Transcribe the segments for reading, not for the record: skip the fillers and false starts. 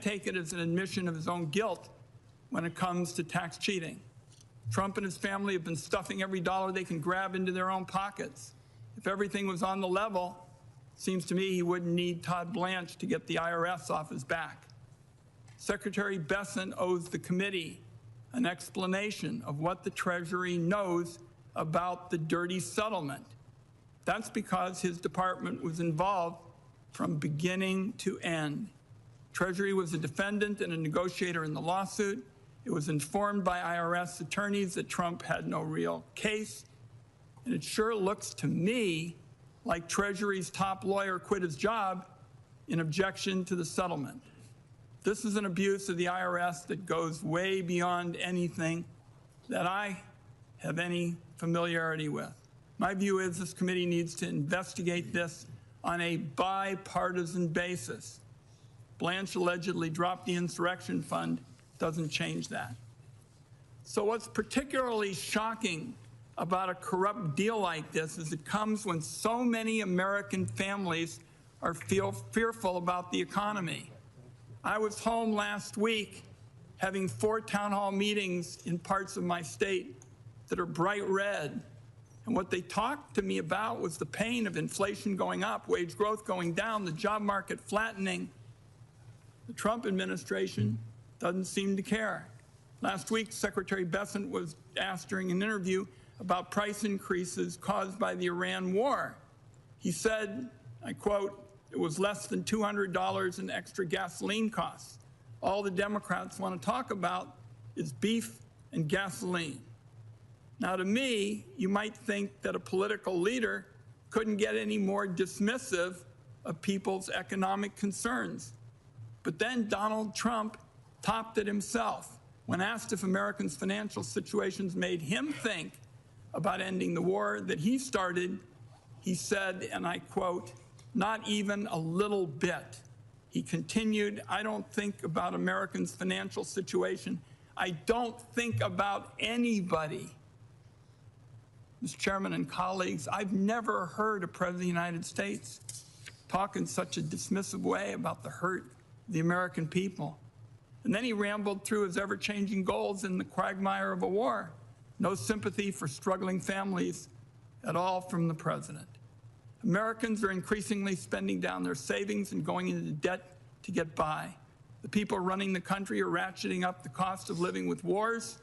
take it as an admission of his own guilt when it comes to tax cheating. Trump and his family have been stuffing every dollar they can grab into their own pockets. If everything was on the level, it seems to me he wouldn't need Todd Blanche to get the IRS off his back. Secretary Bessent owes the committee an explanation of what the Treasury knows about the dirty settlement. That's because his department was involved from beginning to end. Treasury was a defendant and a negotiator in the lawsuit. It was informed by IRS attorneys that Trump had no real case. And it sure looks to me like Treasury's top lawyer quit his job in objection to the settlement. This is an abuse of the IRS that goes way beyond anything that I have any familiarity with. My view is this committee needs to investigate this on a bipartisan basis. Blanche allegedly dropped the insurrection fund. Doesn't change that. So what's particularly shocking about a corrupt deal like this is it comes when so many American families are fearful about the economy. I was home last week having 4 town hall meetings in parts of my state that are bright red. And what they talked to me about was the pain of inflation going up, wage growth going down, the job market flattening. The Trump administration doesn't seem to care. Last week, Secretary Bessent was asked during an interview about price increases caused by the Iran war. He said, I quote, "It was less than $200 in extra gasoline costs. All the Democrats want to talk about is beef and gasoline." Now, to me, you might think that a political leader couldn't get any more dismissive of people's economic concerns. But then Donald Trump topped it himself. When asked if Americans' financial situations made him think about ending the war that he started, he said, and I quote, "Not even a little bit." He continued, "I don't think about Americans' financial situation. I don't think about anybody." Mr. Chairman and colleagues, I've never heard a President of the United States talk in such a dismissive way about the hurt of the American people. And then he rambled through his ever-changing goals in the quagmire of a war. No sympathy for struggling families at all from the president. Americans are increasingly spending down their savings and going into debt to get by. The people running the country are ratcheting up the cost of living with wars,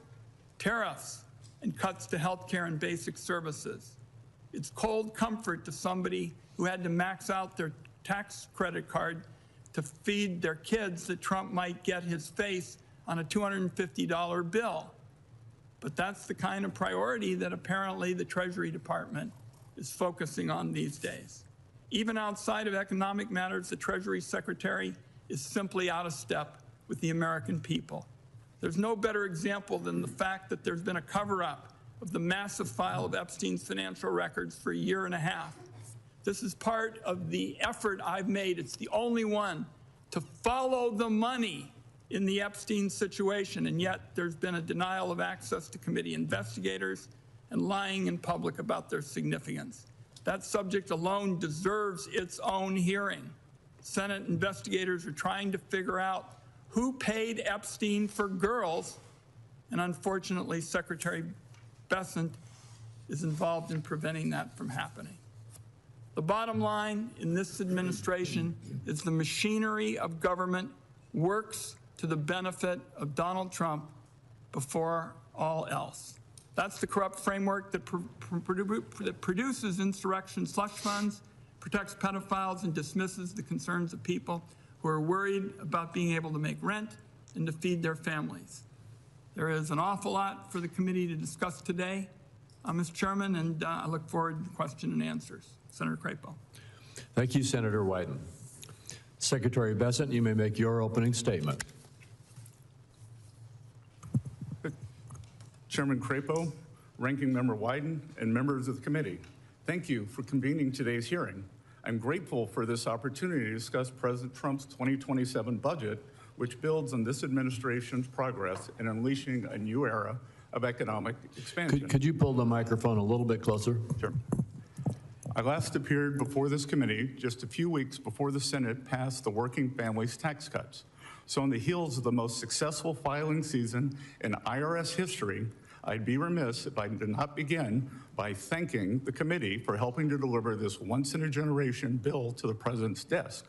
tariffs, and cuts to health care and basic services. It's cold comfort to somebody who had to max out their tax credit card to feed their kids that Trump might get his face on a $250 bill. But that's the kind of priority that apparently the Treasury Department is focusing on these days. Even outside of economic matters, the Treasury Secretary is simply out of step with the American people. There's no better example than the fact that there's been a cover-up of the massive file of Epstein's financial records for a year and a half. This is part of the effort I've made. It's the only one to follow the money in the Epstein situation, and yet there's been a denial of access to committee investigators and lying in public about their significance. That subject alone deserves its own hearing. Senate investigators are trying to figure out who paid Epstein for girls, and unfortunately, Secretary Bessent is involved in preventing that from happening. The bottom line in this administration is the machinery of government works to the benefit of Donald Trump before all else. That's the corrupt framework that produces insurrection slush funds, protects pedophiles, and dismisses the concerns of people who are worried about being able to make rent and to feed their families. There is an awful lot for the committee to discuss today, Mr. Chairman, and I look forward to question and answers. Senator Crapo. Thank you, Senator Wyden. Secretary Bessent, you may make your opening statement. Chairman Crapo, Ranking Member Wyden, and members of the committee, thank you for convening today's hearing. I'm grateful for this opportunity to discuss President Trump's 2027 budget, which builds on this administration's progress in unleashing a new era of economic expansion. Could you pull the microphone a little bit closer? Sure. I last appeared before this committee just a few weeks before the Senate passed the Working Families tax cuts. So on the heels of the most successful filing season in IRS history, I'd be remiss if I did not begin by thanking the committee for helping to deliver this once-in-a-generation bill to the president's desk.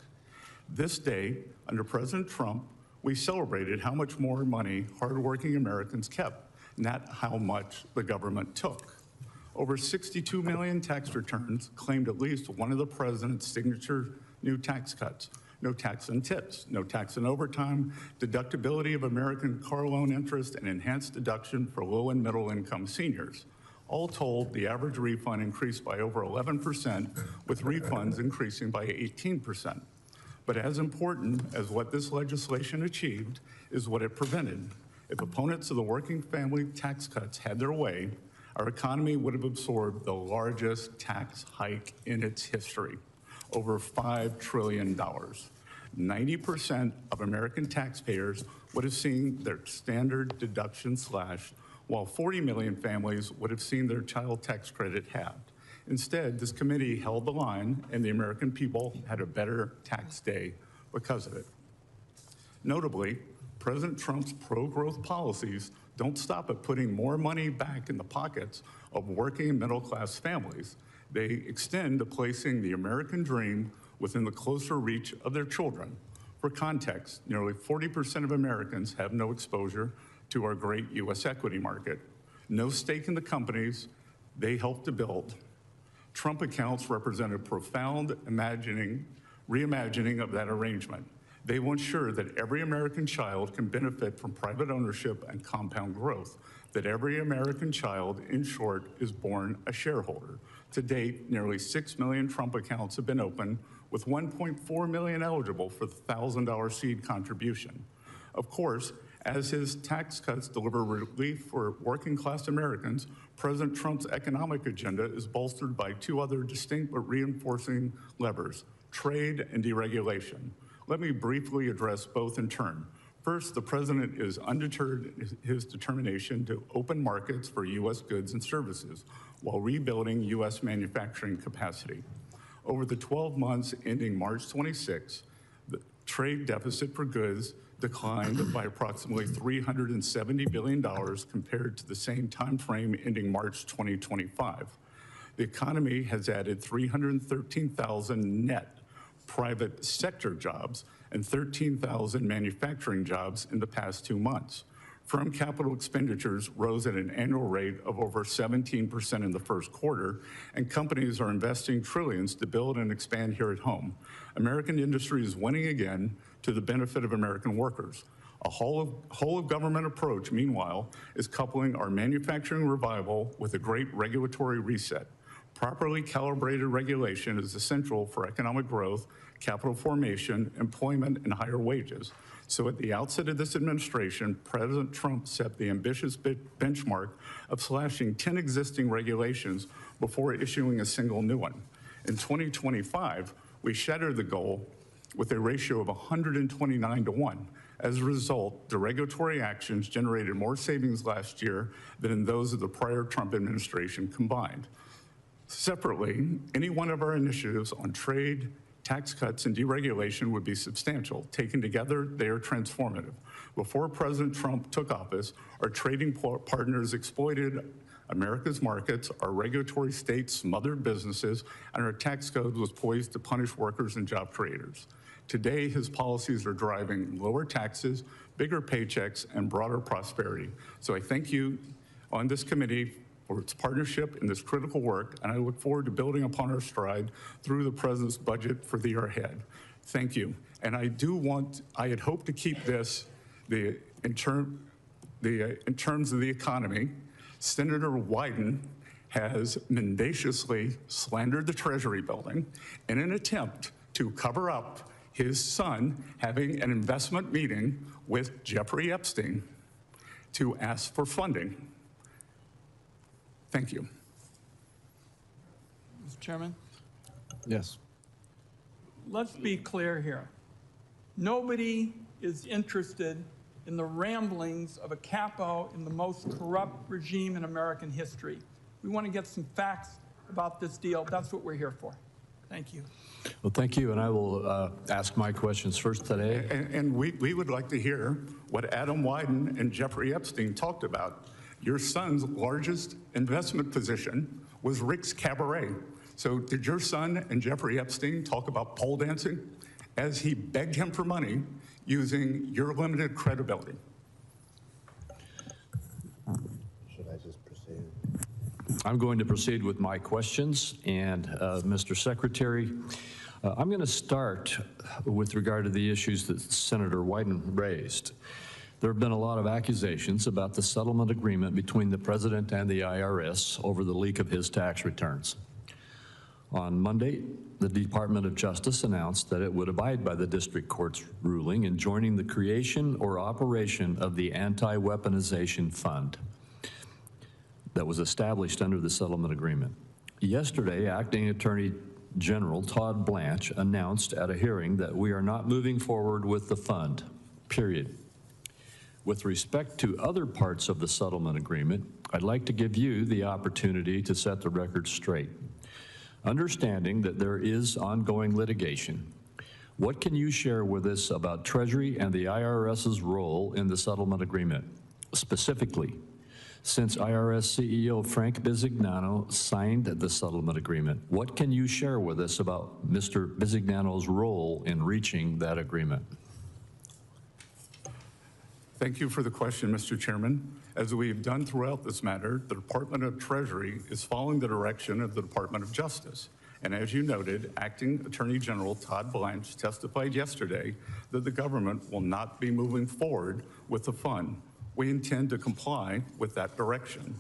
This day, under President Trump, we celebrated how much more money hardworking Americans kept, not how much the government took. Over 62 million tax returns claimed at least one of the president's signature new tax cuts. No tax on tips, no tax on overtime, deductibility of American car loan interest, and enhanced deduction for low and middle income seniors. All told, the average refund increased by over 11%, with refunds increasing by 18%. But as important as what this legislation achieved is what it prevented. If opponents of the working family tax cuts had their way, our economy would have absorbed the largest tax hike in its history, over $5 trillion. 90% of American taxpayers would have seen their standard deduction slashed, while 40 million families would have seen their child tax credit halved. Instead, this committee held the line, and the American people had a better tax day because of it. Notably, President Trump's pro-growth policies don't stop at putting more money back in the pockets of working and middle-class families. They extend to placing the American dream within the closer reach of their children. For context, nearly 40% of Americans have no exposure to our great U.S. equity market, no stake in the companies they helped to build. Trump accounts represent a profound reimagining of that arrangement. They will ensure that every American child can benefit from private ownership and compound growth, that every American child, in short, is born a shareholder. To date, nearly 6 million Trump accounts have been opened, with 1.4 million eligible for the $1,000 seed contribution. Of course, as his tax cuts deliver relief for working class Americans, President Trump's economic agenda is bolstered by two other distinct but reinforcing levers: trade and deregulation. Let me briefly address both in turn. First, the president is undeterred in his determination to open markets for U.S. goods and services while rebuilding U.S. manufacturing capacity. Over the 12 months ending March 26, the trade deficit for goods declined by approximately $370 billion compared to the same time frame ending March 2025. The economy has added 313,000 net private sector jobs and 13,000 manufacturing jobs in the past 2 months. Firm capital expenditures rose at an annual rate of over 17% in the first quarter, and companies are investing trillions to build and expand here at home. American industry is winning again to the benefit of American workers. A whole of government approach, meanwhile, is coupling our manufacturing revival with a great regulatory reset. Properly calibrated regulation is essential for economic growth, capital formation, employment, and higher wages. So at the outset of this administration, President Trump set the ambitious benchmark of slashing 10 existing regulations before issuing a single new one. In 2025, we shattered the goal with a ratio of 129 to 1. As a result, the regulatory actions generated more savings last year than in those of the prior Trump administration combined. Separately, any one of our initiatives on trade, tax cuts, and deregulation would be substantial. Taken together, they are transformative. Before President Trump took office, our trading partners exploited America's markets, our regulatory states smothered businesses, and our tax code was poised to punish workers and job creators. Today, his policies are driving lower taxes, bigger paychecks, and broader prosperity. So I thank you on this committee for its partnership in this critical work, and I look forward to building upon our stride through the president's budget for the year ahead. Thank you. And I had hoped to keep this in terms of the economy. Senator Wyden has mendaciously slandered the Treasury building in an attempt to cover up his son having an investment meeting with Jeffrey Epstein to ask for funding. Thank you. Mr. Chairman, Yes. let's be clear here. Nobody is interested in the ramblings of a capo in the most corrupt regime in American history. We want to get some facts about this deal. That's what we're here for. Thank you. Well, thank you, and I will ask my questions first today. And we would like to hear what Adam Wyden and Jeffrey Epstein talked about. Your son's largest investment position was Rick's Cabaret. So did your son and Jeffrey Epstein talk about pole dancing as he begged him for money using your limited credibility? Should I just proceed? I'm going to proceed with my questions, and Mr. Secretary, I'm going to start with regard to the issues that Senator Wyden raised. There have been a lot of accusations about the settlement agreement between the President and the IRS over the leak of his tax returns. On Monday, the Department of Justice announced that it would abide by the district court's ruling in joining the creation or operation of the Anti-Weaponization Fund that was established under the settlement agreement. Yesterday, Acting Attorney General Todd Blanche announced at a hearing that we are not moving forward with the fund, period. With respect to other parts of the settlement agreement, I'd like to give you the opportunity to set the record straight. Understanding that there is ongoing litigation, what can you share with us about Treasury and the IRS's role in the settlement agreement? Specifically, since IRS CEO Frank Bisignano signed the settlement agreement, what can you share with us about Mr. Bisignano's role in reaching that agreement? Thank you for the question, Mr. Chairman. As we've done throughout this matter, the Department of Treasury is following the direction of the Department of Justice. And as you noted, Acting Attorney General Todd Blanche testified yesterday that the government will not be moving forward with the fund. We intend to comply with that direction.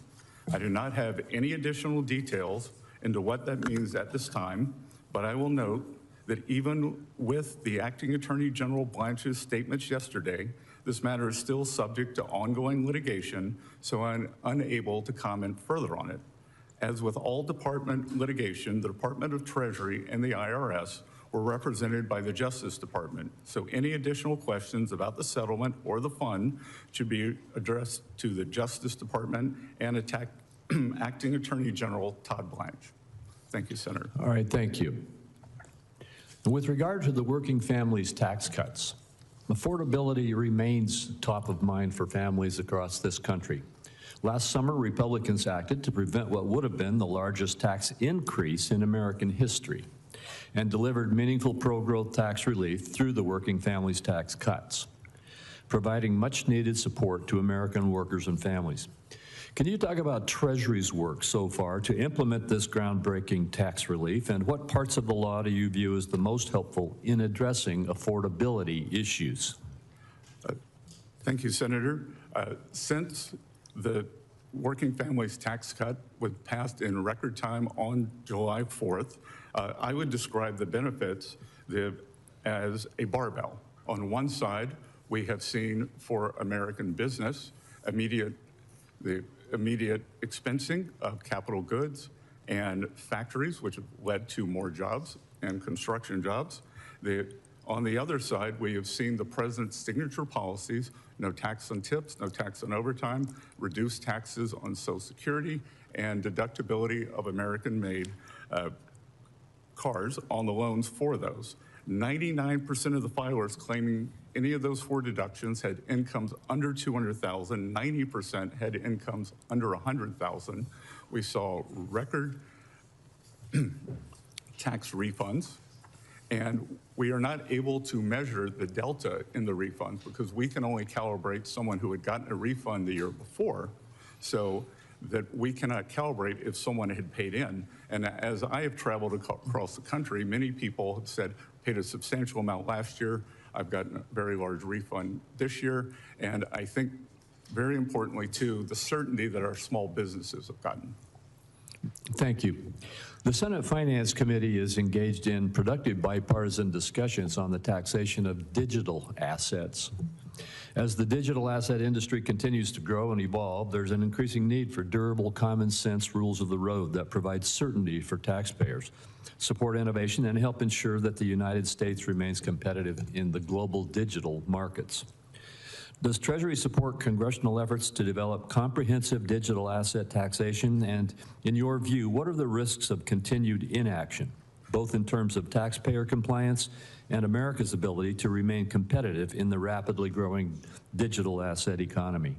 I do not have any additional details into what that means at this time, but I will note that even with the Acting Attorney General Blanche's statements yesterday, this matter is still subject to ongoing litigation, so I'm unable to comment further on it. As with all department litigation, the Department of Treasury and the IRS were represented by the Justice Department, so any additional questions about the settlement or the fund should be addressed to the Justice Department and Acting Attorney General Todd Blanche. Thank you, Senator. All right, thank you. With regard to the working families tax cuts, affordability remains top of mind for families across this country. Last summer, Republicans acted to prevent what would have been the largest tax increase in American history and delivered meaningful pro-growth tax relief through the working families tax cuts, providing much-needed support to American workers and families. Can you talk about Treasury's work so far to implement this groundbreaking tax relief, and what parts of the law do you view as the most helpful in addressing affordability issues? Thank you, Senator. Since the working families tax cut was passed in record time on July 4th, I would describe the benefits as a barbell. On one side, we have seen for American business the immediate expensing of capital goods and factories, which have led to more jobs and construction jobs. On the other side, we have seen the president's signature policies: no tax on tips, no tax on overtime, reduced taxes on Social Security, and deductibility of American-made cars on the loans for those. 99% of the filers claiming any of those four deductions had incomes under $200,000, 90% had incomes under $100,000. We saw record tax refunds, and we are not able to measure the delta in the refunds because we can only calibrate someone who had gotten a refund the year before, so that we cannot calibrate if someone had paid in. And as I have traveled across the country, many people have said, paid a substantial amount last year, I've gotten a very large refund this year, and I think very importantly too, the certainty that our small businesses have gotten. Thank you. The Senate Finance Committee is engaged in productive bipartisan discussions on the taxation of digital assets. As the digital asset industry continues to grow and evolve, there's an increasing need for durable, common sense rules of the road that provide certainty for taxpayers, support innovation, and help ensure that the United States remains competitive in the global digital markets. Does Treasury support congressional efforts to develop comprehensive digital asset taxation? And in your view, what are the risks of continued inaction? both in terms of taxpayer compliance and America's ability to remain competitive in the rapidly growing digital asset economy?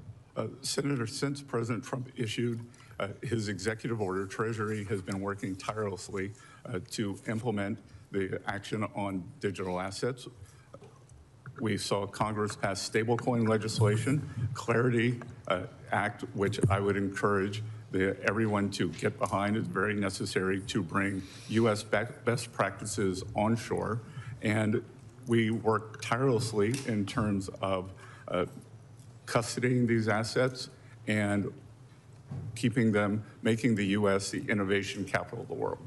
Senator, since President Trump issued his executive order, Treasury has been working tirelessly to implement the action on digital assets. We saw Congress pass stablecoin legislation, Clarity Act, which I would encourage everyone to get behind. Is very necessary to bring U.S. best practices onshore. And we work tirelessly in terms of custodying these assets and keeping them, making the U.S. the innovation capital of the world.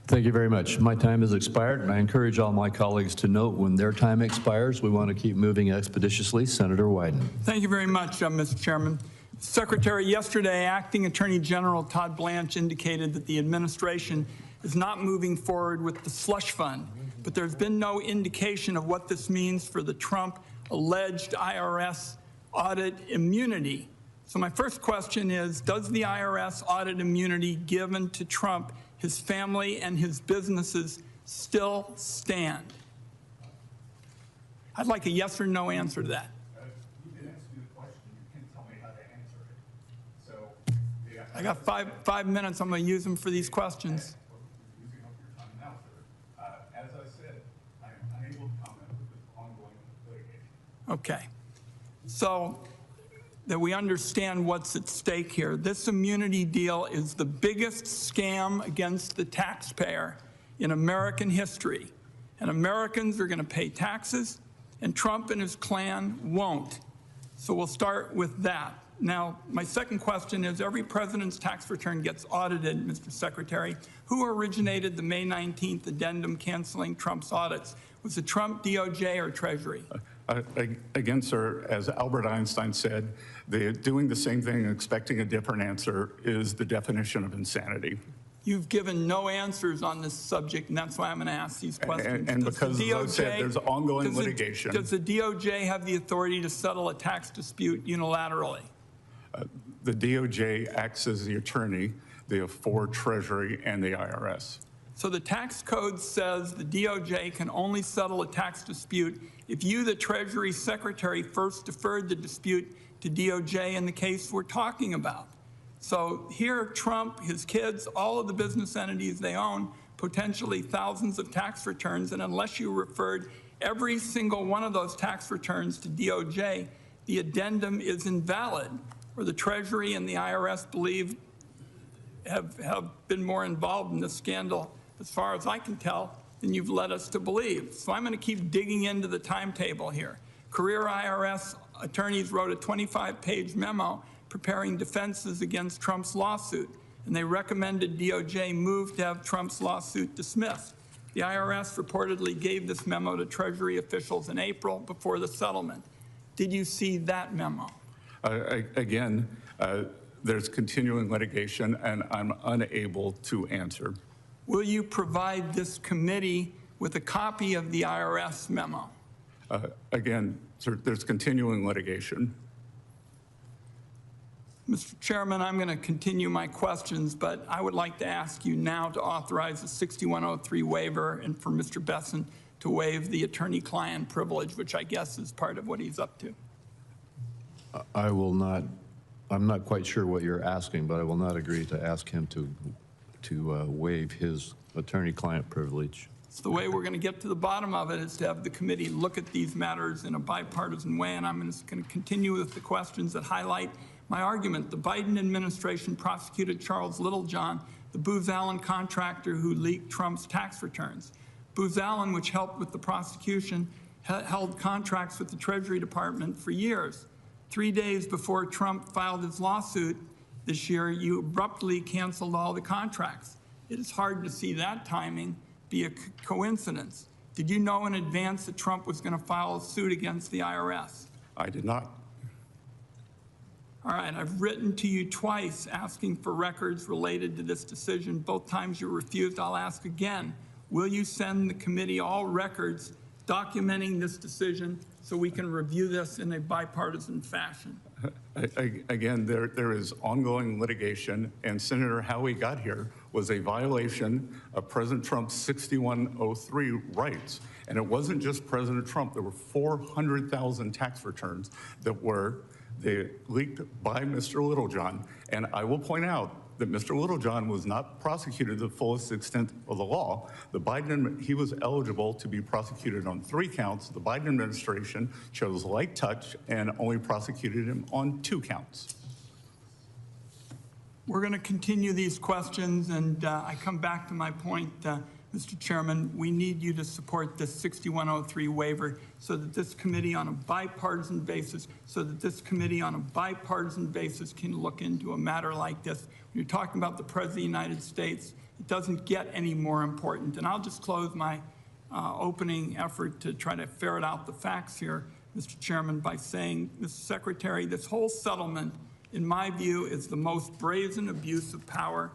Thank you very much. My time has expired, and I encourage all my colleagues to note when their time expires, we want to keep moving expeditiously. Senator Wyden. Thank you very much, Mr. Chairman. Secretary, yesterday, Acting Attorney General Todd Blanche indicated that the administration is not moving forward with the slush fund, but there's been no indication of what this means for the Trump alleged IRS audit immunity. So my first question is, does the IRS audit immunity given to Trump, his family, and his businesses still stand? I'd like a yes or no answer to that. You can ask me the question. You can't tell me how to answer it. So I got five minutes. I'm going to use them for these questions. Using up your time now, sir. As I said, I am unable to comment with this ongoing litigation. Okay. So that we understand what's at stake here. This immunity deal is the biggest scam against the taxpayer in American history. And Americans are going to pay taxes, and Trump and his clan won't. So we'll start with that. Now, my second question is, every president's tax return gets audited, Mr. Secretary. Who originated the May 19th addendum canceling Trump's audits? Was it Trump, DOJ, or Treasury? Again, sir, as Albert Einstein said, doing the same thing and expecting a different answer is the definition of insanity. You've given no answers on this subject, and that's why I'm going to ask these questions. And because, as I said, there's ongoing litigation. Does the DOJ have the authority to settle a tax dispute unilaterally? The DOJ acts as the attorney for Treasury and the IRS. So the tax code says the DOJ can only settle a tax dispute if you, the Treasury Secretary, first deferred the dispute to DOJ in the case we're talking about. So here, Trump, his kids, all of the business entities they own, potentially thousands of tax returns, and unless you referred every single one of those tax returns to DOJ, the addendum is invalid, or the Treasury and the IRS believe have been more involved in this scandal, as far as I can tell, than you've led us to believe. So I'm going to keep digging into the timetable here. Career IRS attorneys wrote a 25-page memo preparing defenses against Trump's lawsuit, and they recommended DOJ move to have Trump's lawsuit dismissed. The IRS reportedly gave this memo to Treasury officials in April before the settlement. Did you see that memo? Again, there's continuing litigation, and I'm unable to answer. Will you provide this committee with a copy of the IRS memo? Again, sir, there's continuing litigation. Mr. Chairman, I'm going to continue my questions, but I would like to ask you now to authorize the 6103 waiver and for Mr. Bessent to waive the attorney-client privilege, which I guess is part of what he's up to. I will not, I'm not quite sure what you're asking, but I will not agree to ask him to waive his attorney-client privilege. So the way we're going to get to the bottom of it is to have the committee look at these matters in a bipartisan way, and I'm just going to continue with the questions that highlight my argument. The Biden administration prosecuted Charles Littlejohn, the Booz Allen contractor who leaked Trump's tax returns. Booz Allen, which helped with the prosecution, held contracts with the Treasury Department for years. 3 days before Trump filed his lawsuit this year, you abruptly canceled all the contracts. It is hard to see that timing be a coincidence. Did you know in advance that Trump was going to file a suit against the IRS? I did not. All right, I've written to you twice asking for records related to this decision. Both times you refused. I'll ask again. Will you send the committee all records documenting this decision so we can review this in a bipartisan fashion. Again, there is ongoing litigation, and Senator, how we got here was a violation of President Trump's 6103 rights. And it wasn't just President Trump. There were 400,000 tax returns that were leaked by Mr. Littlejohn. And I will point out that Mr. Littlejohn was not prosecuted to the fullest extent of the law. He was eligible to be prosecuted on 3 counts. The Biden administration chose light touch and only prosecuted him on 2 counts. We're going to continue these questions, and I come back to my point, Mr. Chairman, we need you to support this 6103 waiver so that this committee on a bipartisan basis, can look into a matter like this. When you're talking about the President of the United States, it doesn't get any more important. And I'll just close my opening effort to try to ferret out the facts here, Mr. Chairman, by saying, Mr. Secretary, this whole settlement, in my view, is the most brazen abuse of power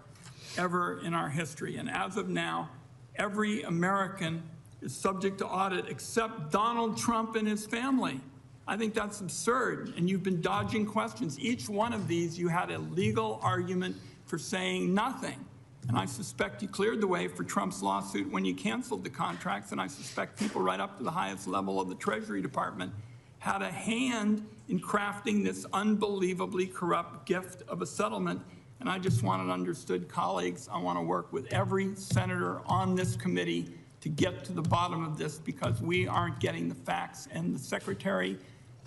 ever in our history. And as of now, every American is subject to audit except Donald Trump and his family. I think that's absurd, and you've been dodging questions. Each one of these, you had a legal argument for saying nothing. And I suspect you cleared the way for Trump's lawsuit when you canceled the contracts, and I suspect people right up to the highest level of the Treasury Department had a hand in crafting this unbelievably corrupt gift of a settlement. And I just want it understood, colleagues, I want to work with every senator on this committee to get to the bottom of this, because we aren't getting the facts. And the Secretary,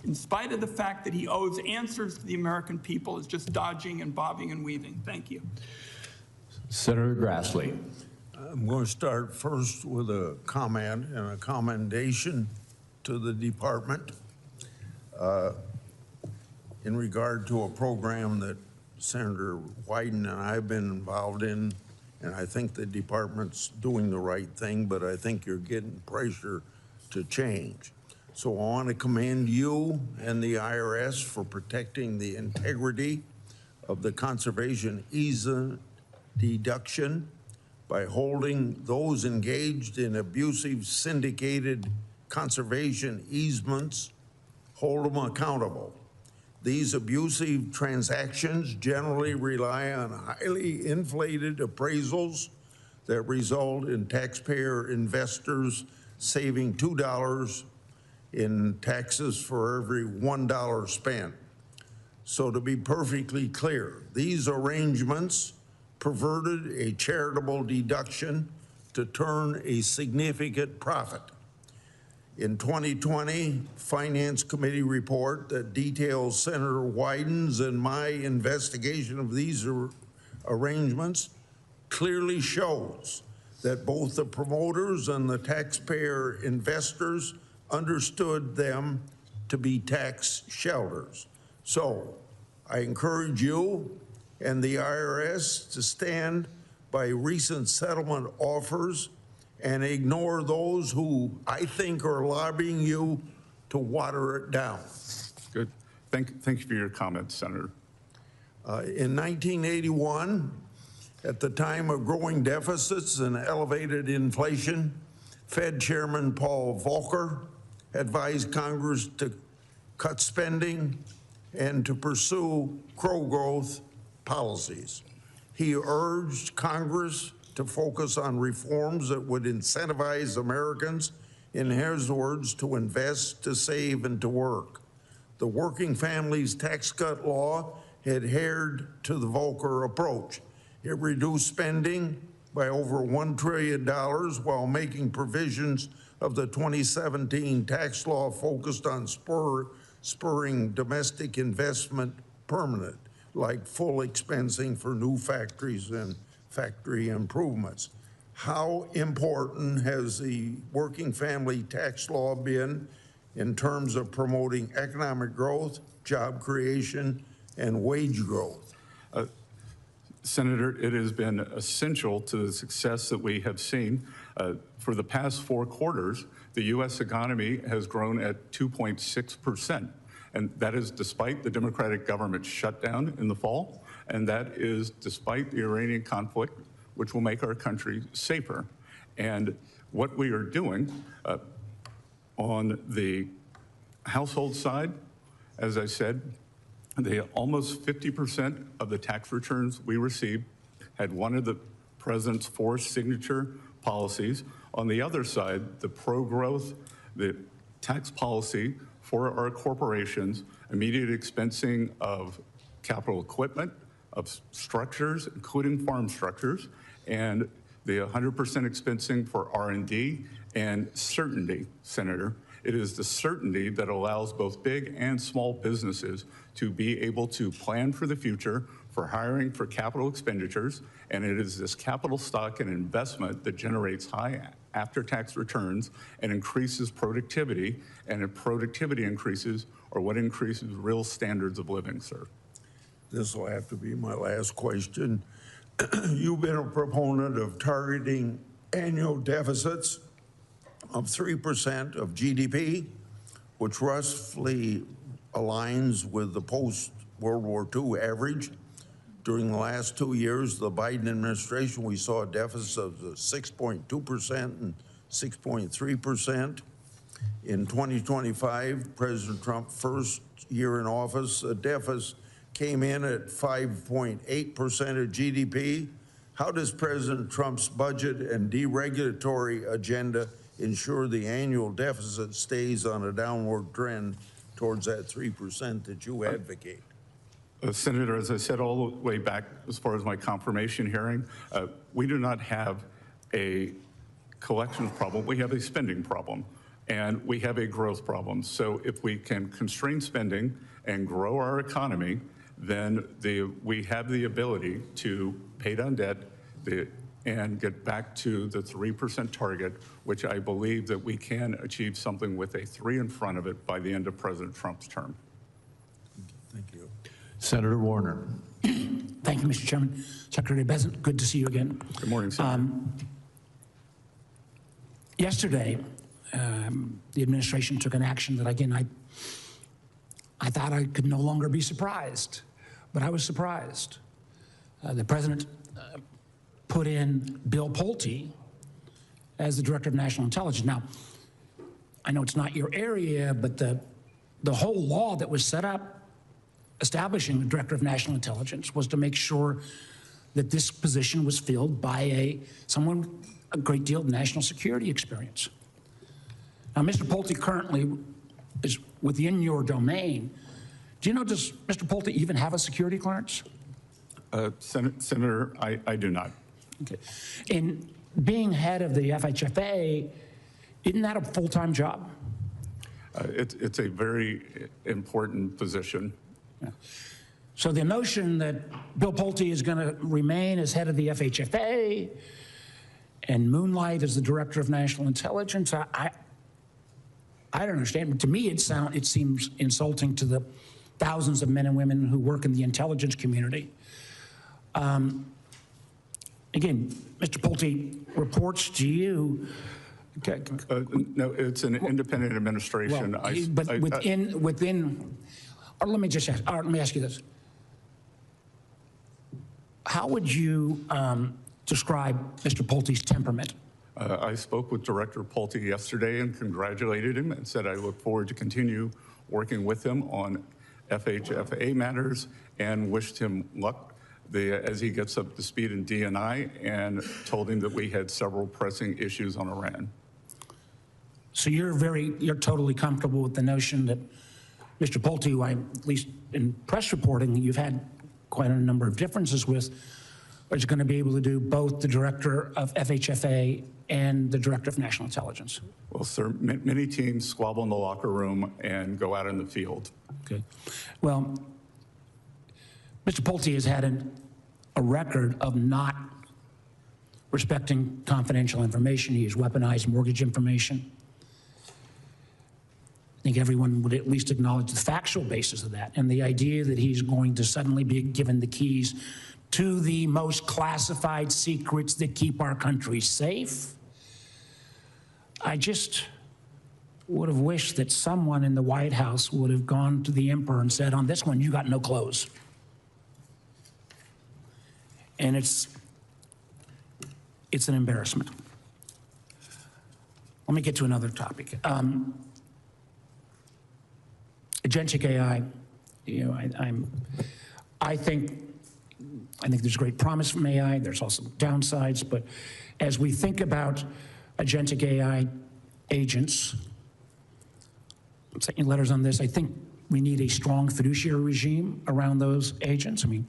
in spite of the fact that he owes answers to the American people, is just dodging and bobbing and weaving. Thank you. Senator Grassley. I'm going to start first with a comment and a commendation to the department in regard to a program that Senator Wyden and I have been involved in, and I think the department's doing the right thing, but I think you're getting pressure to change. So I want to commend you and the IRS for protecting the integrity of the conservation easement deduction by holding those engaged in abusive syndicated conservation easements, hold them accountable. These abusive transactions generally rely on highly inflated appraisals that result in taxpayer investors saving $2 in taxes for every $1 spent. So to be perfectly clear, these arrangements perverted a charitable deduction to turn a significant profit. In 2020, Finance Committee report that details Senator Wyden's and my investigation of these arrangements clearly shows that both the promoters and the taxpayer investors understood them to be tax shelters. So I encourage you and the IRS to stand by recent settlement offers and ignore those who I think are lobbying you to water it down. Good. Thank you for your comments, Senator. In 1981, at the time of growing deficits and elevated inflation, Fed Chairman Paul Volcker advised Congress to cut spending and to pursue pro-growth policies. He urged Congress to focus on reforms that would incentivize Americans, in his words, to invest, to save, and to work. The Working Families Tax Cut Law adhered to the Volcker approach. It reduced spending by over $1 trillion while making provisions of the 2017 tax law focused on spurring domestic investment permanent, like full expensing for new factories and factory improvements. How important has the working family tax law been in terms of promoting economic growth, job creation, and wage growth? Senator, it has been essential to the success that we have seen. For the past 4 quarters, the U.S. economy has grown at 2.6%. And that is despite the Democratic government shutdown in the fall, and that is despite the Iranian conflict, which will make our country safer. And what we are doing on the household side, as I said, almost 50% of the tax returns we received had one of the president's 4 signature policies. On the other side, the pro-growth, the tax policy for our corporations, immediate expensing of capital equipment, of structures, including farm structures, and the 100% expensing for R&D, and certainty, Senator. It is the certainty that allows both big and small businesses to be able to plan for the future, for hiring, for capital expenditures, and it is this capital stock and investment that generates high after-tax returns and increases productivity, and if productivity increases, or what increases real standards of living, sir. This will have to be my last question. You've been a proponent of targeting annual deficits of 3% of GDP, which roughly aligns with the post-World War II average. During the last 2 years, the Biden administration, we saw a deficit of 6.2% and 6.3%. In 2025, President Trump's first year in office, the deficit came in at 5.8% of GDP. How does President Trump's budget and deregulatory agenda ensure the annual deficit stays on a downward trend towards that 3% that you advocate? Senator, as I said all the way back as far as my confirmation hearing, we do not have a collections problem. We have a spending problem, and we have a growth problem. So if we can constrain spending and grow our economy, then we have the ability to pay down debt and get back to the 3% target, which I believe that we can achieve something with a 3 in front of it by the end of President Trump's term. Thank you. Senator Warner. Thank you, Mr. Chairman. Secretary Bessent, good to see you again. Good morning, Senator. Yesterday, the administration took an action that, again, I thought I could no longer be surprised, but I was surprised. The president put in Bill Pulte as the Director of National Intelligence. Now, I know it's not your area, but the whole law that was set up establishing the Director of National Intelligence was to make sure that this position was filled by someone a great deal of national security experience. Now, Mr. Pulte currently is within your domain. Do you know, does Mr. Pulte even have a security clearance? Senator, I do not. Okay. In being head of the FHFA, isn't that a full-time job? It's a very important position. Yeah. So the notion that Bill Pulte is going to remain as head of the FHFA and moonlight as the Director of National Intelligence, I don't understand. But to me, it seems insulting to the thousands of men and women who work in the intelligence community. Again, Mr. Pulte reports to you. Okay. No, it's an independent administration. Well, but within. Or let me just ask. Let me ask you this: how would you describe Mr. Pulte's temperament? I spoke with Director Pulte yesterday and congratulated him and said I look forward to continue working with him on FHFA matters and wished him luck as he gets up to speed in D&I, and told him that we had several pressing issues on Iran. So you're totally comfortable with the notion that Mr. Pulte, who at least in press reporting, you've had quite a number of differences with, is going to be able to do both the Director of FHFA and the Director of National Intelligence? Well, sir, many teams squabble in the locker room and go out in the field. Okay. Well, Mr. Pulte has had a record of not respecting confidential information. He has weaponized mortgage information. I think everyone would at least acknowledge the factual basis of that, and the idea that he's going to suddenly be given the keys to the most classified secrets that keep our country safe. I just would have wished that someone in the White House would have gone to the emperor and said, on this one, you got no clothes. And it's an embarrassment. Let me get to another topic. agentic AI, I think there's great promise from AI. There's also downsides, but as we think about agentic AI agents, I'm sending letters on this, I think we need a strong fiduciary regime around those agents. I mean,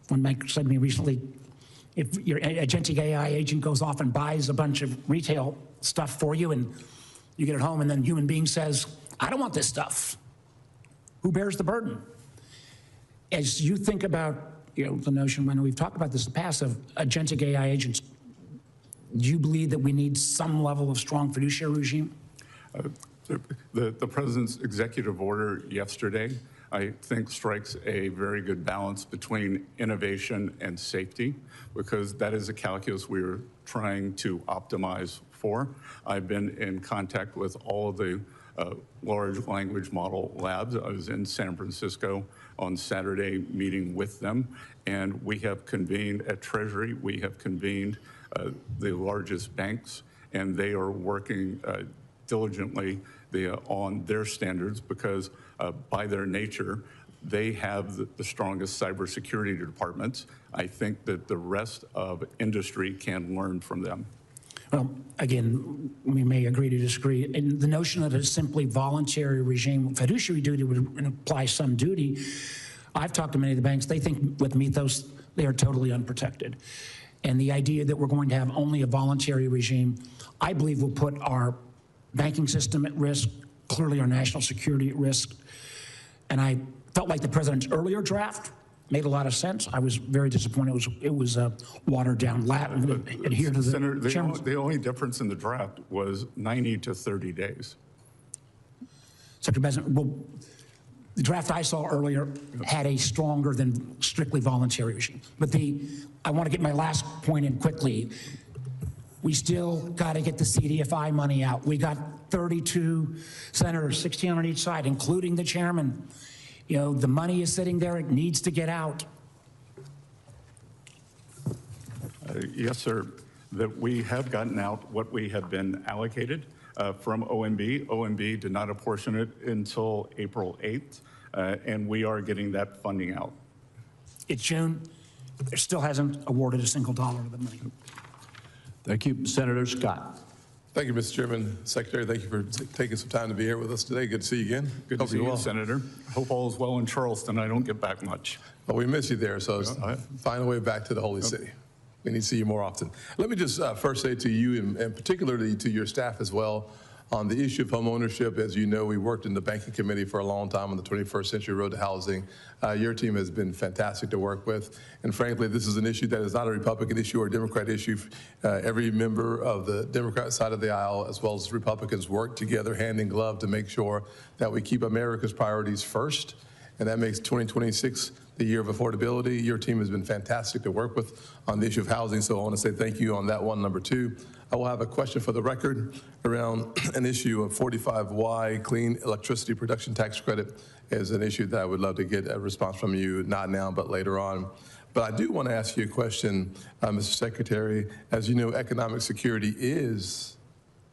one bank said to me recently, if your agentic AI agent goes off and buys a bunch of retail stuff for you and you get it home and then a human being says, I don't want this stuff, who bears the burden? As you think about the notion, when we've talked about this in the past, of agentic AI agents, do you believe that we need some level of strong fiduciary regime? The President's executive order yesterday, I think, strikes a very good balance between innovation and safety, because that is a calculus we're trying to optimize for. I've been in contact with all of the large language model labs. I was in San Francisco on Saturday meeting with them, and we have convened at Treasury, we have convened the largest banks, and they are working diligently on their standards, because by their nature, they have the strongest cybersecurity departments. I think that the rest of industry can learn from them. Well, again, we may agree to disagree. And the notion that it's simply voluntary regime, fiduciary duty would imply some duty. I've talked to many of the banks. They think with Mythos, they are totally unprotected. And the idea that we're going to have only a voluntary regime, I believe, will put our banking system at risk, clearly our national security at risk. And I felt like the president's earlier draft made a lot of sense. I was very disappointed. It was watered down. Adhere to the Senator, the only difference in the draft was 90 to 30 days. Secretary Bessent, well, the draft I saw earlier had a stronger than strictly voluntary regime. But I want to get my last point in quickly. We still got to get the CDFI money out. We got 32 senators, 16 on each side, including the chairman. The money is sitting there. It needs to get out. Yes, sir. That we have gotten out what we have been allocated from OMB. OMB did not apportion it until April 8th, and we are getting that funding out. It's June. It still hasn't awarded a single dollar of the money. Thank you. Senator Scott. Thank you, Mr. Chairman. Secretary, thank you for taking some time to be here with us today. Good to see you again. Good to see you, Senator. Hope all is well in Charleston. I don't get back much. Well, we miss you there, so find a way back to the Holy City. We need to see you more often. Let me just first say to you, and particularly to your staff as well, on the issue of home ownership. As you know, we worked in the banking committee for a long time on the 21st Century Road to Housing. Your team has been fantastic to work with. And frankly, this is an issue that is not a Republican issue or a Democrat issue. Every member of the Democrat side of the aisle, as well as Republicans, work together hand in glove to make sure that we keep America's priorities first. And that makes 2026 the year of affordability. Your team has been fantastic to work with on the issue of housing, so I want to say thank you on that one. Number two, I will have a question for the record around an issue of 45Y, clean electricity production tax credit, is an issue that I would love to get a response from you, not now, but later on. But I do want to ask you a question, Mr. Secretary. As you know, economic security is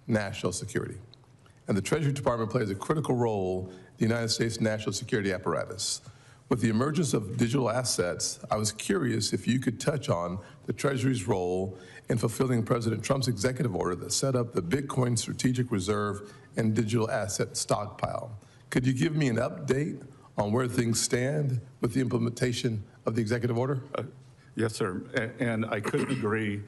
national security, and the Treasury Department plays a critical role in the United States national security apparatus. With the emergence of digital assets, I was curious if you could touch on the Treasury's role in fulfilling President Trump's executive order that set up the Bitcoin Strategic Reserve and digital asset stockpile. Could you give me an update on where things stand with the implementation of the executive order? Yes, sir. And I couldn't agree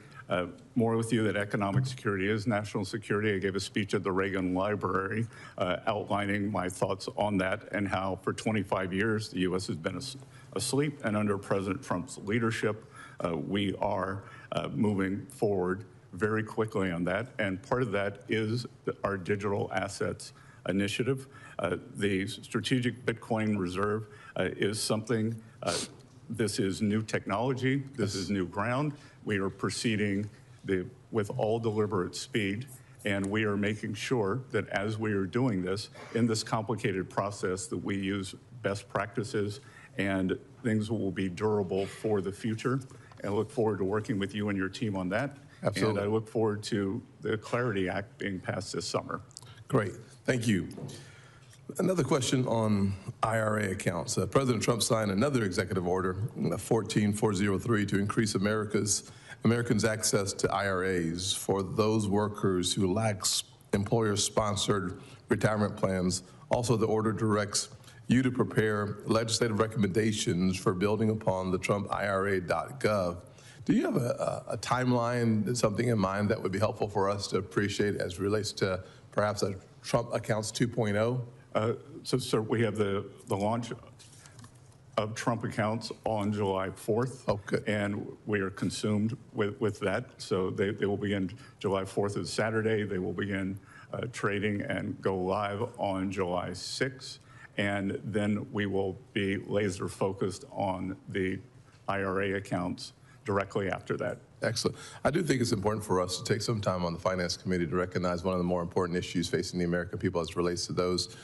more with you that economic security is national security. I gave a speech at the Reagan Library outlining my thoughts on that and how for 25 years the U.S. has been asleep, and under President Trump's leadership, we are moving forward very quickly on that. And part of that is our digital assets initiative. The Strategic Bitcoin Reserve is something, this is new technology, this is new ground. We are proceeding with all deliberate speed, and we are making sure that as we are doing this, in this complicated process, that we use best practices and things will be durable for the future. And I look forward to working with you and your team on that. Absolutely. And I look forward to the Clarity Act being passed this summer. Great, thank you. Another question on IRA accounts. President Trump signed another executive order, 14403, to increase Americans' access to IRAs for those workers who lack employer-sponsored retirement plans. Also, the order directs you to prepare legislative recommendations for building upon the TrumpIRA.gov. Do you have a timeline, something in mind that would be helpful for us to appreciate as it relates to perhaps a Trump Accounts 2.0? So, sir, we have the launch of Trump accounts on July 4th. Oh, good. And we are consumed with that. So they will begin July 4th is Saturday. They will begin trading and go live on July 6th. And then we will be laser focused on the IRA accounts directly after that. Excellent. I do think it's important for us to take some time on the Finance Committee to recognize one of the more important issues facing the American people as it relates to those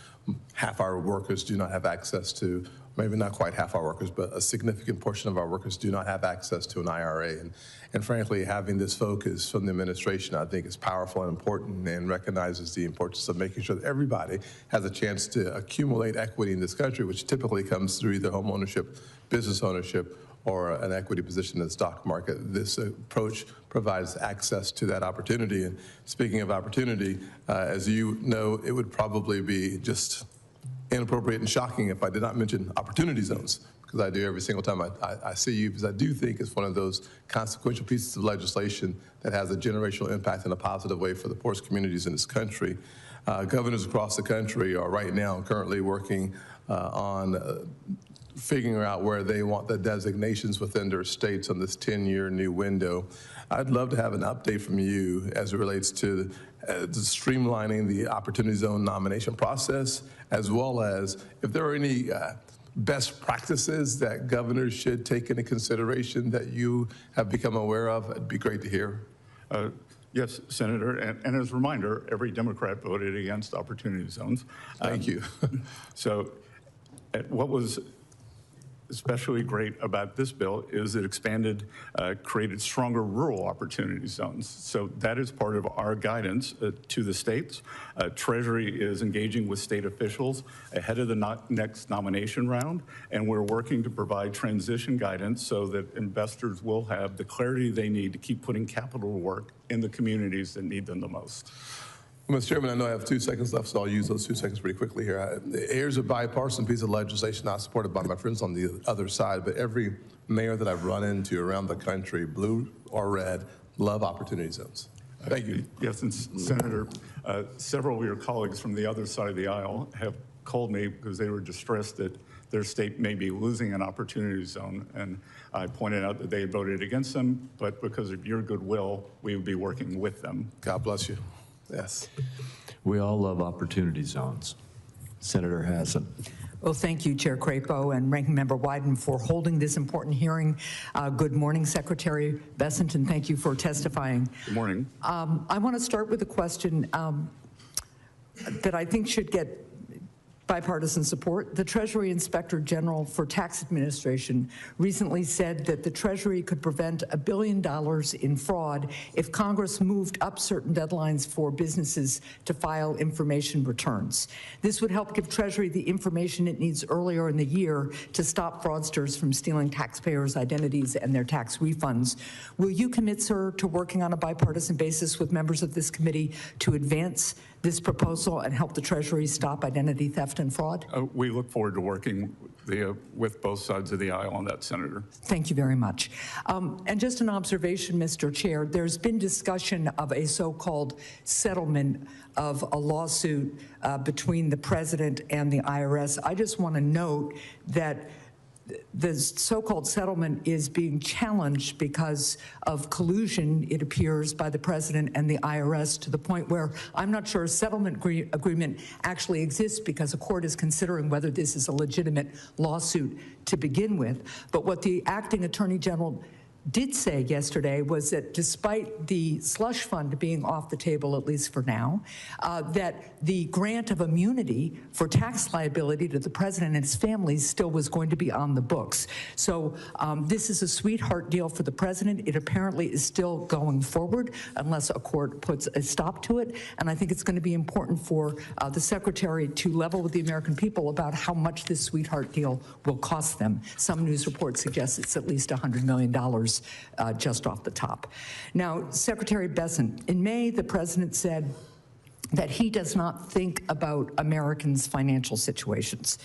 half our workers do not have access to, maybe not quite half our workers, but a significant portion of our workers do not have access to an IRA. And frankly, having this focus from the administration, I think, is powerful and important and recognizes the importance of making sure that everybody has a chance to accumulate equity in this country, which typically comes through either home ownership, business ownership, or an equity position in the stock market. This approach provides access to that opportunity. And speaking of opportunity, as you know, it would probably be just inappropriate and shocking if I did not mention opportunity zones, because I do every single time I see you, because I do think it's one of those consequential pieces of legislation that has a generational impact in a positive way for the poorest communities in this country. Governors across the country are right now currently working on figuring out where they want the designations within their states on this 10-year new window. I'd love to have an update from you as it relates to streamlining the Opportunity Zone nomination process, as well as if there are any best practices that governors should take into consideration that you have become aware of. It'd be great to hear. Yes, Senator, and as a reminder, every Democrat voted against Opportunity Zones. Thank you. So what was especially great about this bill is it expanded, created stronger rural opportunity zones. So that is part of our guidance to the states. Treasury is engaging with state officials ahead of the next nomination round, and we're working to provide transition guidance so that investors will have the clarity they need to keep putting capital to work in the communities that need them the most. Mr. Chairman, I know I have 2 seconds left, so I'll use those 2 seconds pretty quickly here. Here's a bipartisan piece of legislation not supported by my friends on the other side, but every mayor that I've run into around the country, blue or red, love opportunity zones. Thank you. Yes, and Senator, several of your colleagues from the other side of the aisle have called me because they were distressed that their state may be losing an opportunity zone. And I pointed out that they had voted against them, but because of your goodwill, we would be working with them. God bless you. Yes. We all love opportunity zones. Senator Hassan. Well, thank you, Chair Crapo and Ranking Member Wyden, for holding this important hearing. Good morning, Secretary Bessent, and thank you for testifying. Good morning. I want to start with a question that I think should get bipartisan support. The Treasury Inspector General for Tax Administration recently said that the Treasury could prevent $1 billion in fraud if Congress moved up certain deadlines for businesses to file information returns. This would help give Treasury the information it needs earlier in the year to stop fraudsters from stealing taxpayers' identities and their tax refunds. Will you commit, sir, to working on a bipartisan basis with members of this committee to advance this proposal and help the Treasury stop identity theft and fraud? We look forward to working with both sides of the aisle on that, Senator. Thank you very much. And just an observation, Mr. Chair, there's been discussion of a so-called settlement of a lawsuit between the president and the IRS. I just want to note that the so-called settlement is being challenged because of collusion, it appears, by the president and the IRS, to the point where I'm not sure a settlement agreement actually exists because a court is considering whether this is a legitimate lawsuit to begin with. But what the acting attorney general did say yesterday was that despite the slush fund being off the table, at least for now, that the grant of immunity for tax liability to the president and his family still was going to be on the books. So this is a sweetheart deal for the president. It apparently is still going forward unless a court puts a stop to it. And I think it's going to be important for the secretary to level with the American people about how much this sweetheart deal will cost them. Some news reports suggest it's at least $100 million just off the top. Now, Secretary Bessent, in May, the president said that he does not think about Americans' financial situations.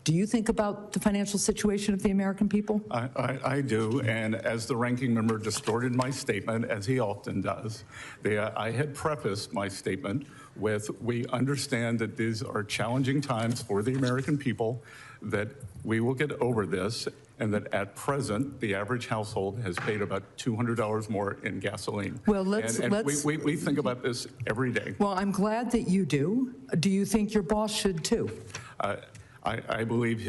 Do you think about the financial situation of the American people? I do, and as the ranking member distorted my statement, as he often does, I had prefaced my statement with, we understand that these are challenging times for the American people, that we will get over this, and that at present, the average household has paid about $200 more in gasoline. Well, we think about this every day. Well, I'm glad that you do. Do you think your boss should too? I believe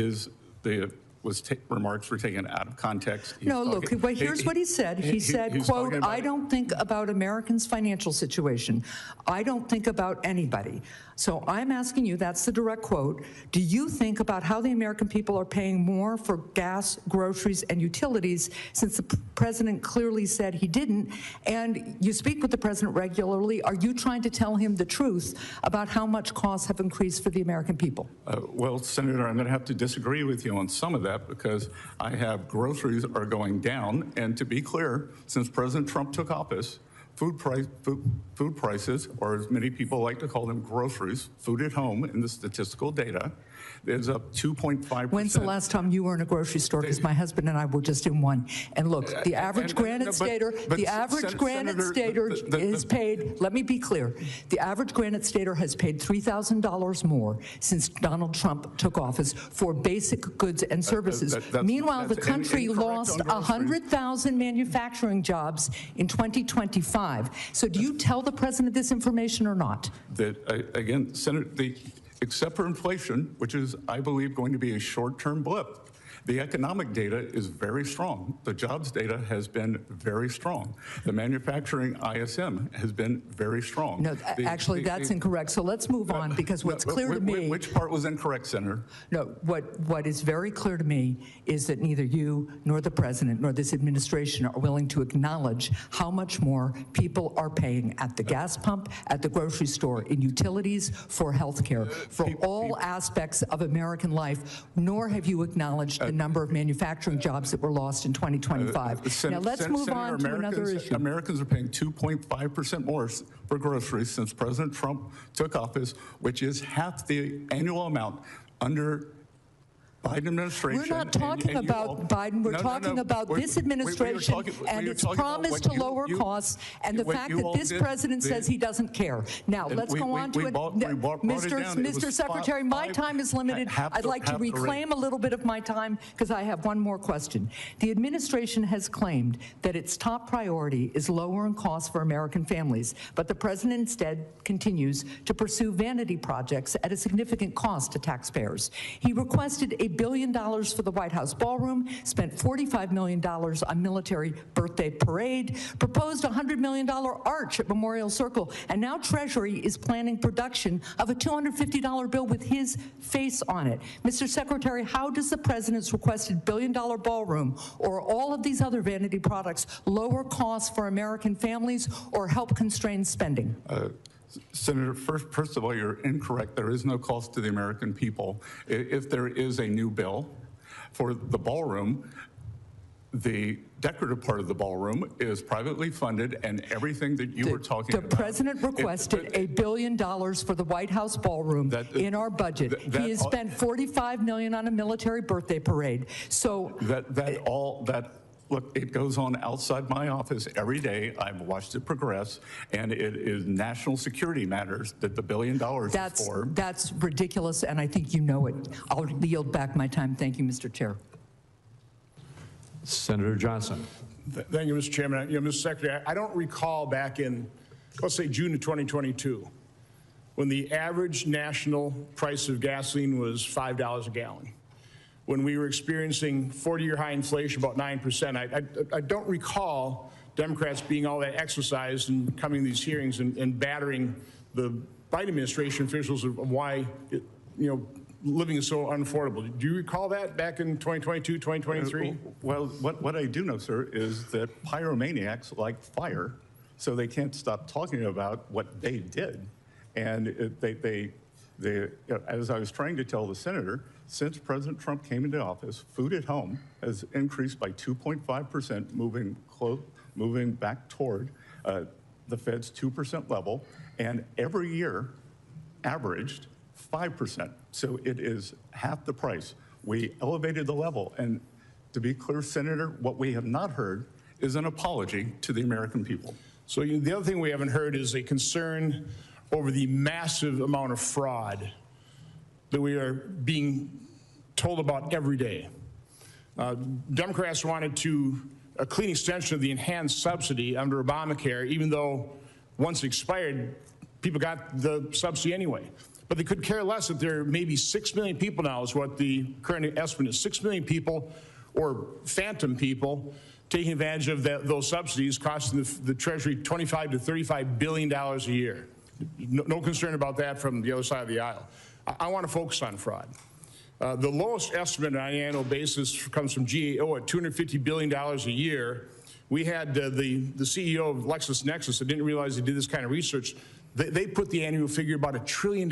remarks were taken out of context. No, look, here's what he said. He said, quote, I don't think about Americans' financial situation. I don't think about anybody. So I'm asking you, that's the direct quote, do you think about how the American people are paying more for gas, groceries, and utilities, since the president clearly said he didn't, and you speak with the president regularly, are you trying to tell him the truth about how much costs have increased for the American people? Well, Senator, I'm going to have to disagree with you on some of that, because I have groceries are going down, and to be clear, since President Trump took office, food prices, or as many people like to call them, groceries, food at home in the statistical data, is up 2.5%. When's the last time you were in a grocery store? Because my husband and I were just in one. And look, the average Granite Stater, is paid, let me be clear, the average Granite Stater has paid $3,000 more since Donald Trump took office for basic goods and services. Meanwhile, the country lost 100,000 manufacturing jobs in 2025. So do you tell the president this information or not? Again, Senator, except for inflation, which is, I believe, going to be a short-term blip, the economic data is very strong. The jobs data has been very strong. The manufacturing ISM has been very strong. No, actually, that's incorrect. So let's move on, because what's clear to me... Which part was incorrect, Senator? No, what is very clear to me is that neither you nor the president nor this administration are willing to acknowledge how much more people are paying at the gas pump, at the grocery store, in utilities, for health care, for all aspects of American life, nor have you acknowledged the number of manufacturing jobs that were lost in 2025. Now let's move on to another issue. Americans are paying 2.5% more for groceries since President Trump took office, which is half the annual amount under Biden administration. We're not talking about Biden. We're talking about this administration and its promise to lower costs, and the fact that this president says he doesn't care. Now, let's go on to it. Mr. Secretary, my time is limited. I'd like to reclaim a little bit of my time, because I have one more question. The administration has claimed that its top priority is lowering costs for American families, but the president instead continues to pursue vanity projects at a significant cost to taxpayers. He requested $1 billion for the White House ballroom, spent $45 million on military birthday parade, proposed a $100 million arch at Memorial Circle, and now Treasury is planning production of a $250 bill with his face on it. Mr. Secretary, how does the president's requested $1 billion ballroom or all of these other vanity products lower costs for American families or help constrain spending? Senator, first of all, you're incorrect. There is no cost to the American people. If there is a new bill for the ballroom, the decorative part of the ballroom is privately funded, and everything that you were talking about. The president requested $1 billion for the White House ballroom in our budget. He has spent $45 million on a military birthday parade. So look, it goes on outside my office every day. I've watched it progress, and it is national security matters that the $1 billion is for. That's ridiculous, and I think you know it. I'll yield back my time. Thank you, Mr. Chair. Senator Johnson. Thank you, Mr. Chairman. Mr. Secretary, I don't recall back in, let's say, June of 2022, when the average national price of gasoline was $5 a gallon. when we were experiencing 40-year high inflation, about 9%. I don't recall Democrats being all that exercised and coming to these hearings and battering the Biden administration officials of why, living is so unaffordable. Do you recall that back in 2022, 2023? Well, what I do know, sir, is that pyromaniacs like fire, so they can't stop talking about what they did. And as I was trying to tell the senator, since President Trump came into office, food at home has increased by 2.5%, moving back toward the Fed's 2% level, and every year averaged 5%. So it is half the price. We elevated the level. And to be clear, Senator, what we have not heard is an apology to the American people. So the other thing we haven't heard is a concern over the massive amount of fraud that we are being told about every day. Democrats wanted a clean extension of the enhanced subsidy under Obamacare, even though once it expired, people got the subsidy anyway. But they could care less that there may be 6 million people now, is what the current estimate is. 6 million people, or phantom people, taking advantage of those subsidies, costing the Treasury $25 to $35 billion a year. No concern about that from the other side of the aisle. I want to focus on fraud. The lowest estimate on an annual basis comes from GAO at $250 billion a year. We had the CEO of LexisNexis that didn't realize they did this kind of research. They put the annual figure about $1 trillion.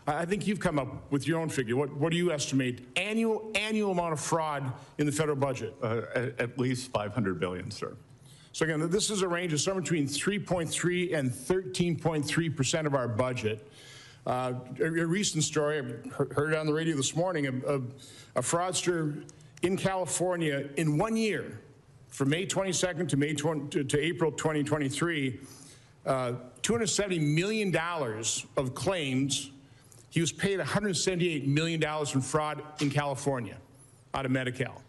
I think you've come up with your own figure. What do you estimate annual amount of fraud in the federal budget? At least $500 billion, sir. So again, this is a range of somewhere between 3.3 and 13.3% of our budget. A recent story, I heard it on the radio this morning, a fraudster in California in 1 year, from May 22nd to April 2023, $270 million of claims. He was paid $178 million in fraud in California out of Medi-Cal.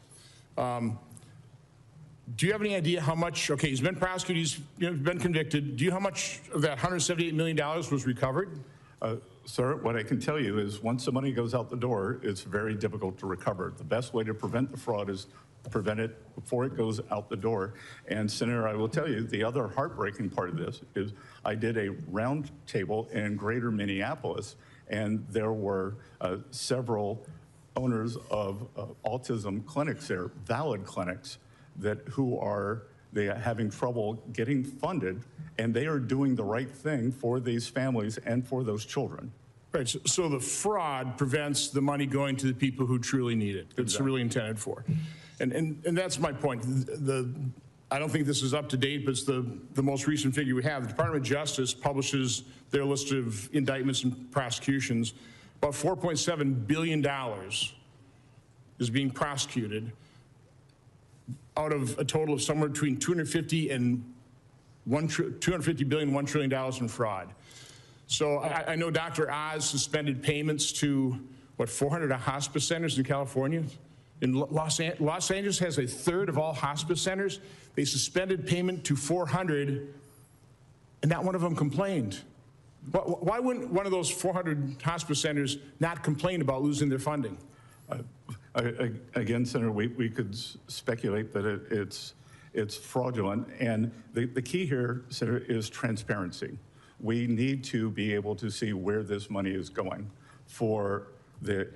Do you have any idea how much, okay, he's been prosecuted, he's been convicted. Do you know how much of that $178 million was recovered? Sir, what I can tell you is once the money goes out the door, it's very difficult to recover. The best way to prevent the fraud is to prevent it before it goes out the door. And Senator, I will tell you, the other heartbreaking part of this is I did a round table in greater Minneapolis, and there were several owners of autism clinics there, valid clinics, who are having trouble getting funded, and they are doing the right thing for these families and for those children. Right, so the fraud prevents the money going to the people who truly need it. It's really intended for. And that's my point. I don't think this is up to date, but it's the most recent figure we have. The Department of Justice publishes their list of indictments and prosecutions. About $4.7 billion is being prosecuted out of a total of somewhere between $250 billion and $1 trillion in fraud. So I know Dr. Oz suspended payments to, 400 hospice centers in California? In Los Angeles has a third of all hospice centers. They suspended payment to 400, and not one of them complained. Why wouldn't one of those 400 hospice centers not complain about losing their funding? Again, Senator, we could speculate that it's fraudulent. And the key here, Senator, is transparency. We need to be able to see where this money is going. For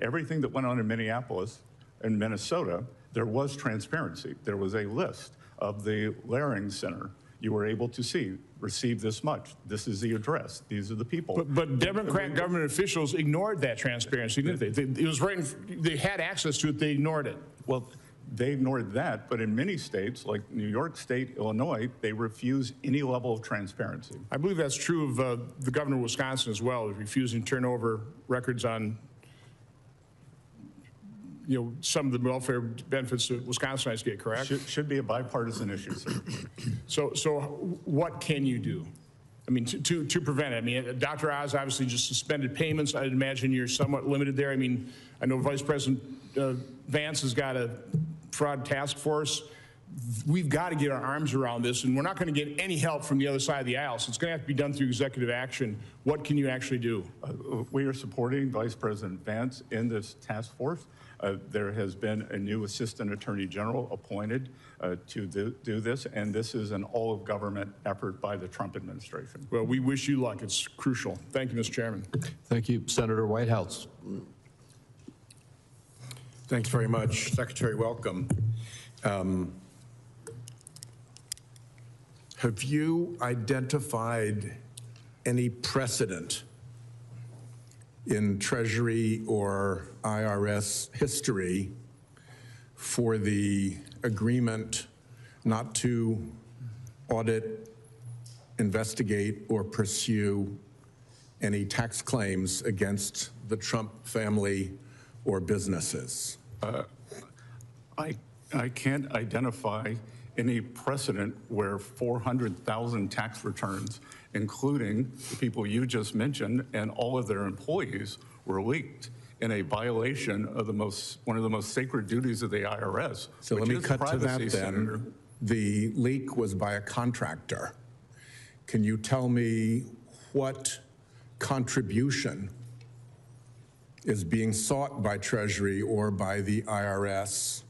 everything that went on in Minneapolis and Minnesota, there was transparency. There was a list of the Laring Center. You were able to see, receive this much. This is the address. These are the people. But Democrat government officials ignored that transparency, didn't they? It was right. They had access to it. They ignored it. Well, they ignored that. But in many states, like New York State, Illinois, they refuse any level of transparency. I believe that's true of the governor of Wisconsin as well, refusing to turn over records on some of the welfare benefits that Wisconsinites get, correct? Should be a bipartisan issue, sir. So what can you do? I mean, to prevent it? I mean, Dr. Oz obviously just suspended payments. I'd imagine you're somewhat limited there. I mean, I know Vice President Vance has got a fraud task force. we've got to get our arms around this, and we're not going to get any help from the other side of the aisle, so it's going to have to be done through executive action. What can you actually do? We are supporting Vice President Vance in this task force. There has been a new Assistant Attorney General appointed to do this, and this is an all-of-government effort by the Trump administration. Well, we wish you luck. It's crucial. Thank you, Mr. Chairman. Thank you. Senator Whitehouse. Thanks very much. Secretary, welcome. Have you identified any precedent in Treasury or IRS history for the agreement not to audit, investigate, or pursue any tax claims against the Trump family or businesses? I can't identify any precedent where 400,000 tax returns, including the people you just mentioned, and all of their employees were leaked in a violation of one of the most sacred duties of the IRS. So let me cut to that then. Senator. The leak was by a contractor. Can you tell me what contribution is being sought by Treasury or by the IRS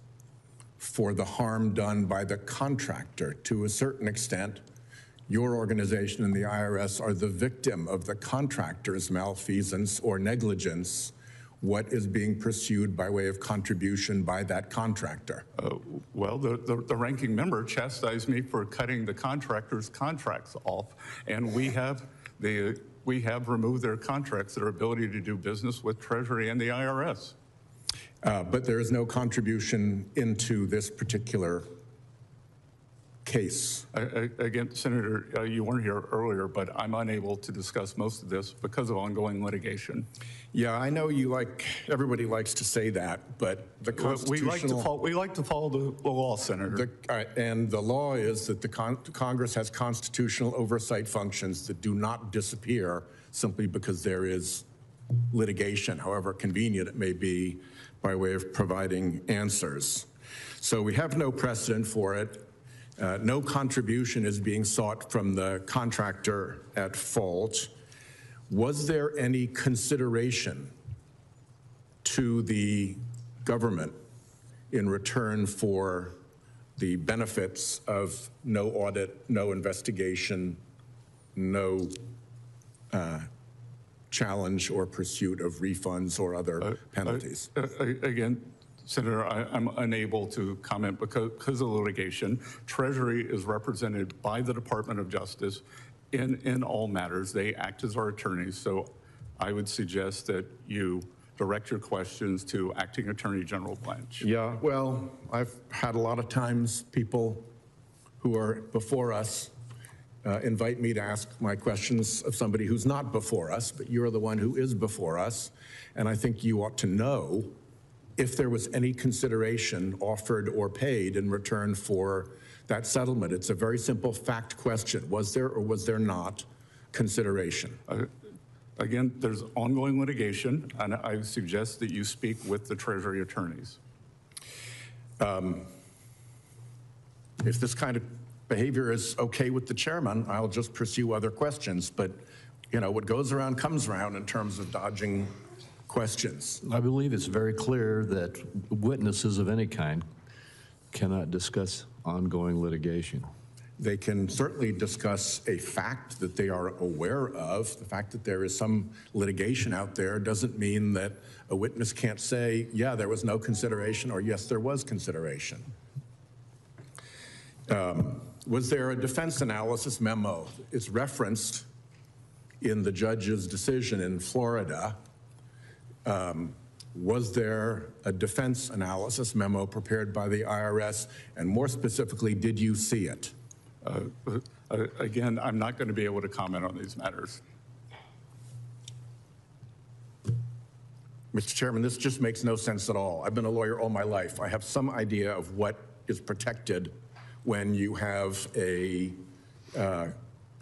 for the harm done by the contractor? To a certain extent, your organization and the IRS are the victim of the contractor's malfeasance or negligence. What is being pursued by way of contribution by that contractor? Well, the ranking member chastised me for cutting the contractor's contracts off, and we have removed their contracts, their ability to do business with Treasury and the IRS. But there is no contribution into this particular case. Again, Senator, you weren't here earlier, but I'm unable to discuss most of this because of ongoing litigation. Yeah, I know everybody likes to say that, but the constitutional... We like to follow the law, Senator. And the law is that the Congress has constitutional oversight functions that do not disappear simply because there is litigation, however convenient it may be, by way of providing answers. So we have no precedent for it. No contribution is being sought from the contractor at fault. Was there any consideration to the government in return for the benefits of no audit, no investigation, no challenge or pursuit of refunds or other penalties? Again, Senator, I'm unable to comment because of litigation. Treasury is represented by the Department of Justice in all matters. They act as our attorneys, so I would suggest that you direct your questions to Acting Attorney General Blanche. Yeah, well, I've had a lot of times people who are before us invite me to ask my questions of somebody who's not before us, but you're the one who is before us, and I think you ought to know if there was any consideration offered or paid in return for that settlement. It's a very simple fact question. Was there or was there not consideration? Again, there's ongoing litigation, and I suggest that you speak with the Treasury attorneys. If this kind of behavior is okay with the chairman, I'll just pursue other questions. But, you know, what goes around comes around in terms of dodging questions. I believe it's very clear that witnesses of any kind cannot discuss ongoing litigation. They can certainly discuss a fact that they are aware of. The fact that there is some litigation out there doesn't mean that a witness can't say, yeah, there was no consideration, or yes, there was consideration. Was there a defense analysis memo? It's referenced in the judge's decision in Florida. Was there a defense analysis memo prepared by the IRS? And more specifically, did you see it? Again, I'm not going to be able to comment on these matters. Mr. Chairman, this just makes no sense at all. I've been a lawyer all my life. I have some idea of what is protected when you have a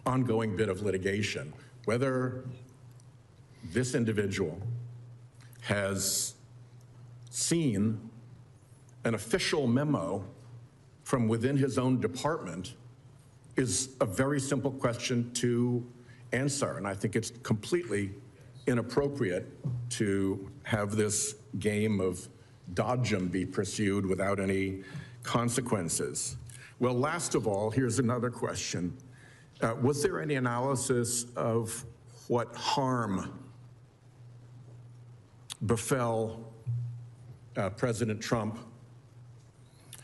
ongoing bit of litigation. Whether this individual has seen an official memo from within his own department is a very simple question to answer. And I think it's completely inappropriate to have this game of dodgem be pursued without any consequences. Well, last of all, here's another question. Was there any analysis of what harm befell President Trump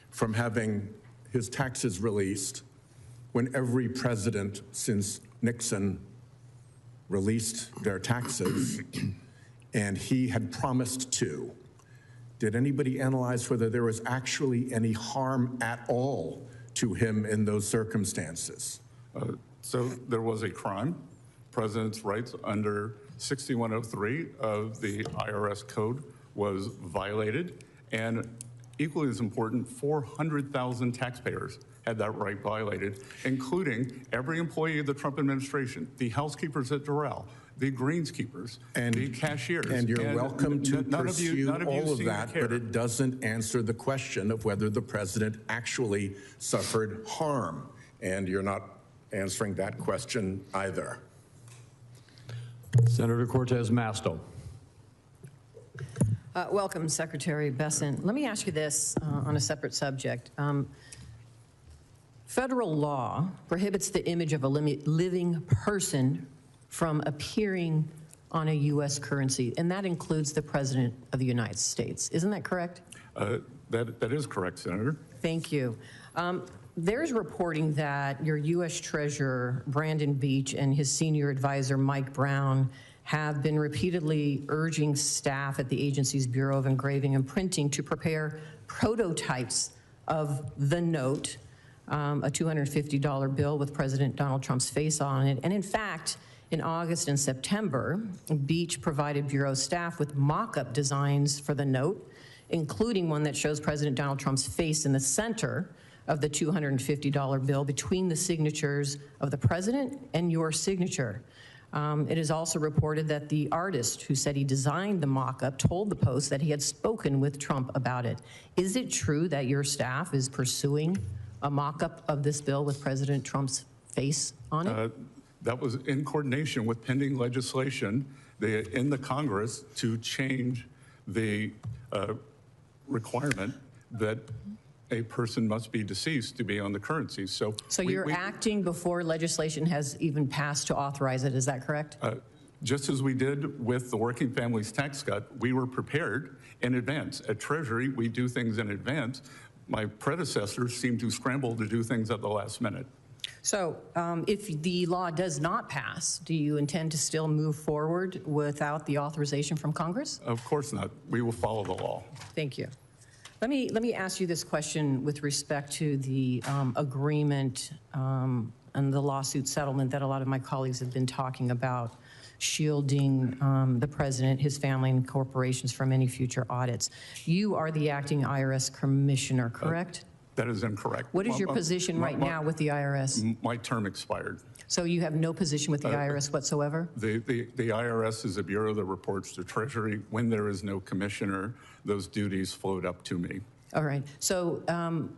from having his taxes released when every president since Nixon released their taxes and he had promised to? Did anybody analyze whether there was actually any harm at all to him in those circumstances? So there was a crime. President's rights under 6103 of the IRS code was violated, and equally as important, 400,000 taxpayers had that right violated, including every employee of the Trump administration, the housekeepers at Doral, the greenskeepers, and the cashiers. And you're welcome to pursue all of that, but it it doesn't answer the question of whether the president actually suffered harm. And you're not answering that question either. Senator Cortez Masto. Welcome, Secretary Bessent. Let me ask you this on a separate subject. Federal law prohibits the image of a living person from appearing on a U.S. currency, and that includes the President of the United States. Isn't that correct? That is correct, Senator. Thank you. There's reporting that your U.S. Treasurer, Brandon Beach, and his senior advisor, Mike Brown, have been repeatedly urging staff at the agency's Bureau of Engraving and Printing to prepare prototypes of the note, a $250 bill with President Donald Trump's face on it. And in fact, in August and September, Beach provided Bureau staff with mock-up designs for the note, including one that shows President Donald Trump's face in the center of the $250 bill between the signatures of the president and your signature. It is also reported that the artist who said he designed the mock-up told the Post that he had spoken with Trump about it. Is it true that your staff is pursuing a mock-up of this bill with President Trump's face on it? That was in coordination with pending legislation in the Congress to change the requirement that a person must be deceased to be on the currency. So you're acting before legislation has even passed to authorize it, is that correct? Just as we did with the Working Families Tax Cut, we were prepared in advance. At Treasury, we do things in advance. My predecessors seem to scramble to do things at the last minute. So if the law does not pass, do you intend to still move forward without the authorization from Congress? Of course not. We will follow the law. Thank you. Let me ask you this question with respect to the agreement and the lawsuit settlement that a lot of my colleagues have been talking about, shielding the president, his family, and corporations from any future audits. You are the acting IRS commissioner, correct? That is incorrect. What is your position right now with the IRS? My term expired. So you have no position with the IRS whatsoever? The IRS is a bureau that reports to Treasury. When there is no commissioner, those duties float up to me. All right. So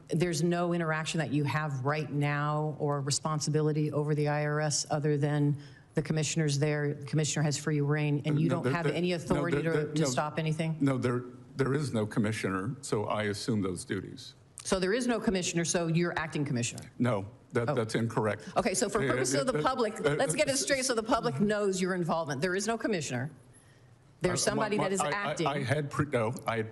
there's no interaction that you have right now or responsibility over the IRS other than the commissioner's there, the commissioner has free reign, and you don't have any authority to stop anything? No, there is no commissioner, so I assume those duties. So there is no commissioner, so you're acting commissioner? No, that's incorrect. Okay, so for purposes of the public, let's get it straight so the public knows your involvement. There is no commissioner. There's somebody that is acting. I had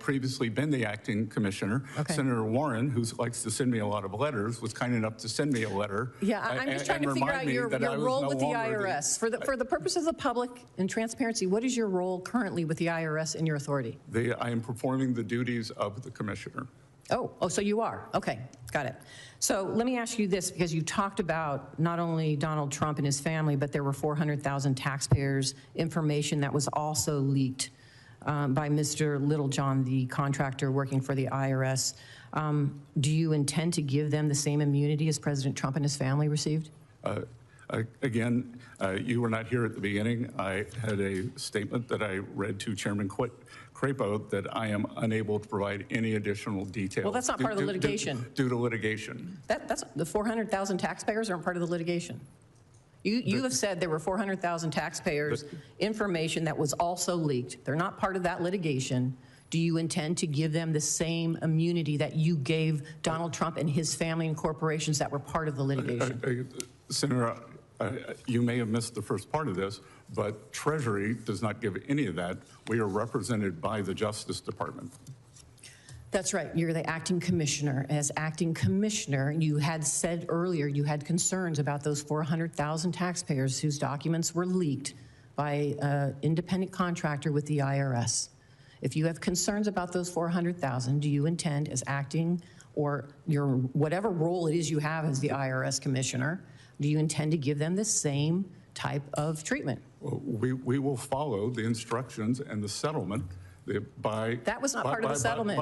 previously been the acting commissioner. Okay. Senator Warren, who likes to send me a lot of letters, was kind enough to send me a letter. Yeah, I'm just trying to figure out your role with the IRS. For the purpose of the public and transparency, what is your role currently with the IRS and your authority? I am performing the duties of the commissioner. Oh, so you are. Okay, got it. So let me ask you this, because you talked about not only Donald Trump and his family, but there were 400,000 taxpayers' information that was also leaked by Mr. Littlejohn, the contractor working for the IRS. Do you intend to give them the same immunity as President Trump and his family received? Again, you were not here at the beginning. I had a statement that I read to Chairman Crapo that I am unable to provide any additional details. Well, that's not part of the litigation. Due to litigation. That's the 400,000 taxpayers aren't part of the litigation. You have said there were 400,000 taxpayers' information that was also leaked. They're not part of that litigation. Do you intend to give them the same immunity that you gave Donald Trump and his family and corporations that were part of the litigation? Senator, you may have missed the first part of this, but Treasury does not give any of that. We are represented by the Justice Department. That's right. You're the acting commissioner. As acting commissioner, you had said earlier you had concerns about those 400,000 taxpayers whose documents were leaked by an independent contractor with the IRS. If you have concerns about those 400,000, do you intend, as acting or your whatever role it is you have as the IRS commissioner, do you intend to give them the same type of treatment? Well, we will follow the instructions and the settlement that was not part of the settlement.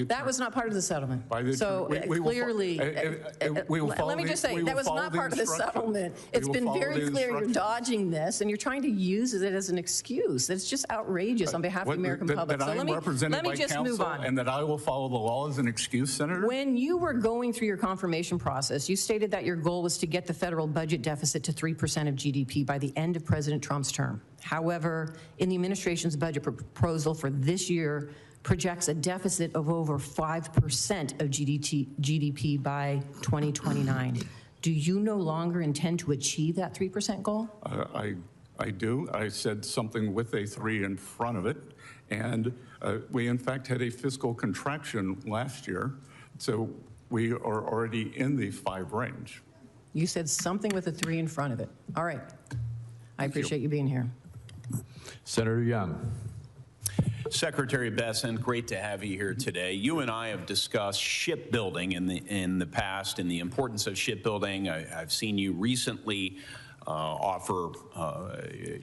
That was not part of the settlement. So clearly, let me just say, that was not part of the settlement. It's been very clear you're dodging this, and you're trying to use it as an excuse. It's just outrageous on behalf of the American public. So let me just move on. And that I will follow the law as an excuse, Senator? When you were going through your confirmation process, you stated that your goal was to get the federal budget deficit to 3% of GDP by the end of President Trump's term. However, in the administration's budget proposal for this year projects a deficit of over 5% of GDP by 2029. Do you no longer intend to achieve that 3% goal? I do. I said something with a 3 in front of it. And we, in fact, had a fiscal contraction last year. So we are already in the 5 range. You said something with a 3 in front of it. All right. I appreciate you being here. Senator Young. Secretary Bessent, great to have you here today. You and I have discussed shipbuilding in the past and the importance of shipbuilding. I've seen you recently offer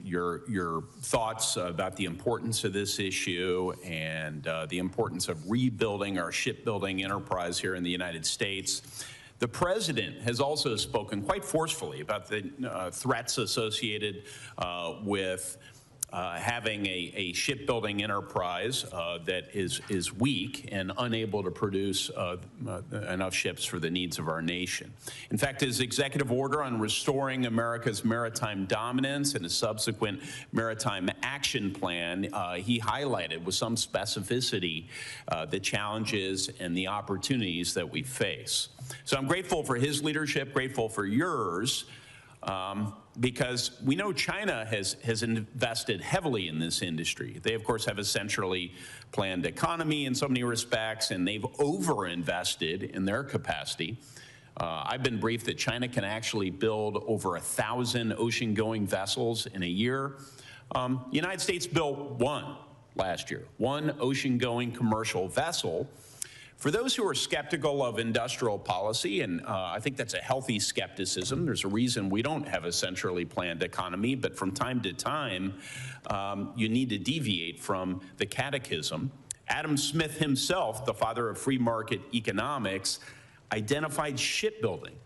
your thoughts about the importance of this issue and the importance of rebuilding our shipbuilding enterprise here in the United States. The president has also spoken quite forcefully about the threats associated with having a shipbuilding enterprise that is weak and unable to produce enough ships for the needs of our nation. In fact, his executive order on restoring America's maritime dominance and a subsequent maritime action plan, he highlighted with some specificity the challenges and the opportunities that we face. So I'm grateful for his leadership, grateful for yours, because we know China has invested heavily in this industry. They, of course, have a centrally planned economy in so many respects, and they've overinvested in their capacity. I've been briefed that China can actually build over 1,000 ocean-going vessels in a year. The United States built one last year, one ocean-going commercial vessel. For those who are skeptical of industrial policy, and I think that's a healthy skepticism, there's a reason we don't have a centrally planned economy, but from time to time, you need to deviate from the catechism. Adam Smith himself, the father of free market economics, identified shipbuilding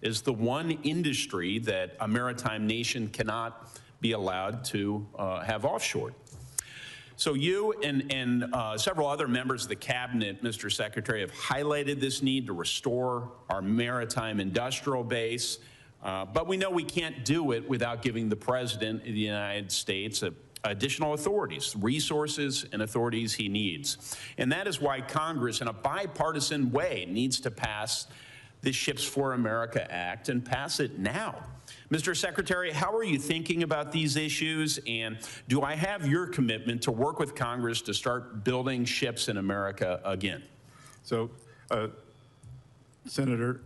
as the one industry that a maritime nation cannot be allowed to have offshore. So you and several other members of the cabinet, Mr. Secretary, have highlighted this need to restore our maritime industrial base, but we know we can't do it without giving the President of the United States additional authorities, resources and authorities he needs. And that is why Congress, in a bipartisan way, needs to pass the Ships for America Act and pass it now. Mr. Secretary, how are you thinking about these issues, and do I have your commitment to work with Congress to start building ships in America again? So, Senator,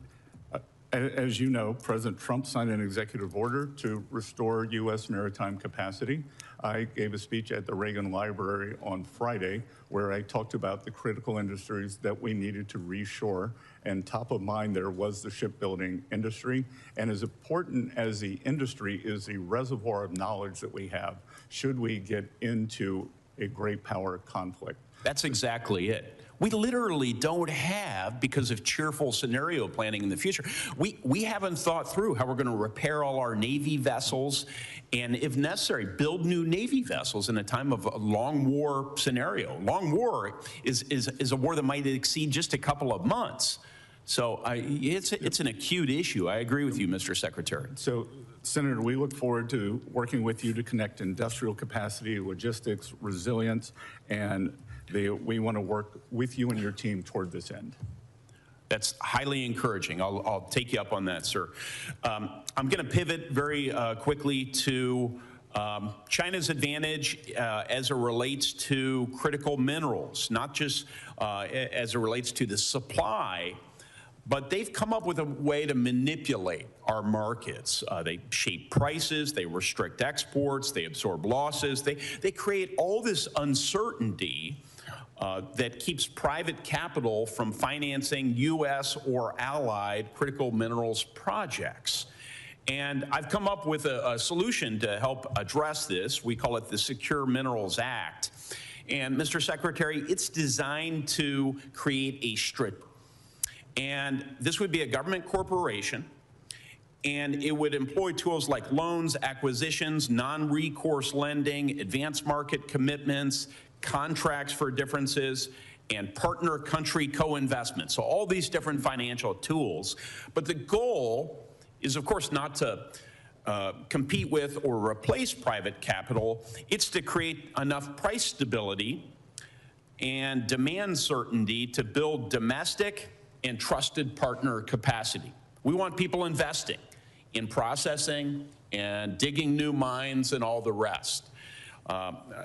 as you know, President Trump signed an executive order to restore U.S. maritime capacity. I gave a speech at the Reagan Library on Friday where I talked about the critical industries that we needed to reshore, and top of mind there was the shipbuilding industry. And as important as the industry is the reservoir of knowledge that we have, should we get into a great power conflict. That's exactly it. we literally don't have, because of cheerful scenario planning in the future, we haven't thought through how we're going to repair all our Navy vessels and, if necessary, build new Navy vessels in a time of a long war scenario. Long war is a war that might exceed just a couple of months. So it's an acute issue. I agree with you, Mr. Secretary. So, Senator, we look forward to working with you to connect industrial capacity, logistics, resilience, and we want to work with you and your team toward this end. That's highly encouraging. I'll take you up on that, sir. I'm going to pivot very quickly to China's advantage as it relates to critical minerals, not just as it relates to the supply, but they've come up with a way to manipulate our markets. They shape prices, they restrict exports, they absorb losses, they create all this uncertainty that keeps private capital from financing U.S. or allied critical minerals projects. And I've come up with a solution to help address this. We call it the Secure Minerals Act. And Mr. Secretary, it's designed to create a and this would be a government corporation, and it would employ tools like loans, acquisitions, non-recourse lending, advanced market commitments, contracts for differences, and partner country co-investment. So all these different financial tools. But the goal is, of course, not to compete with or replace private capital. It's to create enough price stability and demand certainty to build domestic and trusted partner capacity. We want people investing in processing and digging new mines and all the rest.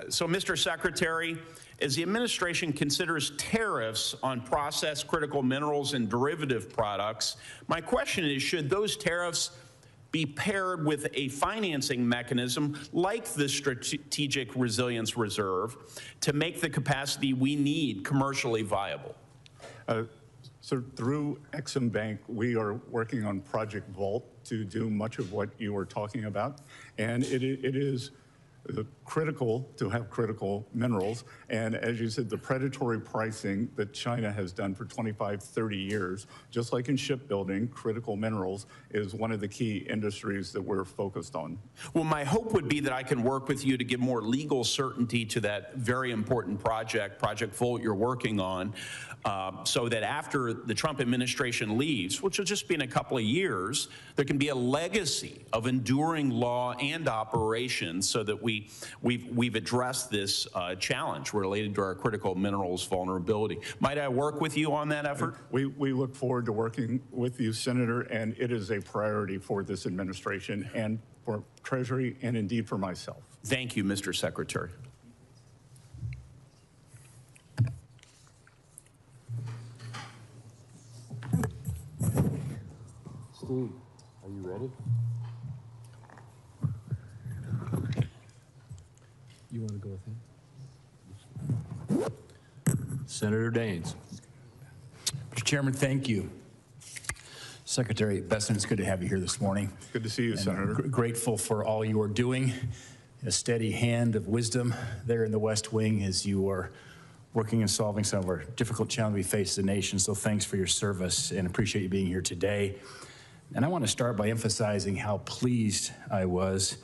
So, Mr. Secretary, as the administration considers tariffs on processed critical minerals and derivative products, my question is, should those tariffs be paired with a financing mechanism like the Strategic Resilience Reserve to make the capacity we need commercially viable? So through Exim Bank, we are working on Project Vault to do much of what you were talking about. And it is critical to have critical minerals. And as you said, the predatory pricing that China has done for 25, 30 years, just like in shipbuilding, critical minerals is one of the key industries that we're focused on. Well, my hope would be that I can work with you to give more legal certainty to that very important project, Project Vault, you're working on, so that after the Trump administration leaves, which will just be in a couple of years, there can be a legacy of enduring law and operations so that we've addressed this challenge related to our critical minerals vulnerability. Might I work with you on that effort? We look forward to working with you, Senator, and it is a priority for this administration and for Treasury and indeed for myself. Thank you, Mr. Secretary. Steve, are you ready? You want to go with him? Senator Daines. Mr. Chairman, thank you. Secretary Bessent, it's good to have you here this morning. Good to see you, Senator. Grateful for all you are doing. A steady hand of wisdom there in the West Wing as you are working and solving some of our difficult challenges we face as a nation. So thanks for your service and appreciate you being here today. And I want to start by emphasizing how pleased I was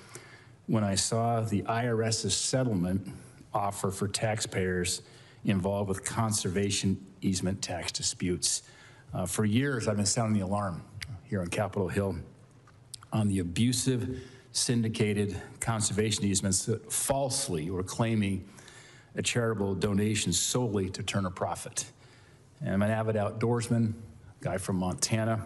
when I saw the IRS's settlement offer for taxpayers involved with conservation easement tax disputes. For years, I've been sounding the alarm here on Capitol Hill on the abusive, syndicated conservation easements that falsely were claiming a charitable donation solely to turn a profit. And I'm an avid outdoorsman, guy from Montana,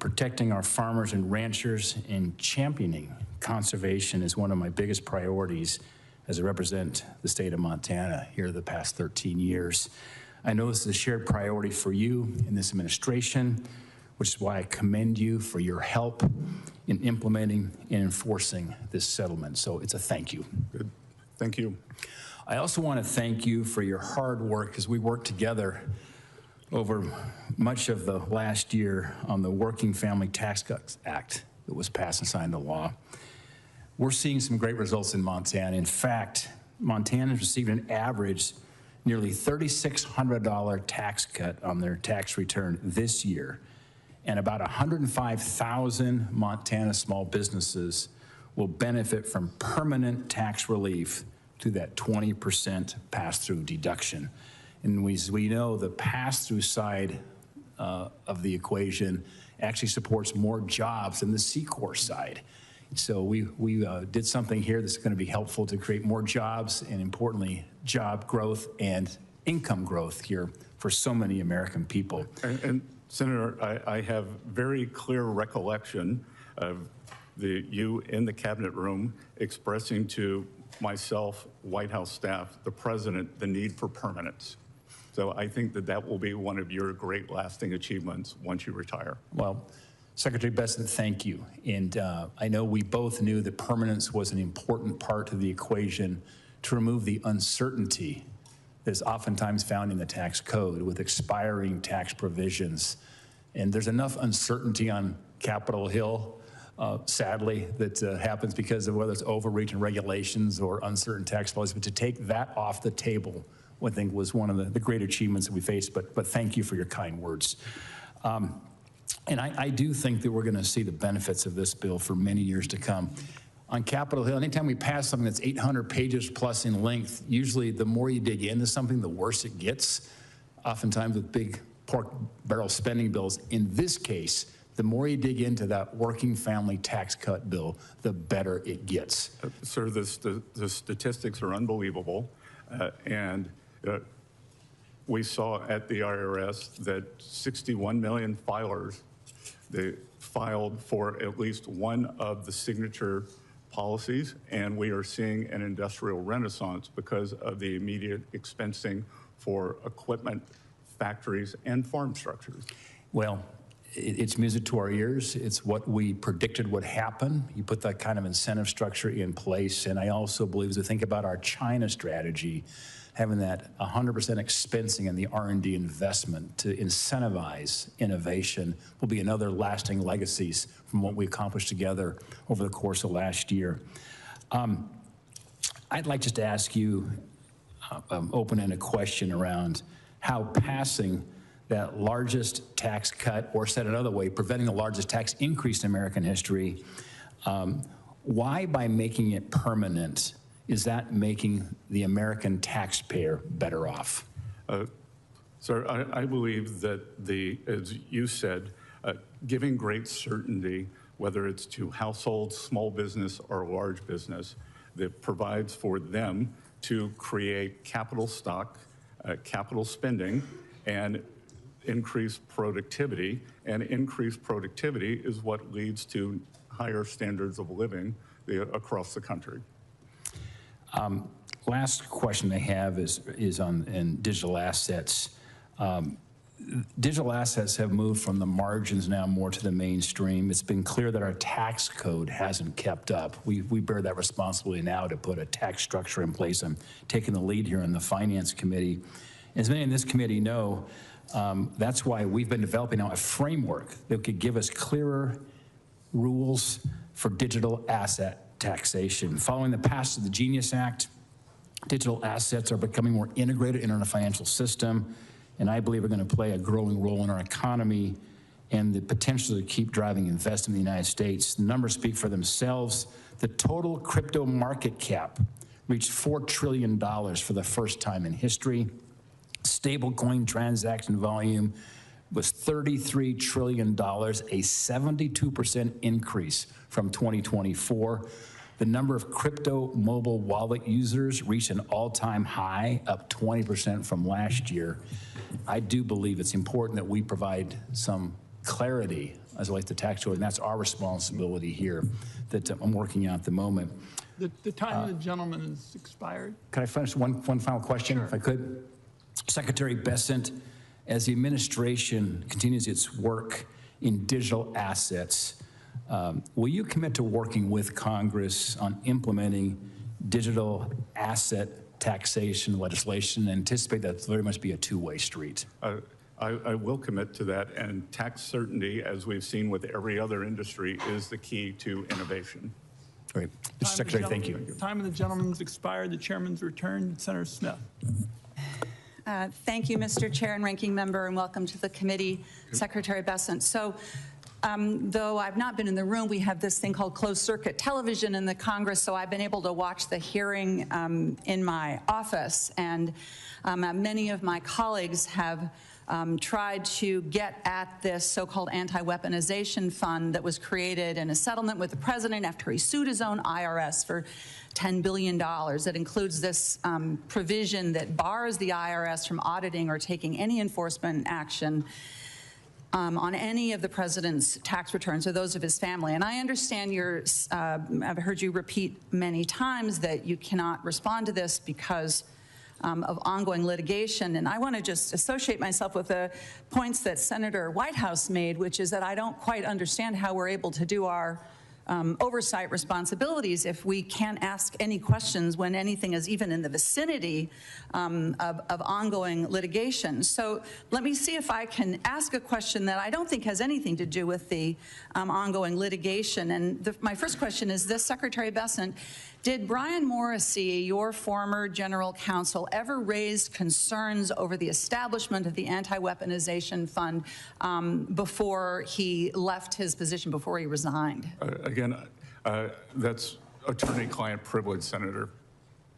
protecting our farmers and ranchers and championing conservation is one of my biggest priorities as I represent the state of Montana here the past 13 years. I know this is a shared priority for you in this administration, which is why I commend you for your help in implementing and enforcing this settlement. So it's a thank you. Good. Thank you. I also want to thank you for your hard work as we worked together over much of the last year on the Working Family Tax Cuts Act that was passed and signed into law. We're seeing some great results in Montana. In fact, Montana has received an average nearly $3,600 tax cut on their tax return this year, and about 105,000 Montana small businesses will benefit from permanent tax relief through that 20% pass-through deduction. And we know the pass-through side of the equation actually supports more jobs than the C-Corp side. So we did something here that's going to be helpful to create more jobs and, importantly, job growth and income growth here for so many American people. And Senator, I have very clear recollection of you in the cabinet room expressing to myself, White House staff, the president, the need for permanence. So I think that that will be one of your great lasting achievements once you retire. Well, Secretary Bessent, thank you. And I know we both knew that permanence was an important part of the equation to remove the uncertainty that is oftentimes found in the tax code with expiring tax provisions. And there's enough uncertainty on Capitol Hill, sadly, that happens because of whether it's overreach in regulations or uncertain tax policy. But to take that off the table, I think was one of the great achievements that we faced. But thank you for your kind words. And I do think that we're going to see the benefits of this bill for many years to come. On Capitol Hill, anytime we pass something that's 800 pages plus in length, usually the more you dig into something, the worse it gets, oftentimes with big pork barrel spending bills. In this case, the more you dig into that working family tax cut bill, the better it gets. Sir, the statistics are unbelievable. We saw at the IRS that 61 million filers, they filed for at least one of the signature policies, and we are seeing an industrial renaissance because of the immediate expensing for equipment, factories, and farm structures. Well, it's music to our ears. It's what we predicted would happen. You put that kind of incentive structure in place, and I also believe as we think about our China strategy, having that 100% expensing in the R&D investment to incentivize innovation will be another lasting legacies from what we accomplished together over the course of last year. I'd like just to ask you open-ended question around how passing that largest tax cut, or said another way, preventing the largest tax increase in American history, why by making it permanent is that making the American taxpayer better off? Sir, I believe that as you said, giving great certainty, whether it's to households, small business, or large business, that provides for them to create capital stock, capital spending, and increase productivity. And increased productivity is what leads to higher standards of living across the country. Last question I have is on digital assets. Digital assets have moved from the margins now more to the mainstream. It's been clear that our tax code hasn't kept up. We bear that responsibility now to put a tax structure in place. I'm taking the lead here in the Finance Committee. As many in this committee know, that's why we've been developing now a framework that could give us clearer rules for digital asset taxation. Following the passage of the Genius Act, digital assets are becoming more integrated in our financial system, and I believe are going to play a growing role in our economy and the potential to keep driving investment in the United States. The numbers speak for themselves. The total crypto market cap reached $4 trillion for the first time in history. Stablecoin transaction volume was $33 trillion, a 72% increase from 2024. The number of crypto mobile wallet users reached an all-time high, up 20% from last year. I do believe it's important that we provide some clarity as it relates to tax code, and that's our responsibility here that I'm working on at the moment. The time of the gentleman has expired. Can I finish one final question, if I could? Secretary Bessent, as the administration continues its work in digital assets, will you commit to working with Congress on implementing digital asset taxation legislation and anticipate that there must be a two-way street? I will commit to that, and tax certainty, as we've seen with every other industry, is the key to innovation. Great. Mr. Secretary, thank you. Time of the gentleman's expired. The chairman's returned. Senator Smith. Thank you, Mr. Chair and Ranking Member, and welcome to the committee, Secretary Bessent. So, though I've not been in the room, we have this thing called closed circuit television in the Congress, so I've been able to watch the hearing in my office, and many of my colleagues have tried to get at this so-called anti-weaponization fund that was created in a settlement with the president after he sued his own IRS for $10 billion. That includes this provision that bars the IRS from auditing or taking any enforcement action on any of the president's tax returns or those of his family. And I understand I've heard you repeat many times that you cannot respond to this because of ongoing litigation. And I want to just associate myself with the points that Senator Whitehouse made, which is that I don't quite understand how we're able to do our oversight responsibilities if we can't ask any questions when anything is even in the vicinity of ongoing litigation. So let me see if I can ask a question that I don't think has anything to do with the ongoing litigation. And my first question is this, Secretary Bessent, did Brian Morrissey, your former general counsel, ever raise concerns over the establishment of the anti-weaponization fund before he left his position, before he resigned? Again, that's attorney-client privilege, Senator.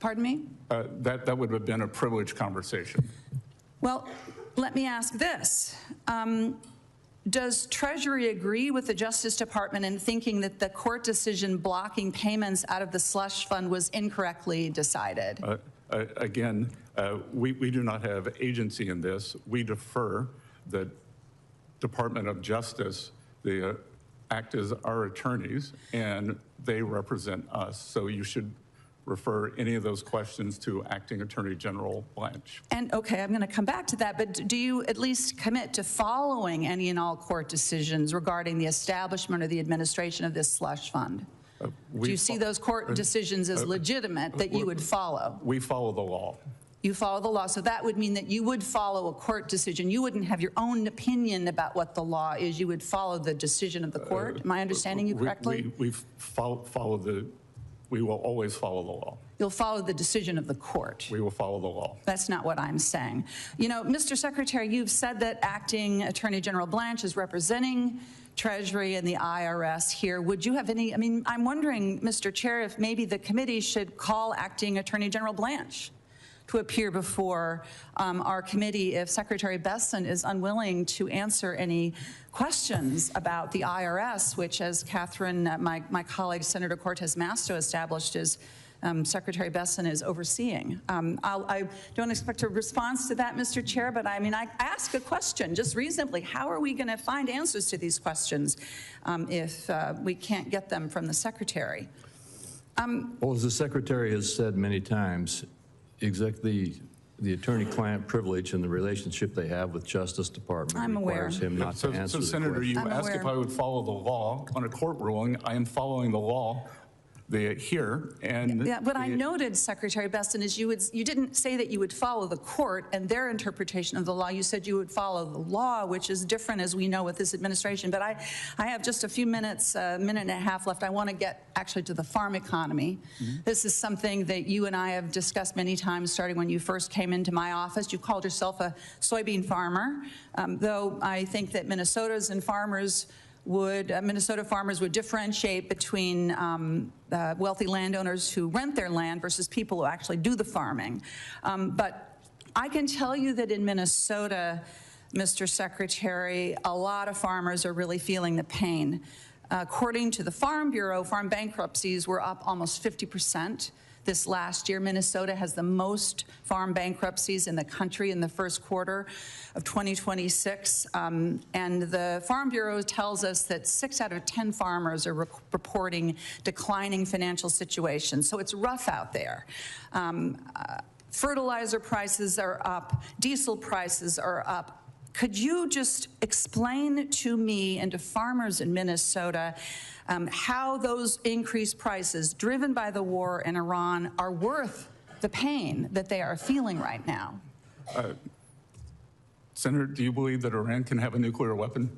Pardon me? That would have been a privileged conversation. Well, let me ask this. Does Treasury agree with the Justice Department in thinking that the court decision blocking payments out of the slush fund was incorrectly decided? Again, we do not have agency in this. We defer the Department of Justice. They act as our attorneys, and they represent us. So you should refer any of those questions to Acting Attorney General Blanche. And okay, I'm going to come back to that, but do you at least commit to following any and all court decisions regarding the establishment or the administration of this slush fund? Do you see those court decisions as legitimate that you would follow? We follow the law. You follow the law, so that would mean that you would follow a court decision. You wouldn't have your own opinion about what the law is. You would follow the decision of the court. Am I understanding you correctly? We will always follow the law. You'll follow the decision of the court. We will follow the law. That's not what I'm saying. You know, Mr. Secretary, you've said that Acting Attorney General Blanche is representing Treasury and the IRS here. Would you have any, I mean, I'm wondering, Mr. Chair, if maybe the committee should call Acting Attorney General Blanche to appear before our committee if Secretary Bessent is unwilling to answer any questions about the IRS, which, as Catherine, my colleague, Senator Cortez Masto, established, is Secretary Bessent is overseeing. I don't expect a response to that, Mr. Chair, but I mean, I ask a question just reasonably. How are we going to find answers to these questions if we can't get them from the Secretary? Well, as the Secretary has said many times, exactly the attorney-client privilege and the relationship they have with Justice Department requires him not to answer the Senator, question. you asked if I would follow the law on a court ruling. I am following the law here, and yeah, what I noted, Secretary Bessent, is you didn't say that you would follow the court and their interpretation of the law. You said you would follow the law, which is different, as we know, with this administration. But I have just a few minutes, a minute and a half left. I want to get actually to the farm economy. This is something that you and I have discussed many times, starting when you first came into my office. You called yourself a soybean farmer, though I think that Minnesota farmers would differentiate between wealthy landowners who rent their land versus people who actually do the farming. But I can tell you that in Minnesota, Mr. Secretary, a lot of farmers are really feeling the pain. According to the Farm Bureau, farm bankruptcies were up almost 50%. This last year, Minnesota has the most farm bankruptcies in the country in the first quarter of 2026. And the Farm Bureau tells us that 6 out of 10 farmers are reporting declining financial situations. So it's rough out there. Fertilizer prices are up, diesel prices are up. Could you just explain to me and to farmers in Minnesota how those increased prices driven by the war in Iran are worth the pain that they are feeling right now? Senator, do you believe that Iran can have a nuclear weapon?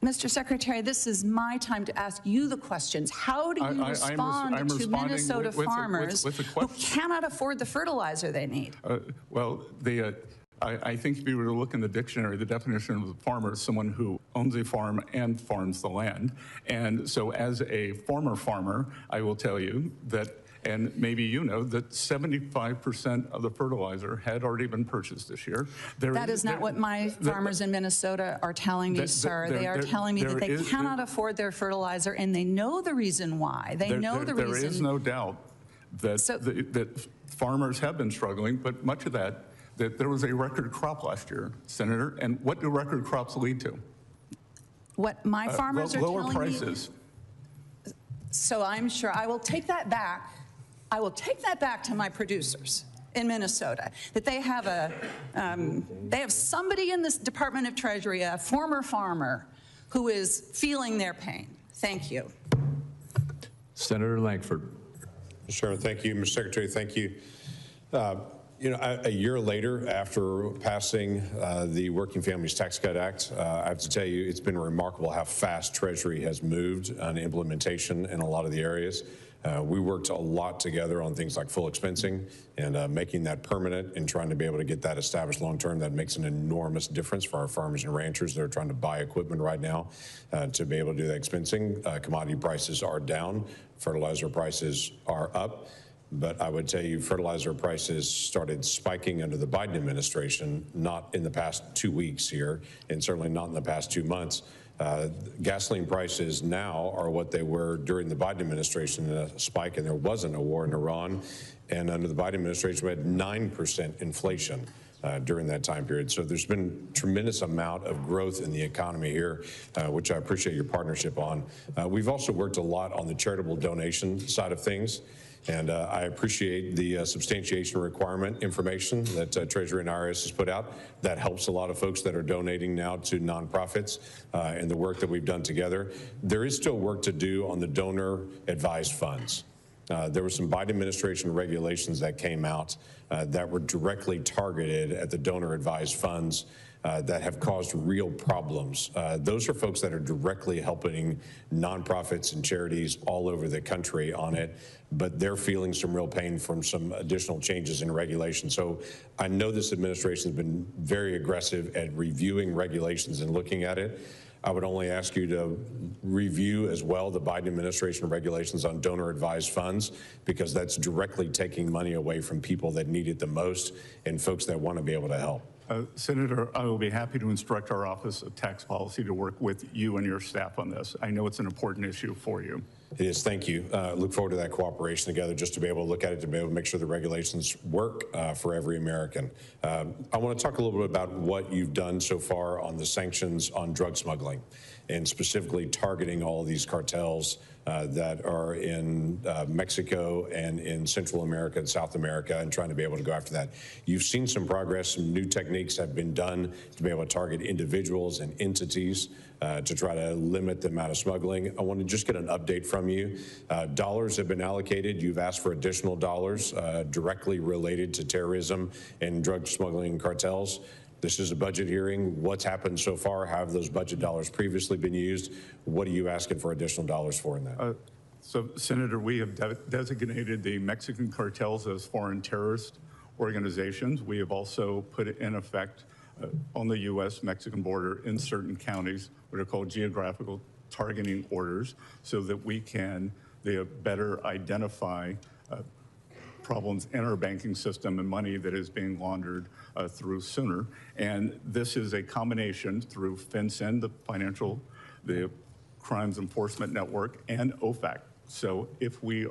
Mr. Secretary, this is my time to ask you the questions. How do you respond to Minnesota farmers who cannot afford the fertilizer they need? I think if you were to look in the dictionary, the definition of a farmer is someone who owns a farm and farms the land. And so as a former farmer, I will tell you that, and maybe you know, that 75% of the fertilizer had already been purchased this year. That is not what my farmers in Minnesota are telling me, sir. They are telling me that they cannot afford their fertilizer, and they know the reason why. They know the reason. There is no doubt that, that farmers have been struggling, but much of that there was a record crop last year, Senator, and what do record crops lead to? What my farmers are telling me. Lower prices. So I'm sure I will take that back. I will take that back to my producers in Minnesota, that they have they have somebody in this Department of Treasury, a former farmer, who is feeling their pain. Thank you. Senator Lankford. Mr. Chairman, thank you. Mr. Secretary, thank you. You know, a year later, after passing the Working Families Tax Cut Act, I have to tell you, it's been remarkable how fast Treasury has moved on implementation in a lot of the areas. We worked a lot together on things like full expensing and making that permanent and trying to be able to get that established long term. That makes an enormous difference for our farmers and ranchers that are trying to buy equipment right now to be able to do that expensing. Commodity prices are down, fertilizer prices are up. But I would tell you, fertilizer prices started spiking under the Biden administration, not in the past 2 weeks here, and certainly not in the past 2 months. Gasoline prices now are what they were during the Biden administration, a spike, and there wasn't a war in Iran. And under the Biden administration, we had 9% inflation during that time period. So there's been a tremendous amount of growth in the economy here, which I appreciate your partnership on. We've also worked a lot on the charitable donation side of things. And I appreciate the substantiation requirement information that Treasury and IRS has put out. That helps a lot of folks that are donating now to nonprofits and the work that we've done together. There is still work to do on the donor advised funds. There were some Biden administration regulations that came out that were directly targeted at the donor advised funds that have caused real problems. Those are folks that are directly helping nonprofits and charities all over the country on it, but they're feeling some real pain from some additional changes in regulation. So I know this administration has been very aggressive at reviewing regulations and looking at it. I would only ask you to review as well the Biden administration regulations on donor advised funds, because that's directly taking money away from people that need it the most and folks that want to be able to help. Senator, I will be happy to instruct our Office of Tax Policy to work with you and your staff on this. I know it's an important issue for you. It is. Thank you. Look forward to that cooperation together, just to be able to look at it, to be able to make sure the regulations work for every American. I want to talk a little bit about what you've done so far on the sanctions on drug smuggling, and specifically targeting all of these cartels that are in Mexico and in Central America and South America, and trying to be able to go after that. You've seen some progress. Some new techniques have been done to be able to target individuals and entities to try to limit the amount of smuggling. I want to just get an update from you. Dollars have been allocated. You've asked for additional dollars directly related to terrorism and drug smuggling cartels. This is a budget hearing. What's happened so far? How have those budget dollars previously been used? What are you asking for additional dollars for in that? So, Senator, we have designated the Mexican cartels as foreign terrorist organizations. We have also put it in effect on the U.S.-Mexican border in certain counties, what are called geographical targeting orders, so that we can better identify problems in our banking system and money that is being laundered through sooner. And this is a combination through FinCEN, the Crimes Enforcement Network, and OFAC. So if we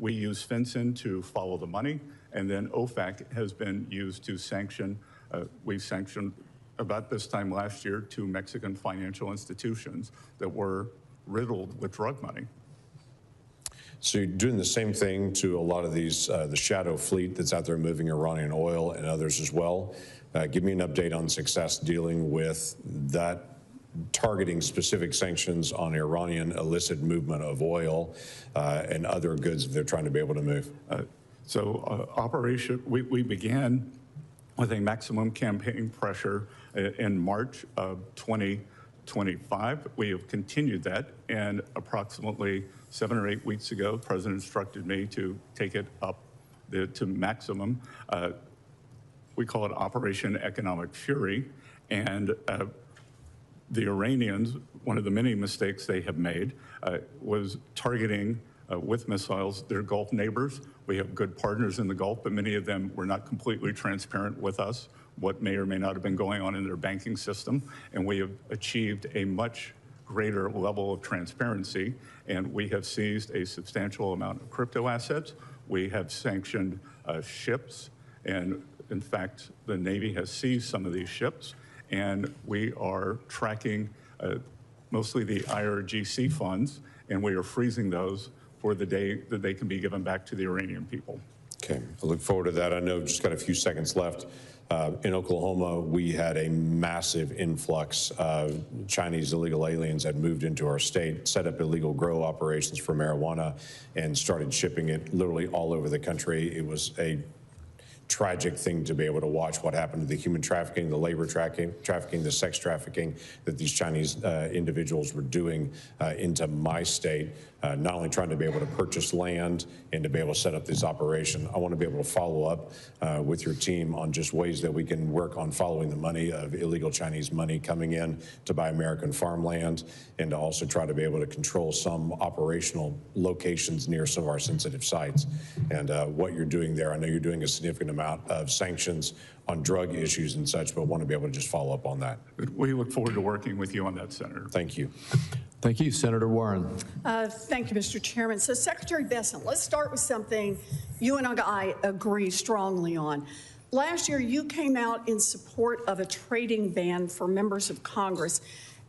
use FinCEN to follow the money, and then OFAC has been used to sanction. We've sanctioned about this time last year 2 Mexican financial institutions that were riddled with drug money. So you're doing the same thing to a lot of these, the shadow fleet that's out there moving Iranian oil and others as well. Give me an update on success dealing with that, targeting specific sanctions on Iranian illicit movement of oil and other goods that they're trying to be able to move. We began with a maximum campaign pressure in March of 2020 FY2025. We have continued that, and approximately 7 or 8 weeks ago, the President instructed me to take it up to maximum. We call it Operation Economic Fury, and the Iranians, one of the many mistakes they have made, was targeting with missiles their Gulf neighbors. We have good partners in the Gulf, but many of them were not completely transparent with us, what may or may not have been going on in their banking system, and we have achieved a much greater level of transparency, and we have seized a substantial amount of crypto assets. We have sanctioned ships, and in fact, the Navy has seized some of these ships, and we are tracking mostly the IRGC funds, and we are freezing those for the day that they can be given back to the Iranian people. Okay, I look forward to that. I know we've just got a few seconds left. In Oklahoma, we had a massive influx of Chinese illegal aliens that moved into our state, set up illegal grow operations for marijuana, and started shipping it literally all over the country. It was a tragic thing to be able to watch what happened to the human trafficking, the labor trafficking, the sex trafficking that these Chinese individuals were doing into my state, not only trying to be able to purchase land and to be able to set up this operation. I want to be able to follow up with your team on just ways that we can work on following the money of illegal Chinese money coming in to buy American farmland, and to also try to be able to control some operational locations near some of our sensitive sites. And what you're doing there, I know you're doing a significant amount of sanctions on drug issues and such, but want to be able to just follow up on that. We look forward to working with you on that, Senator. Thank you. Thank you, Senator Warren. Thank you, Mr. Chairman. So, Secretary Bessent, let's start with something you and I agree strongly on. Last year, you came out in support of a trading ban for members of Congress,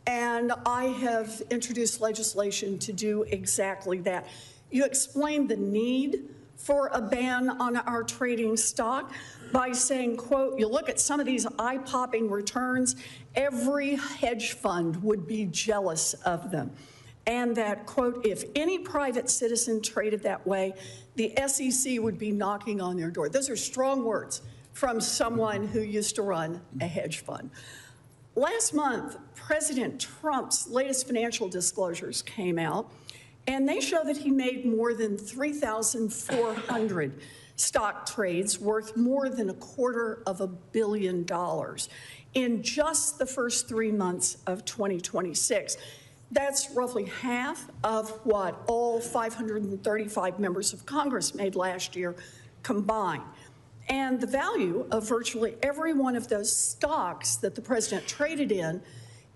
and I have introduced legislation to do exactly that. You explained the need for a ban on our trading stock by saying, quote, you look at some of these eye-popping returns, every hedge fund would be jealous of them. And that, quote, if any private citizen traded that way, the SEC would be knocking on their door. Those are strong words from someone who used to run a hedge fund. Last month, President Trump's latest financial disclosures came out, and they show that he made more than 3,400 stock trades worth more than $250 million in just the first 3 months of 2026. That's roughly half of what all 535 members of Congress made last year combined. And the value of virtually every one of those stocks that the president traded in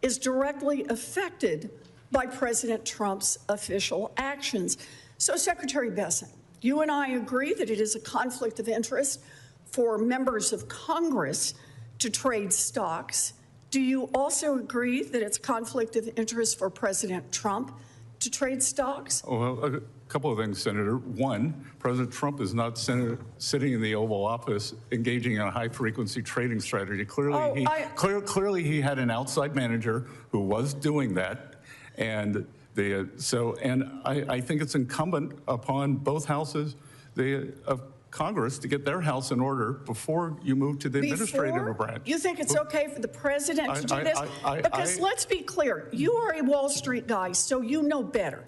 is directly affected by President Trump's official actions. So, Secretary Bessent, you and I agree that it is a conflict of interest for members of Congress to trade stocks. Do you also agree that it's a conflict of interest for President Trump to trade stocks? Well, a couple of things, Senator. One, President Trump is not sitting in the Oval Office engaging in a high-frequency trading strategy. Clearly, he had an outside manager who was doing that. And I think it's incumbent upon both houses of Congress to get their house in order before you move to the administrative branch. You think it's okay for the president to do this? Because let's be clear, you are a Wall Street guy, so you know better.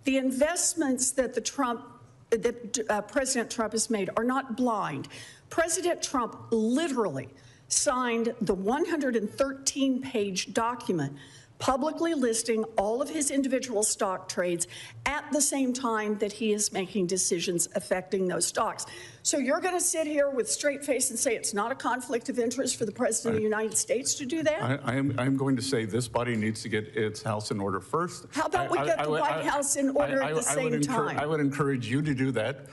The investments that President Trump has made are not blind. President Trump literally signed the 113-page document publicly listing all of his individual stock trades at the same time that he is making decisions affecting those stocks. So you're going to sit here with straight face and say it's not a conflict of interest for the President of the United States to do that? I'm going to say this body needs to get its house in order first. How about we get the White House in order at the same time? I would encourage you to do that.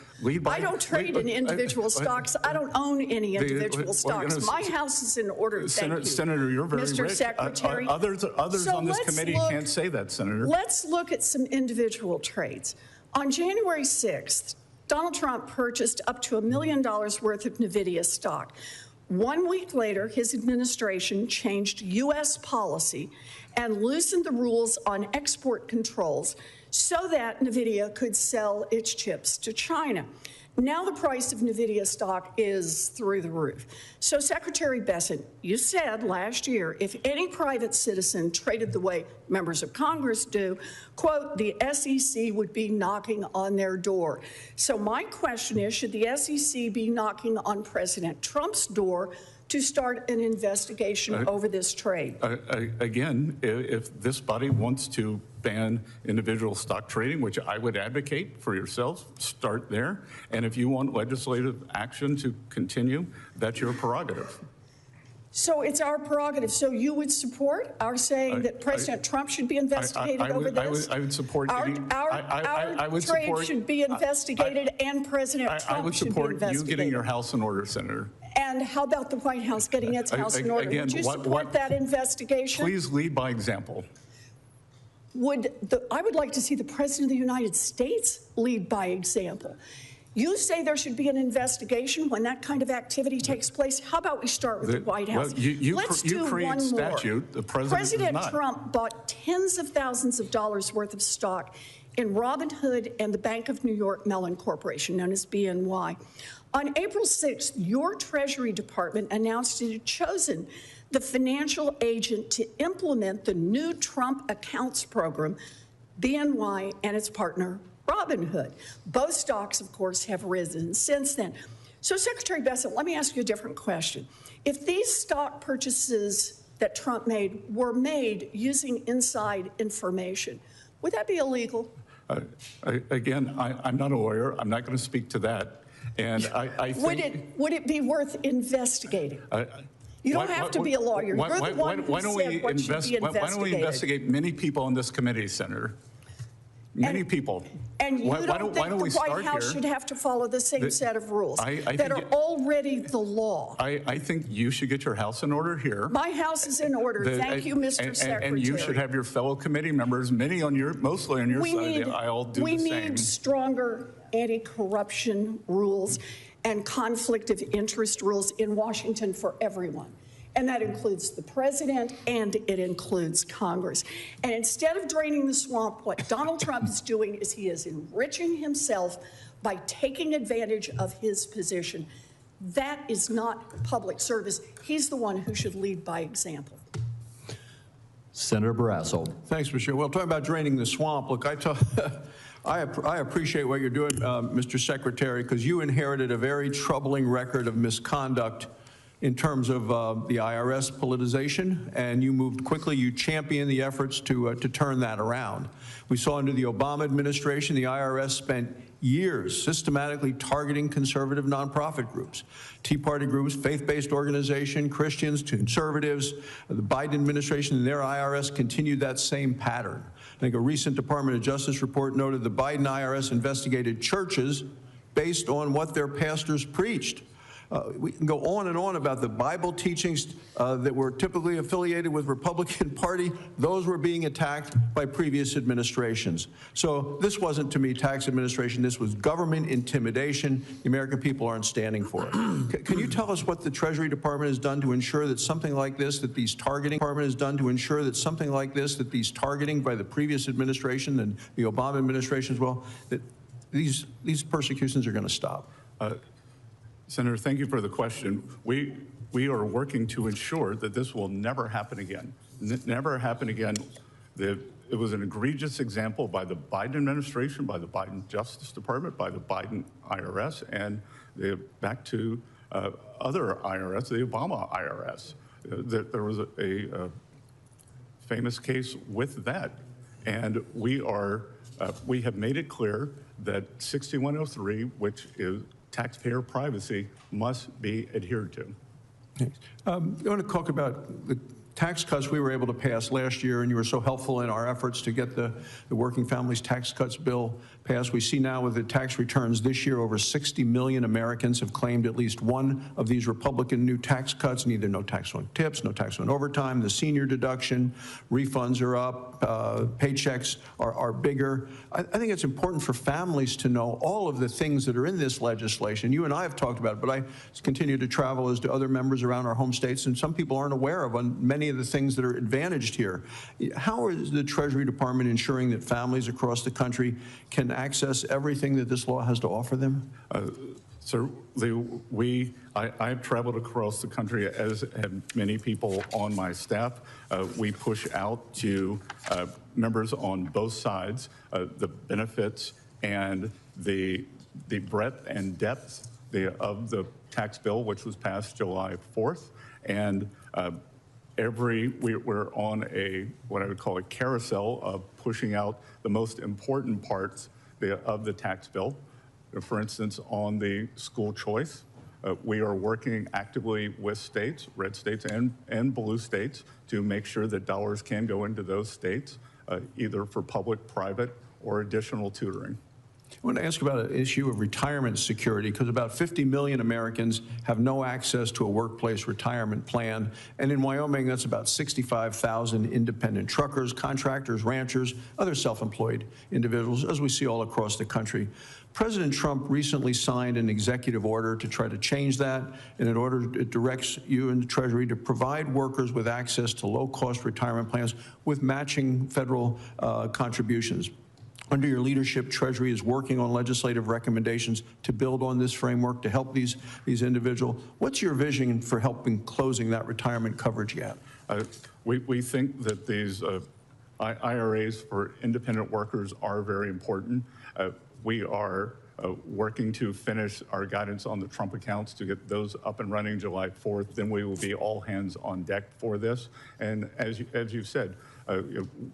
I don't trade in individual stocks. I don't own any individual stocks. My house is in order. Thank you. Senator, you're very Mr. rich. Secretary. Others on this committee can't say that, Senator. Let's look at some individual trades. On January 6th, Donald Trump purchased up to $1 million worth of NVIDIA stock. 1 week later, his administration changed U.S. policy and loosened the rules on export controls so that NVIDIA could sell its chips to China. Now the price of NVIDIA stock is through the roof. So Secretary Bessent, you said last year, if any private citizen traded the way members of Congress do, quote, the SEC would be knocking on their door. So my question is, should the SEC be knocking on President Trump's door to start an investigation over this trade? Again, if this body wants to ban individual stock trading, which I would advocate for yourselves, start there. And if you want legislative action to continue, that's your prerogative. So it's our prerogative. So you would support our saying that President Trump should be investigated over this? I would support our trade should be investigated and President Trump should be investigated. I would support you getting your house in order, Senator. And how about the White House getting its house in order? Again, would you support that investigation? Please lead by example. I would like to see the President of the United States lead by example. You say there should be an investigation when that kind of activity takes place. How about we start with the White House? Well, Let's do one statute. more. The President Trump bought tens of thousands of dollars worth of stock in Robinhood and the Bank of New York Mellon Corporation, known as BNY. On April 6th, your Treasury Department announced it had chosen the financial agent to implement the new Trump accounts program, BNY and its partner, Robinhood. Both stocks, of course, have risen since then. So, Secretary Bessent, let me ask you a different question. If these stock purchases that Trump made were made using inside information, would that be illegal? Again, I'm not a lawyer. I'm not going to speak to that. And I think... Would it be worth investigating? You don't have to be a lawyer. You're the one who said what should be investigated. Why don't we investigate many people on this committee, Senator? Many people. And you don't think the White House should have to follow the same set of rules that are already the law? I think you should get your house in order here. My house is in order. Thank you, Mr. Secretary. And you should have your fellow committee members, mostly on your side of the aisle, do the same. We need stronger anti-corruption rules and conflict of interest rules in Washington for everyone. And that includes the president and it includes Congress. And instead of draining the swamp, what Donald Trump is doing is he is enriching himself by taking advantage of his position. That is not public service. He's the one who should lead by example. Senator Barrasso. Thanks, Mr. Well, talking about draining the swamp, look, I appreciate what you're doing, Mr. Secretary, because you inherited a very troubling record of misconduct in terms of the IRS politicization, and you moved quickly. You championed the efforts to turn that around. We saw under the Obama administration, the IRS spent years systematically targeting conservative nonprofit groups, Tea Party groups, faith-based organizations, Christians, conservatives. The Biden administration and their IRS continued that same pattern. I think a recent Department of Justice report noted the Biden IRS investigated churches based on what their pastors preached. We can go on and on about the Bible teachings that were typically affiliated with Republican Party. Those were being attacked by previous administrations. So this wasn't, to me, tax administration. This was government intimidation. The American people aren't standing for it. Can you tell us what the Treasury Department has done to ensure that something like this, that these targeting by the previous administration and the Obama administration as well, that these persecutions are going to stop? Senator, thank you for the question. We are working to ensure that this will never happen again. Never happen again. It was an egregious example by the Biden administration, by the Biden Justice Department, by the Biden IRS, and back to other IRS, the Obama IRS. There was a famous case with that. And we have made it clear that 6103, which is taxpayer privacy, must be adhered to. Thanks. I want to talk about the tax cuts we were able to pass last year, and you were so helpful in our efforts to get the Working Families Tax Cuts bill passed. We see now with the tax returns this year, over 60 million Americans have claimed at least one of these Republican new tax cuts, neither no tax on tips, no tax on overtime, the senior deduction, refunds are up, paychecks are bigger. I think it's important for families to know all of the things that are in this legislation. You and I have talked about it, but I continue to travel as do other members around our home states, and some people aren't aware of many many of the things that are advantaged here. How is the Treasury Department ensuring that families across the country can access everything that this law has to offer them? So I've traveled across the country, as have many people on my staff. We push out to members on both sides the benefits and the breadth and depth of the tax bill, which was passed July 4th. And we're on what I would call a carousel of pushing out the most important parts of the tax bill. For instance, on the school choice, we are working actively with states, red states and blue states, to make sure that dollars can go into those states, either for public, private, or additional tutoring. I want to ask about an issue of retirement security, because about 50 million Americans have no access to a workplace retirement plan. And in Wyoming, that's about 65,000 independent truckers, contractors, ranchers, other self-employed individuals, as we see all across the country. President Trump recently signed an executive order to try to change that, and it directs you and the Treasury to provide workers with access to low-cost retirement plans with matching federal contributions. Under your leadership, Treasury is working on legislative recommendations to build on this framework to help these individuals. What's your vision for helping closing that retirement coverage gap? We think that these IRAs for independent workers are very important. We are working to finish our guidance on the Trump accounts to get those up and running July 4th. Then we will be all hands on deck for this. And as you've said,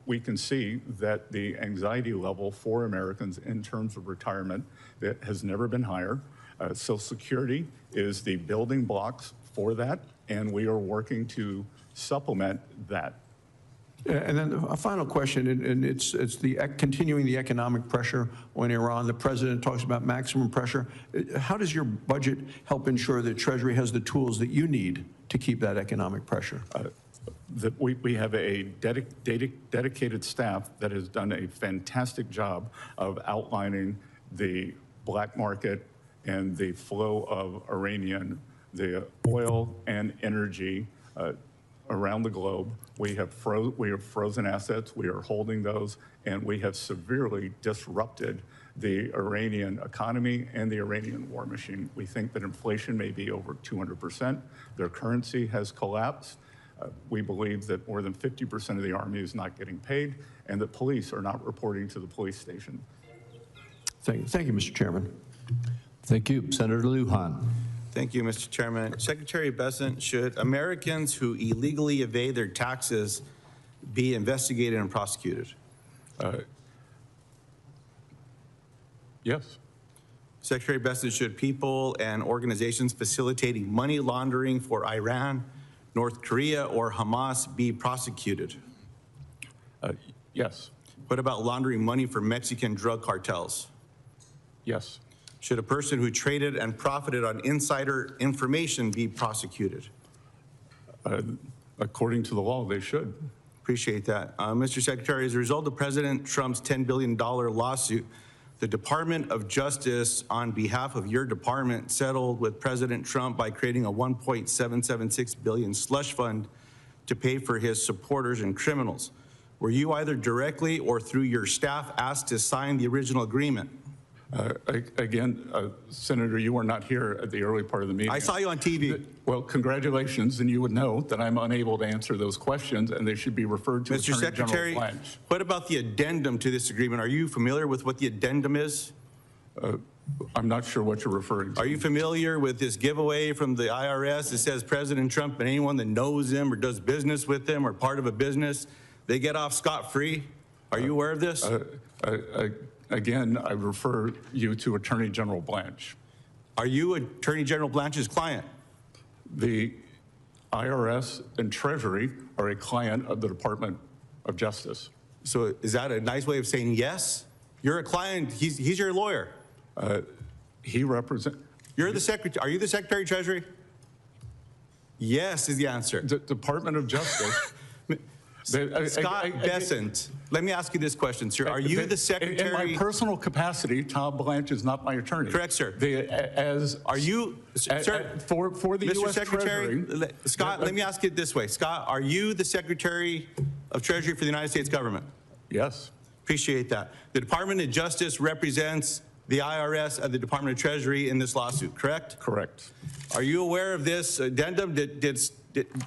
we can see that the anxiety level for Americans in terms of retirement has never been higher. Social Security is the building blocks for that, and we are working to supplement that. And then a final question, and it's continuing the economic pressure on Iran. The president talks about maximum pressure. How does your budget help ensure that Treasury has the tools that you need to keep that economic pressure? We have a dedicated staff that has done a fantastic job of outlining the black market and the flow of Iranian, the oil and energy around the globe. We have frozen assets, we are holding those, and we have severely disrupted the Iranian economy and the Iranian war machine. We think that inflation may be over 200%. Their currency has collapsed. We believe that more than 50% of the Army is not getting paid, and that police are not reporting to the police station. Thank you, Mr. Chairman. Thank you. Senator Lujan. Thank you, Mr. Chairman. Secretary Bessent, should Americans who illegally evade their taxes be investigated and prosecuted? Yes. Secretary Bessent, should people and organizations facilitating money laundering for Iran, North Korea, or Hamas be prosecuted? Yes. What about laundering money for Mexican drug cartels? Yes. Should a person who traded and profited on insider information be prosecuted? According to the law, they should. Appreciate that. Mr. Secretary, as a result of President Trump's $10 billion lawsuit, the Department of Justice, on behalf of your department, settled with President Trump by creating a $1.776 billion slush fund to pay for his supporters and criminals. Were you either directly or through your staff asked to sign the original agreement? Again, Senator, you were not here at the early part of the meeting. I saw you on TV. Well, congratulations, and you would know that I'm unable to answer those questions, and they should be referred to Mr. Attorney Secretary, General Blanche. what about the addendum to this agreement? Are you familiar with what the addendum is? I'm not sure what you're referring to. Are you familiar with this giveaway from the IRS that says President Trump and anyone that knows him or does business with him or part of a business, they get off scot-free? Are you aware of this? Again, I refer you to Attorney General Blanche. Are you Attorney General Blanche's client? The IRS and Treasury are a client of the Department of Justice. So is that a nice way of saying yes? You're a client, he's your lawyer. He represents. You're the Secretary, are you the Secretary of Treasury? Yes is the answer. The Department of Justice. Scott Bessent, let me ask you this question, sir. Are you the secretary? In my personal capacity, Tom Blanche is not my attorney. Correct, sir. Are you, sir, for the Mr. U.S. Secretary, Treasury? Scott, let me ask it this way. Scott, are you the Secretary of Treasury for the United States government? Yes. Appreciate that. The Department of Justice represents the IRS and the Department of Treasury in this lawsuit, correct? Correct. Are you aware of this addendum?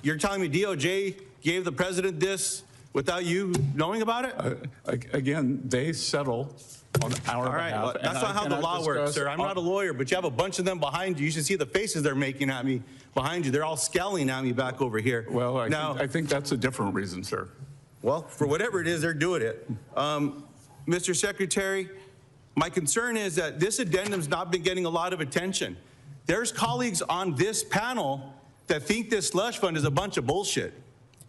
You're telling me DOJ gave the president this without you knowing about it? Again, they settle on our All right, behalf. well, that's not how the law works, sir. I'm not a lawyer, but you have a bunch of them behind you. You should see the faces they're making at me behind you. They're all scowling at me back over here. Well, I think that's a different reason, sir. Well, for whatever it is, they're doing it. Mr. Secretary, my concern is that this addendum's not been getting a lot of attention. There's colleagues on this panel that think this slush fund is a bunch of bullshit.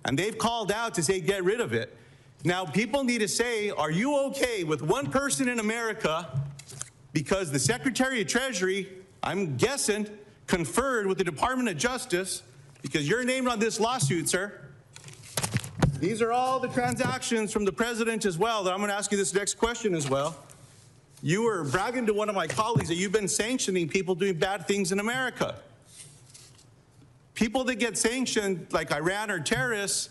And they've called out to say, get rid of it. Now, people need to say, are you okay with one person in America, because the Secretary of Treasury, I'm guessing, conferred with the Department of Justice, because you're named on this lawsuit, sir. These are all the transactions from the president as well, that I'm going to ask you this next question as well. You were bragging to one of my colleagues that you've been sanctioning people doing bad things in America. People that get sanctioned, like Iran or terrorists,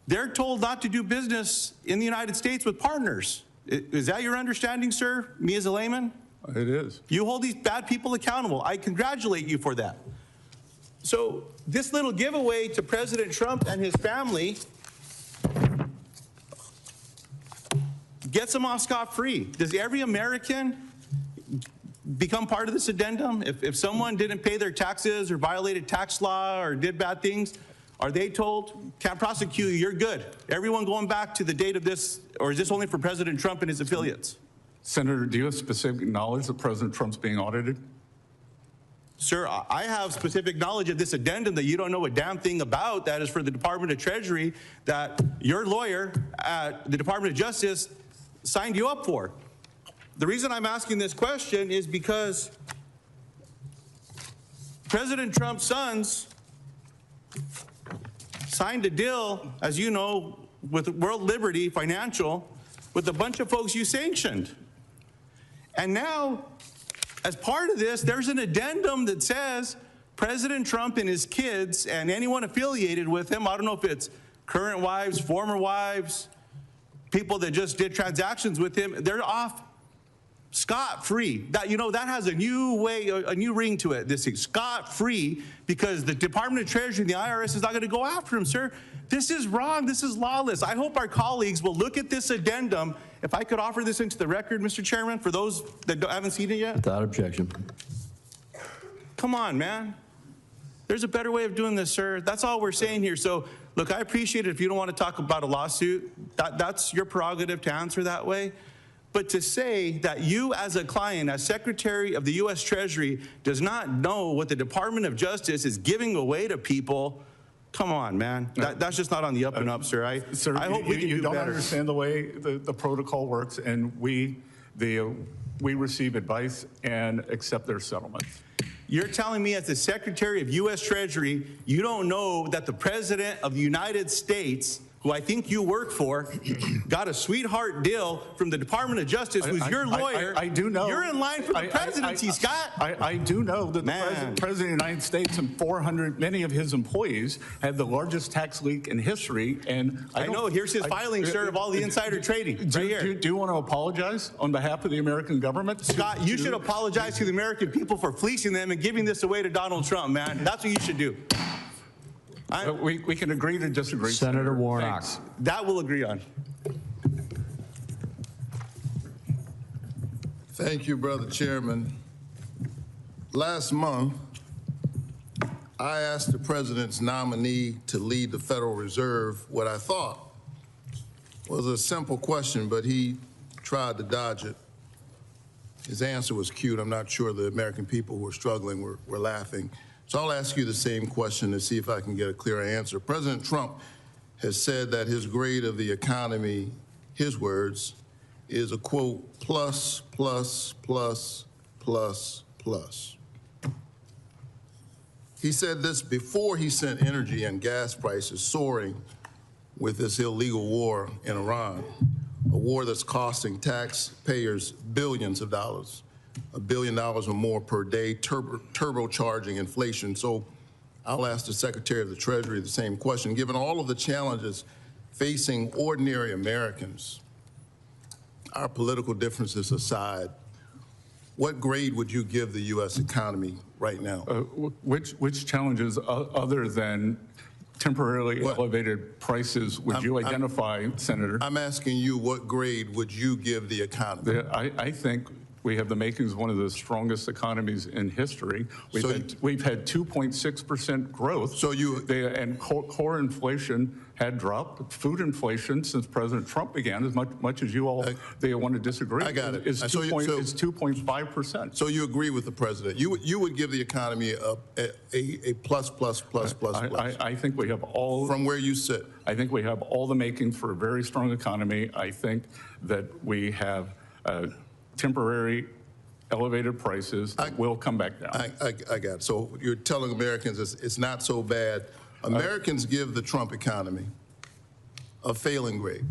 they're told not to do business in the United States with partners. Is that your understanding, sir, me as a layman? It is. You hold these bad people accountable. I congratulate you for that. So this little giveaway to President Trump and his family gets them off scot-free. Does every American become part of this addendum? If someone didn't pay their taxes or violated tax law or did bad things, are they told, can't prosecute you, you're good? Everyone going back to the date of this, or is this only for President Trump and his affiliates? Senator, do you have specific knowledge that President Trump's being audited? Sir, I have specific knowledge of this addendum that you don't know a damn thing about. That is for the Department of Treasury, that your lawyer at the Department of Justice signed you up for. The reason I'm asking this question is because President Trump's sons signed a deal, as you know, with World Liberty Financial, with a bunch of folks you sanctioned. And now, as part of this, there's an addendum that says President Trump and his kids and anyone affiliated with him, I don't know if it's current wives, former wives, people that just did transactions with him, they're off scot-free. That, you know, that has a new way, a new ring to it, this is scot-free, because the Department of Treasury and the IRS is not going to go after him, sir. This is wrong. This is lawless. I hope our colleagues will look at this addendum. If I could offer this into the record, Mr. Chairman, for those that haven't seen it yet. Without objection. Come on, man. There's a better way of doing this, sir. That's all we're saying here. So, look, I appreciate it if you don't want to talk about a lawsuit. That's your prerogative to answer that way. But to say that you as a client, as Secretary of the U.S. Treasury, does not know what the Department of Justice is giving away to people, come on, man. That's just not on the up and up, sir. I hope we can do better. You don't understand the way the protocol works, and we receive advice and accept their settlements. You're telling me as the Secretary of U.S. Treasury, you don't know that the President of the United States, who I think you work for, got a sweetheart deal from the Department of Justice, who's your lawyer. I do know. You're in line for the presidency, Scott. I do know that the President of the United States and 400, many of his employees had the largest tax leak in history. And I know. Here's his filing, sir, of all the insider trading. Right here. Do you want to apologize on behalf of the American government? Scott, you should apologize to the American people for fleecing them and giving this away to Donald Trump, man. That's what you should do. We can agree to disagree. Senator Warnock. Thanks. That we'll agree on. Thank you, Brother Chairman. Last month, I asked the President's nominee to lead the Federal Reserve what I thought was a simple question, but he tried to dodge it. His answer was cute. I'm not sure the American people who were struggling were laughing. So I'll ask you the same question to see if I can get a clearer answer. President Trump has said that his grade of the economy, his words, is a quote, plus, plus, plus, plus, plus. He said this before he sent energy and gas prices soaring with this illegal war in Iran, a war that's costing taxpayers billions of dollars, $1 billion or more per day, turbocharging inflation. So I'll ask the Secretary of the Treasury the same question. Given all of the challenges facing ordinary Americans, our political differences aside, what grade would you give the U.S. economy right now? Which challenges other than temporarily elevated prices would you identify, Senator? I'm asking you, what grade would you give the economy? I think we have the makings of one of the strongest economies in history. We've had 2.6% growth. And core inflation had dropped. Food inflation since President Trump began, as much as you all they want to disagree. I got it. It's 2.5%. So you agree with the president? You would give the economy a plus. I think we have all from where you sit. I think we have all the makings for a very strong economy. I think that we have temporary elevated prices that will come back down. I got it. So you're telling Americans it's not so bad. Americans give the Trump economy a failing grade.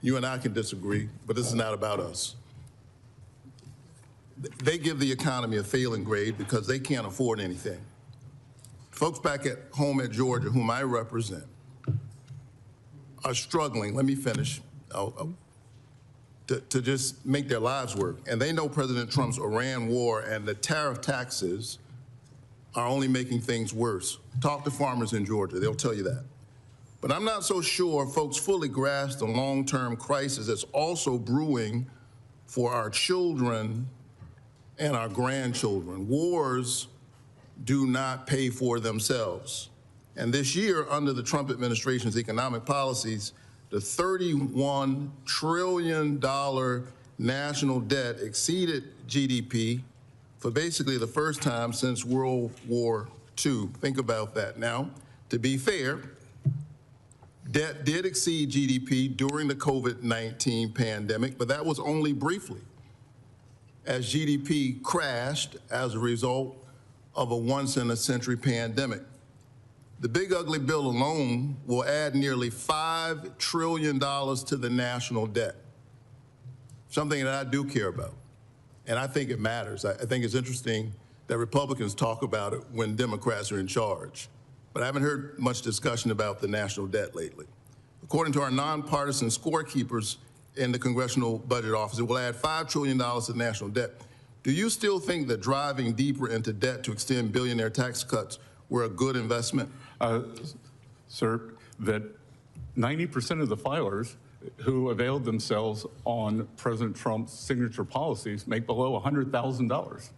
You and I can disagree, but this is not about us. They give the economy a failing grade because they can't afford anything. Folks back at home at Georgia, whom I represent, are struggling. Let me finish. To just make their lives work. And they know President Trump's Iran war and the tariff taxes are only making things worse. Talk to farmers in Georgia, they'll tell you that. But I'm not so sure folks fully grasp the long-term crisis that's also brewing for our children and our grandchildren. Wars do not pay for themselves. And this year, under the Trump administration's economic policies, the $31 trillion national debt exceeded GDP for basically the first time since World War II. Think about that. Now, to be fair, debt did exceed GDP during the COVID-19 pandemic, but that was only briefly, as GDP crashed as a result of a once-in-a-century pandemic. The big ugly bill alone will add nearly $5 trillion to the national debt, something that I do care about, and I think it matters. I think it's interesting that Republicans talk about it when Democrats are in charge, but I haven't heard much discussion about the national debt lately. According to our nonpartisan scorekeepers in the Congressional Budget Office, it will add $5 trillion to the national debt. Do you still think that driving deeper into debt to extend billionaire tax cuts were a good investment? Sir, that 90% of the filers who availed themselves on President Trump's signature policies make below $100,000.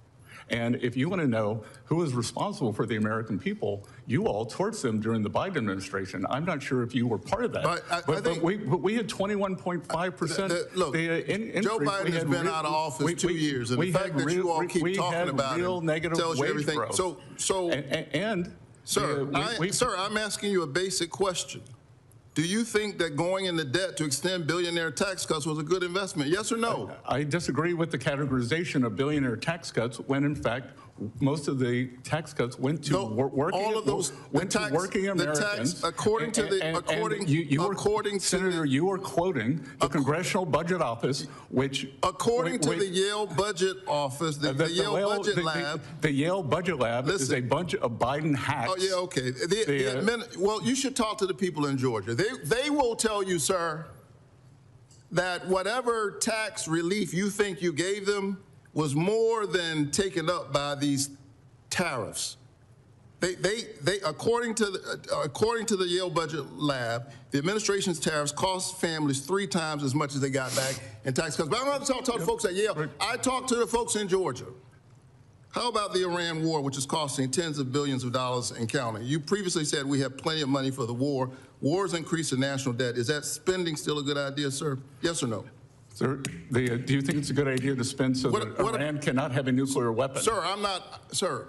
And if you want to know who is responsible for the American people, you all torched them during the Biden administration. I'm not sure if you were part of that. But we had 21.5%. Look, Joe Biden has been out of office 2 years, and the fact that you all keep talking about it tells you everything. Sir, I'm asking you a basic question. Do you think that going into debt to extend billionaire tax cuts was a good investment? Yes or no? I disagree with the categorization of billionaire tax cuts when, in fact, most of the tax cuts went to working Americans. According to Senator, you are quoting the Congressional Budget Office, which according to the Yale Budget Office, the Yale Budget Lab. The Yale Budget Lab is a bunch of Biden hacks. Oh yeah, okay. Well, you should talk to the people in Georgia. They will tell you, sir, that whatever tax relief you think you gave them was more than taken up by these tariffs. They according to the Yale Budget Lab, the administration's tariffs cost families 3 times as much as they got back in tax cuts. But I'm not talking to the folks at Yale. I talked to the folks in Georgia. How about the Iran war, which is costing tens of billions of dollars and counting? You previously said we have plenty of money for the war. Wars increase the national debt. Is that spending still a good idea, sir? Yes or no? Sir, do you think it's a good idea to spend so that Iran cannot have a nuclear weapon? Sir, I'm not, sir,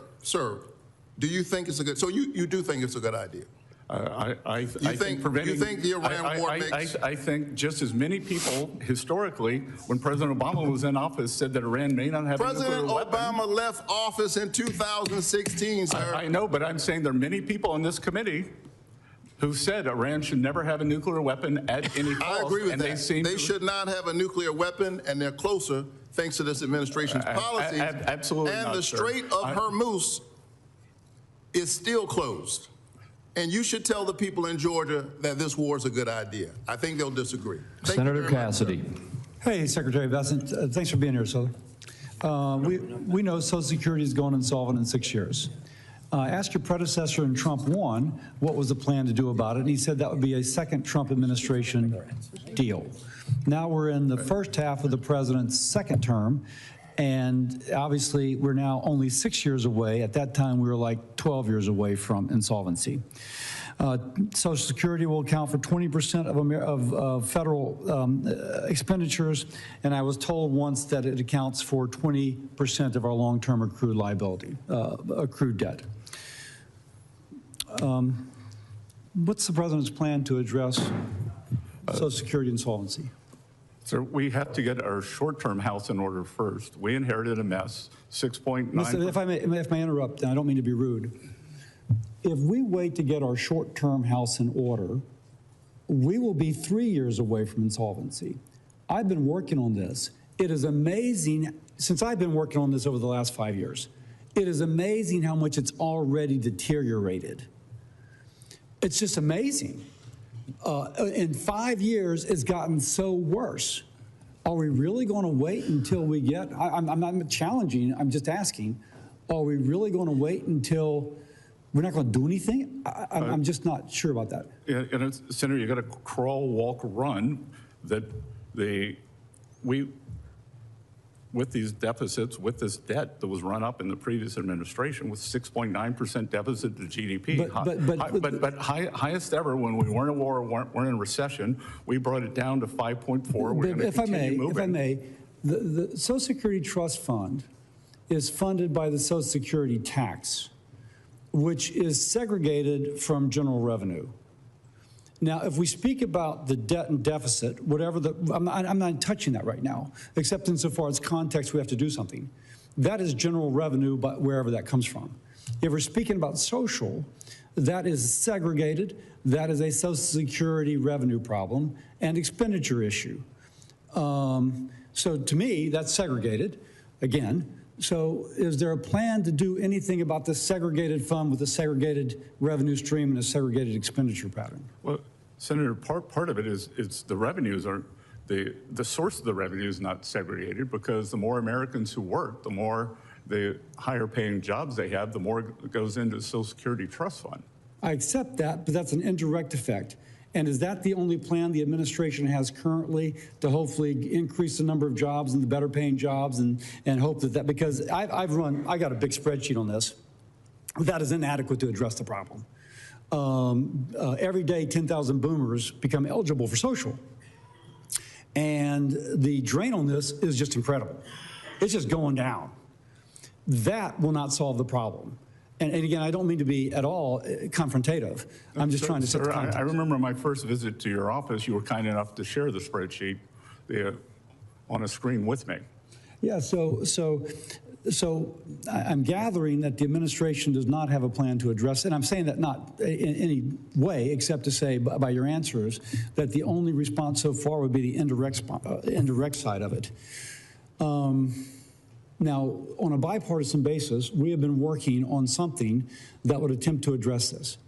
do you think it's a good, so you do think it's a good idea? I think the Iran war makes... I think just as many people historically, when President Obama was in office, said that Iran may not have a nuclear weapon. President Obama left office in 2016, sir. I know, but I'm saying there are many people in this committee who said Iran should never have a nuclear weapon at any cost. I agree with and that. They should not have a nuclear weapon, and they're closer thanks to this administration's policies. Absolutely and not, the sir. Strait of Hormuz is still closed. And you should tell the people in Georgia that this war is a good idea. I think they'll disagree. Thank you Senator very much, Cassidy. Hey, Secretary Bessent, thanks for being here, sir. We know Social Security is going insolvent in 6 years. Asked your predecessor in Trump 1 what was the plan to do about it, and he said that would be a second Trump administration deal. Now we're in the first half of the president's second term, and obviously we're now only 6 years away. At that time, we were like 12 years away from insolvency. Social Security will account for 20% of federal expenditures, and I was told once that it accounts for 20% of our long-term accrued liability, accrued debt. What's the president's plan to address Social Security insolvency? Sir, we have to get our short-term house in order first. We inherited a mess, 6.9%. If I may interrupt, and I don't mean to be rude. If we wait to get our short-term house in order, we will be 3 years away from insolvency. I've been working on this. It is amazing, since I've been working on this over the last 5 years, it is amazing how much it's already deteriorated. It's just amazing. In 5 years, it's gotten so worse. Are we really going to wait until we get, I'm not challenging, I'm just asking, are we really going to wait until we're not going to do anything? I'm just not sure about that. Yeah, and Senator, you got to crawl, walk, run. That with these deficits, with this debt that was run up in the previous administration, with 6.9% deficit to GDP, but highest ever when we weren't at war, weren't in recession, we brought it down to 5.4. We're going to continue moving. If I may, the Social Security Trust Fund is funded by the Social Security tax, which is segregated from general revenue. Now, if we speak about the debt and deficit, whatever I'm not touching that right now, except insofar as context, we have to do something. That is general revenue, but wherever that comes from. If we're speaking about social, that is segregated. That is a Social Security revenue problem and expenditure issue. So to me, that's segregated, again. So is there a plan to do anything about this segregated fund with a segregated revenue stream and a segregated expenditure pattern? Well, Senator, part of it is the revenues are, the source of the revenue is not segregated, because the more Americans who work, the more the higher paying jobs they have, the more it goes into the Social Security Trust Fund. I accept that, but that's an indirect effect. And is that the only plan the administration has currently to hopefully increase the number of jobs and the better paying jobs and hope that because I got a big spreadsheet on this. That is inadequate to address the problem. Every day, 10,000 boomers become eligible for social. And the drain on this is just incredible. It's just going down. That will not solve the problem. And again, I don't mean to be at all confrontative. I'm just trying to set the context. I remember my first visit to your office, you were kind enough to share the spreadsheet on a screen with me. Yeah, so I'm gathering that the administration does not have a plan to address, and I'm saying that not in any way except to say by your answers that the only response so far would be the indirect side of it. Now, on a bipartisan basis, we have been working on something that would attempt to address this.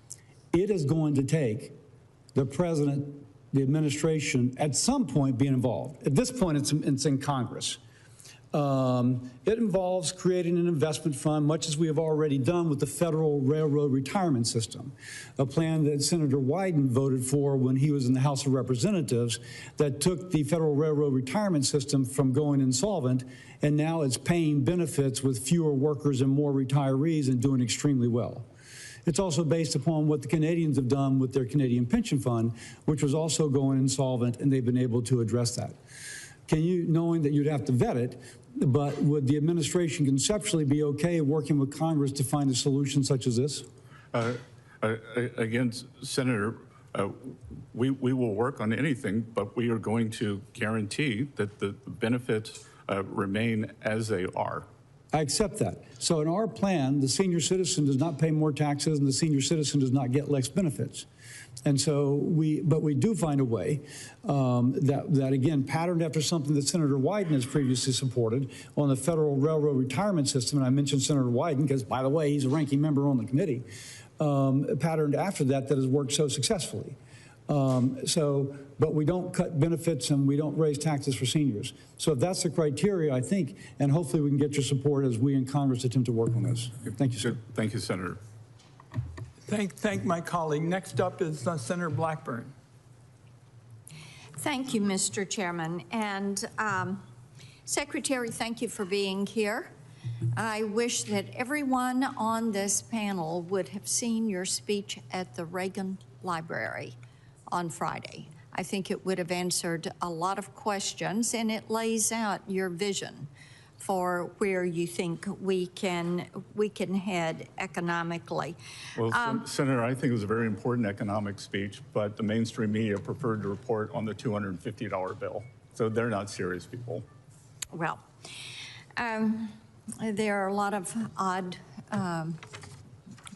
It is going to take the president, the administration, at some point being involved. At this point, it's in Congress. It involves creating an investment fund, much as we have already done with the Federal Railroad Retirement System, a plan that Senator Wyden voted for when he was in the House of Representatives that took the Federal Railroad Retirement System from going insolvent, and now it's paying benefits with fewer workers and more retirees and doing extremely well. It's also based upon what the Canadians have done with their Canadian Pension Fund, which was also going insolvent, and they've been able to address that. Can you, knowing that you'd have to vet it, but would the administration conceptually be okay working with Congress to find a solution such as this? Again, Senator, we will work on anything, but we are going to guarantee that the benefits remain as they are. I accept that. So in our plan, the senior citizen does not pay more taxes and the senior citizen does not get less benefits. And so but we do find a way that again, patterned after something that Senator Wyden has previously supported on the Federal Railroad Retirement System. And I mentioned Senator Wyden because, by the way, he's a ranking member on the committee, patterned after that has worked so successfully. But we don't cut benefits and we don't raise taxes for seniors. So if that's the criteria, I think, and hopefully we can get your support as we in Congress attempt to work on this. Thank you, sir. Thank you, Senator. Thank my colleague. Next up is Senator Blackburn. Thank you, Mr. Chairman. And Secretary, thank you for being here. I wish that everyone on this panel would have seen your speech at the Reagan Library on Friday. I think it would have answered a lot of questions, and it lays out your vision for where you think we can head economically. Well, Senator, I think it was a very important economic speech, but the mainstream media preferred to report on the $250 bill. So they're not serious people. Well, there are a lot of odd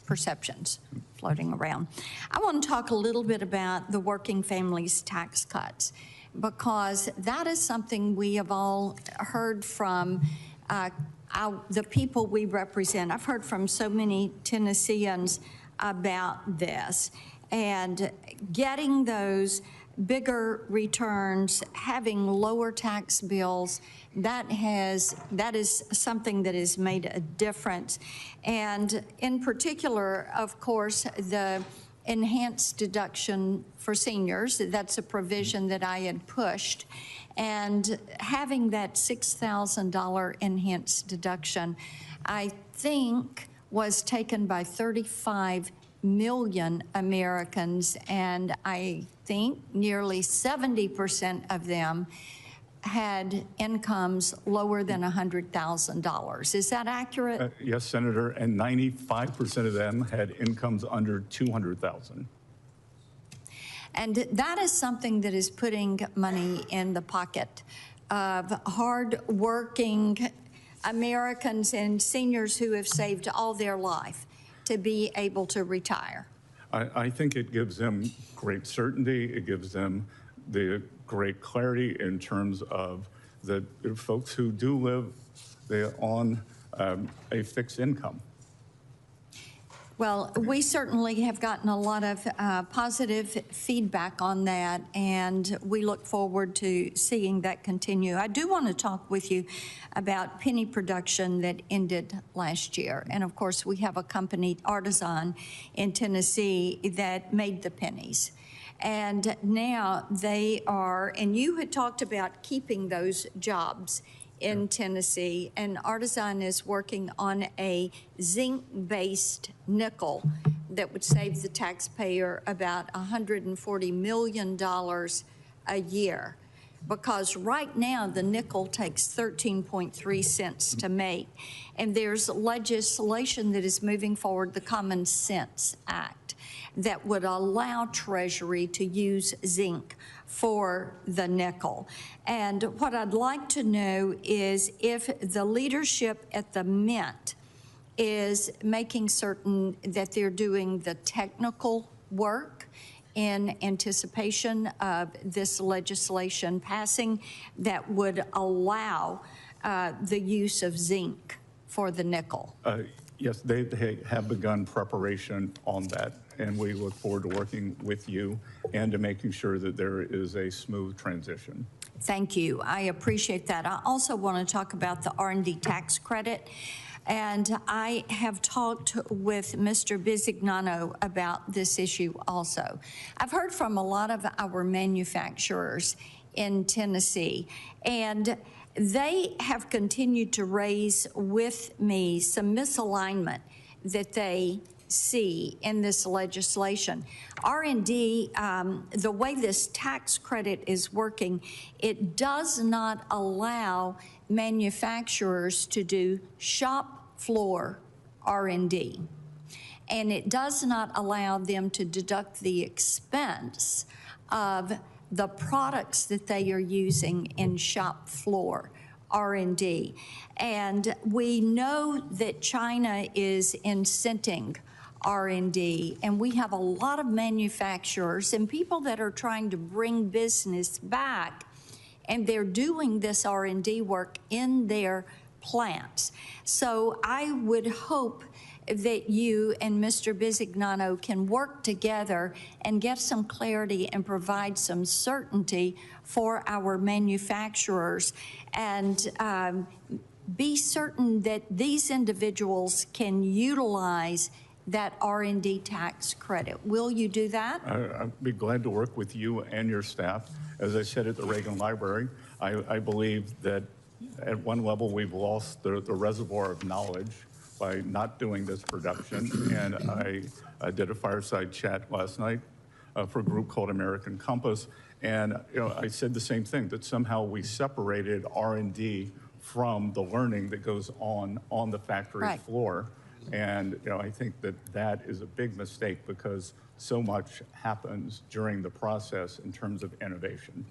perceptions floating around. I want to talk a little bit about the working families tax cuts, because that is something we have all heard from the people we represent. I've heard from so many Tennesseans about this, and getting those bigger returns, having lower tax bills, that is something that has made a difference. And in particular, of course, the enhanced deduction for seniors, that's a provision that I had pushed. And having that $6,000 enhanced deduction, I think, was taken by 35 million Americans, and I think nearly 70% of them had incomes lower than $100,000. Is that accurate? Yes, Senator, and 95% of them had incomes under $200,000. And that is something that is putting money in the pocket of hard-working Americans and seniors who have saved all their life to be able to retire. I think it gives them great certainty. It gives them the great clarity in terms of the folks who do live on a fixed income. Well, we certainly have gotten a lot of positive feedback on that, and we look forward to seeing that continue. I do want to talk with you about penny production that ended last year. And of course, we have a company, Artisan, in Tennessee that made the pennies. And now they are, and you had talked about keeping those jobs in Tennessee, and Artisan is working on a zinc-based nickel that would save the taxpayer about $140 million a year. Because right now the nickel takes 13.3 cents to make, and there's legislation that is moving forward, the Common Sense Act, that would allow Treasury to use zinc for the nickel. And what I'd like to know is if the leadership at the Mint is making certain that they're doing the technical work in anticipation of this legislation passing that would allow the use of zinc for the nickel. Yes, they have begun preparation on that, and we look forward to working with you and to making sure that there is a smooth transition. Thank you. I appreciate that. I also want to talk about the R&D tax credit. And I have talked with Mr. Bisignano about this issue also. I've heard from a lot of our manufacturers in Tennessee, and they have continued to raise with me some misalignment that they see in this legislation. R&D, the way this tax credit is working, it does not allow manufacturers to do shop floor R&D. And it does not allow them to deduct the expense of the products that they are using in shop floor R&D. And we know that China is incenting R&D, and we have a lot of manufacturers and people that are trying to bring business back, and they're doing this R&D work in their plants. So I would hope that you and Mr. Bisignano can work together and get some clarity and provide some certainty for our manufacturers, and be certain that these individuals can utilize that R&D tax credit. Will you do that? I'd be glad to work with you and your staff. As I said at the Reagan Library, I believe that at one level we've lost the reservoir of knowledge by not doing this production. And I did a fireside chat last night for a group called American Compass. And I said the same thing, that somehow we separated R&D from the learning that goes on the factory floor. And I think that that is a big mistake, because so much happens during the process in terms of innovation.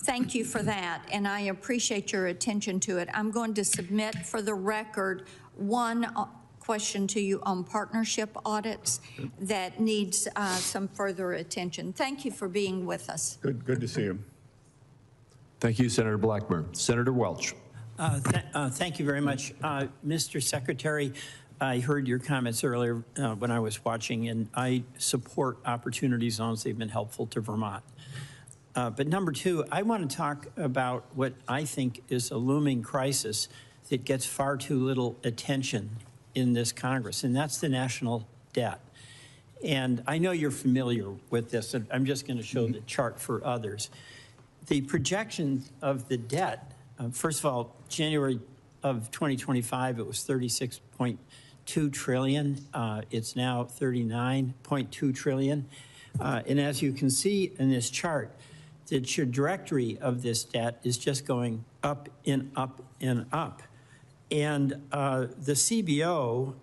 Thank you for that, and I appreciate your attention to it. I'm going to submit for the record one question to you on partnership audits that needs some further attention. Thank you for being with us. Good to see you. Thank you, Senator Blackburn. Senator Welch. Thank you very much. Mr. Secretary, I heard your comments earlier when I was watching, and I support opportunity zones. They've been helpful to Vermont. But number two, I want to talk about what I think is a looming crisis that gets far too little attention in this Congress, and that's the national debt. And I know you're familiar with this, and I'm just going to show the chart for others. The projection of the debt, first of all, January of 2025, it was 36.2 trillion. It's now 39.2 trillion. And as you can see in this chart, the trajectory of this debt is just going up and up and up. And the CBO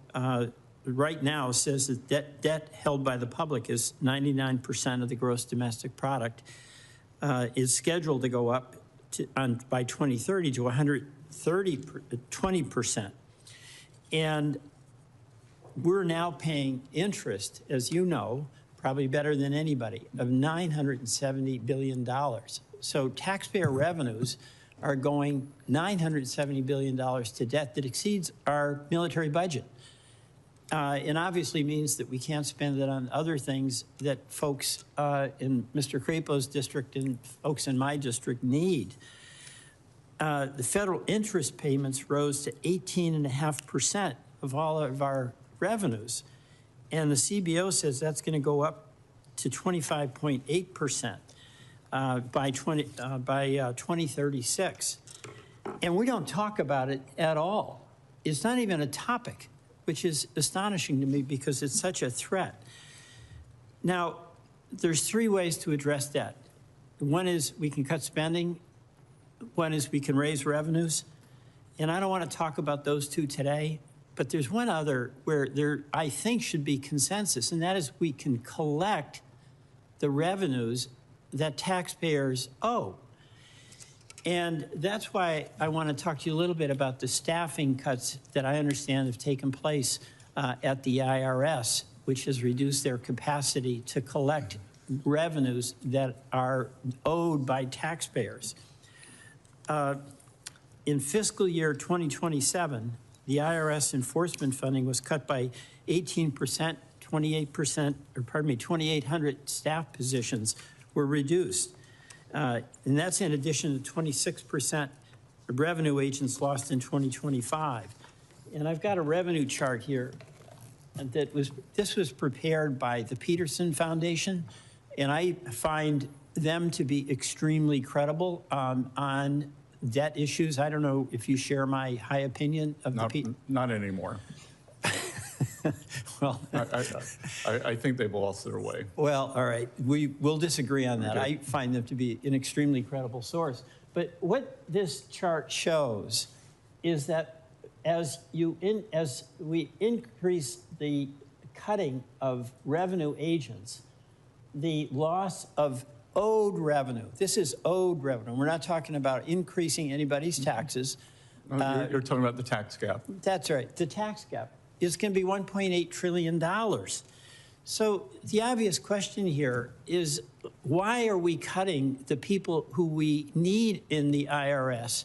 right now says that debt held by the public is 99% of the gross domestic product, is scheduled to go up by 2030 to 20%. And we're now paying interest, as you know, probably better than anybody, of $970 billion. So taxpayer revenues are going $970 billion to debt that exceeds our military budget. And obviously means that we can't spend it on other things that folks in Mr. Crapo's district and folks in my district need. The federal interest payments rose to 18.5% of all of our revenues. And the CBO says that's going to go up to 25.8% by 2036. And we don't talk about it at all. It's not even a topic, which is astonishing to me because it's such a threat. Now, there's three ways to address debt. One is we can cut spending. One is we can raise revenues. And I don't want to talk about those two today, but there's one other where there, I think, should be consensus, and that is we can collect the revenues that taxpayers owe. And that's why I want to talk to you a little bit about the staffing cuts that I understand have taken place at the IRS, which has reduced their capacity to collect revenues that are owed by taxpayers. In fiscal year 2027, the IRS enforcement funding was cut by 18%, 28%, or pardon me, 2,800 staff positions were reduced. And that's in addition to 26% of revenue agents lost in 2025. And I've got a revenue chart here that this was prepared by the Peterson Foundation, and I find them to be extremely credible on debt issues. I don't know if you share my high opinion of Not anymore. Well, I think they've lost their way. Well, all right. We will disagree on that. Okay. I find them to be an extremely credible source. But what this chart shows is that as we increase the cutting of revenue agents, the loss of owed revenue. This is owed revenue. We're not talking about increasing anybody's taxes. You're talking about the tax gap. That's right, the tax gap. is going to be $1.8 trillion. So the obvious question here is, why are we cutting the people who we need in the IRS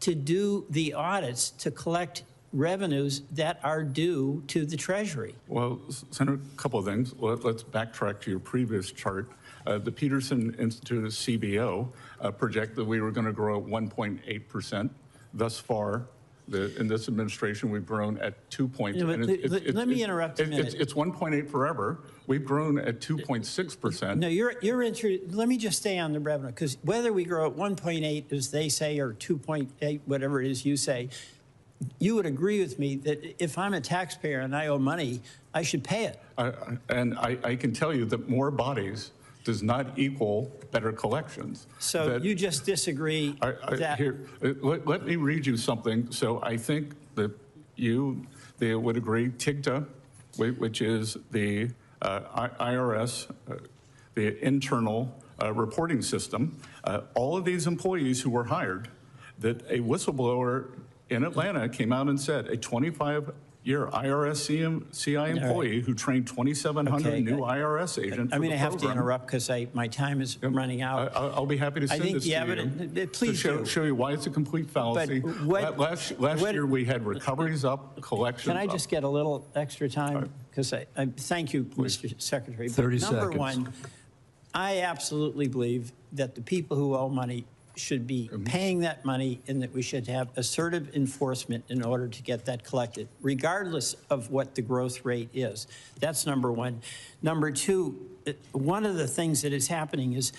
to do the audits to collect revenues that are due to the Treasury? Well, Senator, a couple of things. Let's backtrack to your previous chart. The Peterson Institute of CBO project that we were going to grow at 1.8%. Thus far, in this administration, we've grown at 2 points. Let me interrupt a minute. It's 1.8 forever. We've grown at 2.6%. No, let me just stay on the revenue, because whether we grow at 1.8, as they say, or 2.8, whatever it is you say, you would agree with me that if I'm a taxpayer and I owe money, I should pay it. And I can tell you that more bodies does not equal better collections. So you just disagree that... Here, let me read you something. So I think that they would agree, TIGTA, which is the IRS, the internal reporting system, all of these employees who were hired, that a whistleblower in Atlanta came out and said a 25-year IRS CI employee who trained 2,700 new IRS agents. I'm going to have to interrupt because my time is running out. I'll be happy to send this to you. Please to show you why it's a complete fallacy. Last year we had recoveries up, collections up. Can I just get a little extra time? Because I thank you, Mr. Secretary. 30 seconds. Number one, I absolutely believe that the people who owe money should be paying that money, and that we should have assertive enforcement in order to get that collected, regardless of what the growth rate is. That's number one. Number two, one of the things that is happening is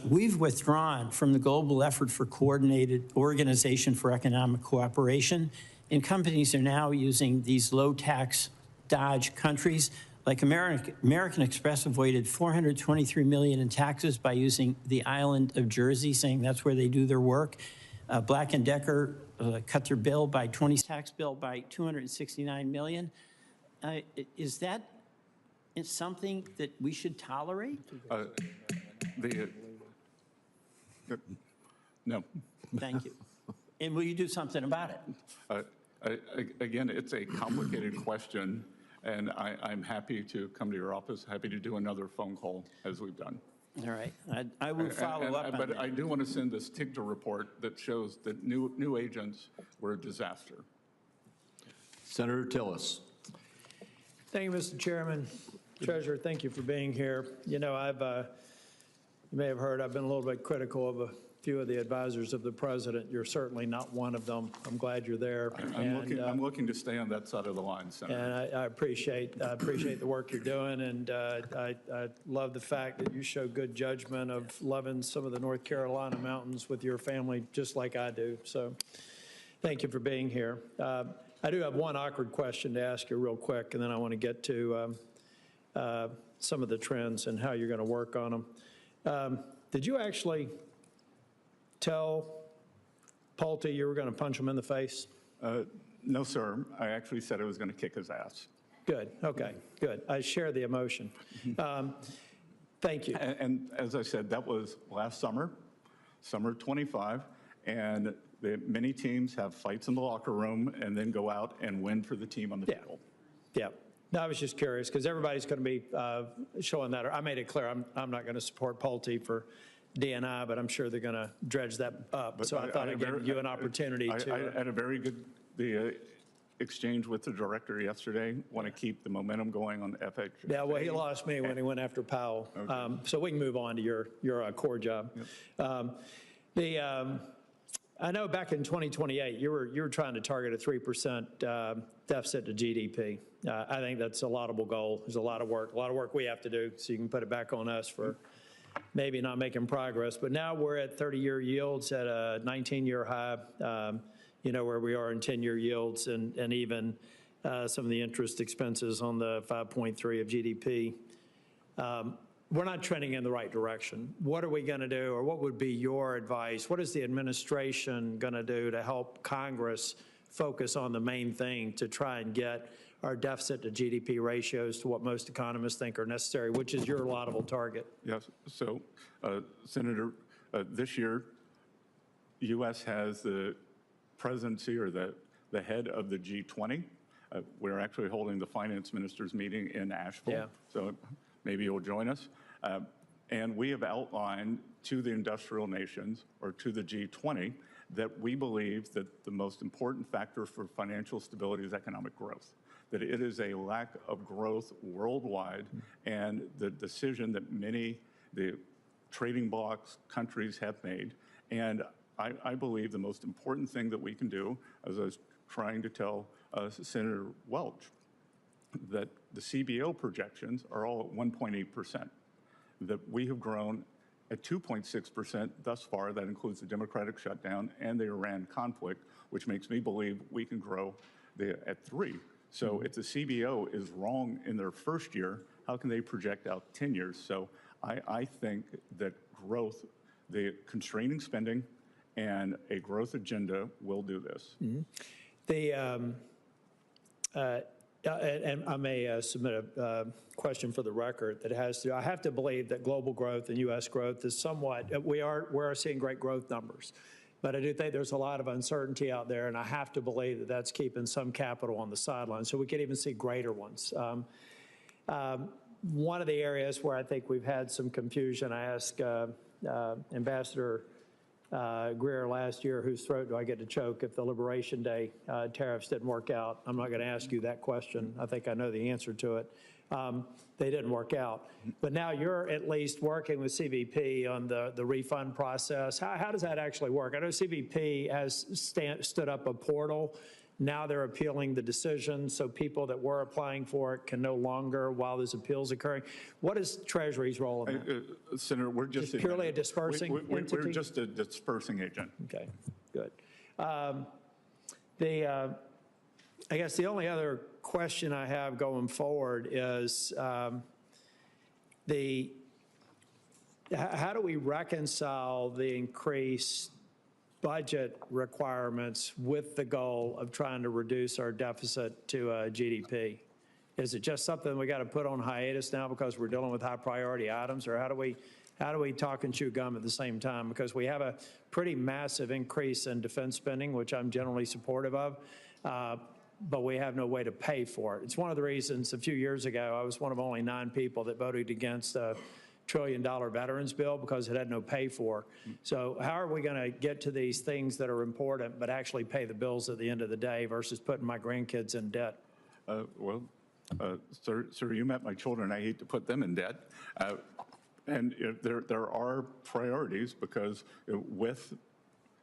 we've withdrawn from the global effort for coordinated organization for economic cooperation, and companies are now using these low-tax Dodge countries. Like American Express avoided $423 million in taxes by using the island of Jersey, saying that's where they do their work. Black & Decker cut their bill by tax bill by $269 million. Is that something that we should tolerate? No. Thank you. And will you do something about it? Again, it's a complicated question. And I'm happy to come to your office, happy to do another phone call as we've done. All right. I will follow up on but that. I do want to send this TIGTA report that shows that new agents were a disaster. Senator Tillis. Thank you, Mr. Chairman. Treasurer, thank you for being here. You know, you may have heard I've been a little bit critical of a few of the advisors of the president. You're certainly not one of them. I'm glad you're there. I'm looking to stay on that side of the line, Senator. And I appreciate the work you're doing, and I love the fact that you show good judgment of loving some of the North Carolina mountains with your family, just like I do. So thank you for being here. I do have one awkward question to ask you real quick, and then I want to get to some of the trends and how you're going to work on them. Did you actually tell Pulte you were going to punch him in the face? No, sir. I actually said I was going to kick his ass. Good. Okay. Good. I share the emotion. Thank you. And as I said, that was last summer, summer 25, and many teams have fights in the locker room and then go out and win for the team on the field. Yeah. No, I was just curious because everybody's going to be showing that. I made it clear I'm not going to support Pulte for DNI, but I'm sure they're going to dredge that up. So I thought I'd give you an opportunity to. I had a very good exchange with the director yesterday. Want to keep the momentum going on FH. Yeah, well, he lost me when he went after Powell. Okay. So we can move on to your core job. Yep. I know back in 2028, you were trying to target a 3% deficit to GDP. I think that's a laudable goal. There's a lot of work we have to do, so you can put it back on us for maybe not making progress. But now we're at 30-year yields at a 19-year high, where we are in 10-year yields, and even some of the interest expenses on the 5.3 of GDP. We're not trending in the right direction. What are we going to do, or what would be your advice? What is the administration going to do to help Congress focus on the main thing to try and get our deficit to GDP ratios to what most economists think are necessary, which is your laudable target? Yes. So, Senator, this year, U.S. has the presidency or the head of the G20. We're actually holding the finance ministers meeting in Asheville, Yeah. so maybe you'll join us. And we have outlined to the industrial nations, or to the G20, that we believe that the most important factor for financial stability is economic growth, that it is a lack of growth worldwide, and the decision that the trading blocs countries have made. And I believe the most important thing that we can do, as I was trying to tell Senator Welch, that the CBO projections are all at 1.8%, that we have grown at 2.6% thus far. That includes the democratic shutdown and the Iran conflict, which makes me believe we can grow at 3%. So if the CBO is wrong in their first year, how can they project out 10 years? So I think that growth, the constraining spending, and a growth agenda will do this. And I may submit a question for the record that has to, I have to believe that global growth and U.S. growth is somewhat, we are seeing great growth numbers. But I do think there's a lot of uncertainty out there, and I have to believe that that's keeping some capital on the sidelines, so we could even see greater ones. One of the areas where I think we've had some confusion, I asked Ambassador Greer last year, whose throat do I get to choke if the Liberation Day tariffs didn't work out? I'm not going to ask you that question. I think I know the answer to it. They didn't work out. But now you're at least working with CBP on the refund process. How does that actually work? I know CBP has stood up a portal. Now they're appealing the decision, so people that were applying for it can no longer while there's appeals occurring. What is Treasury's role in that? Senator, we're just purely a dispersing entity? We're just a dispersing agent. Okay, good. I guess the only other question I have going forward is how do we reconcile the increased budget requirements with the goal of trying to reduce our deficit to GDP? Is it just something we got to put on hiatus now because we're dealing with high priority items, or how do we talk and chew gum at the same time? Because we have a pretty massive increase in defense spending, which I'm generally supportive of, but we have no way to pay for it. It's one of the reasons a few years ago I was one of only 9 people that voted against a $1 trillion veterans bill because it had no pay for. So how are we going to get to these things that are important but actually pay the bills at the end of the day versus putting my grandkids in debt? Sir, you met my children. I hate to put them in debt. And there are priorities because with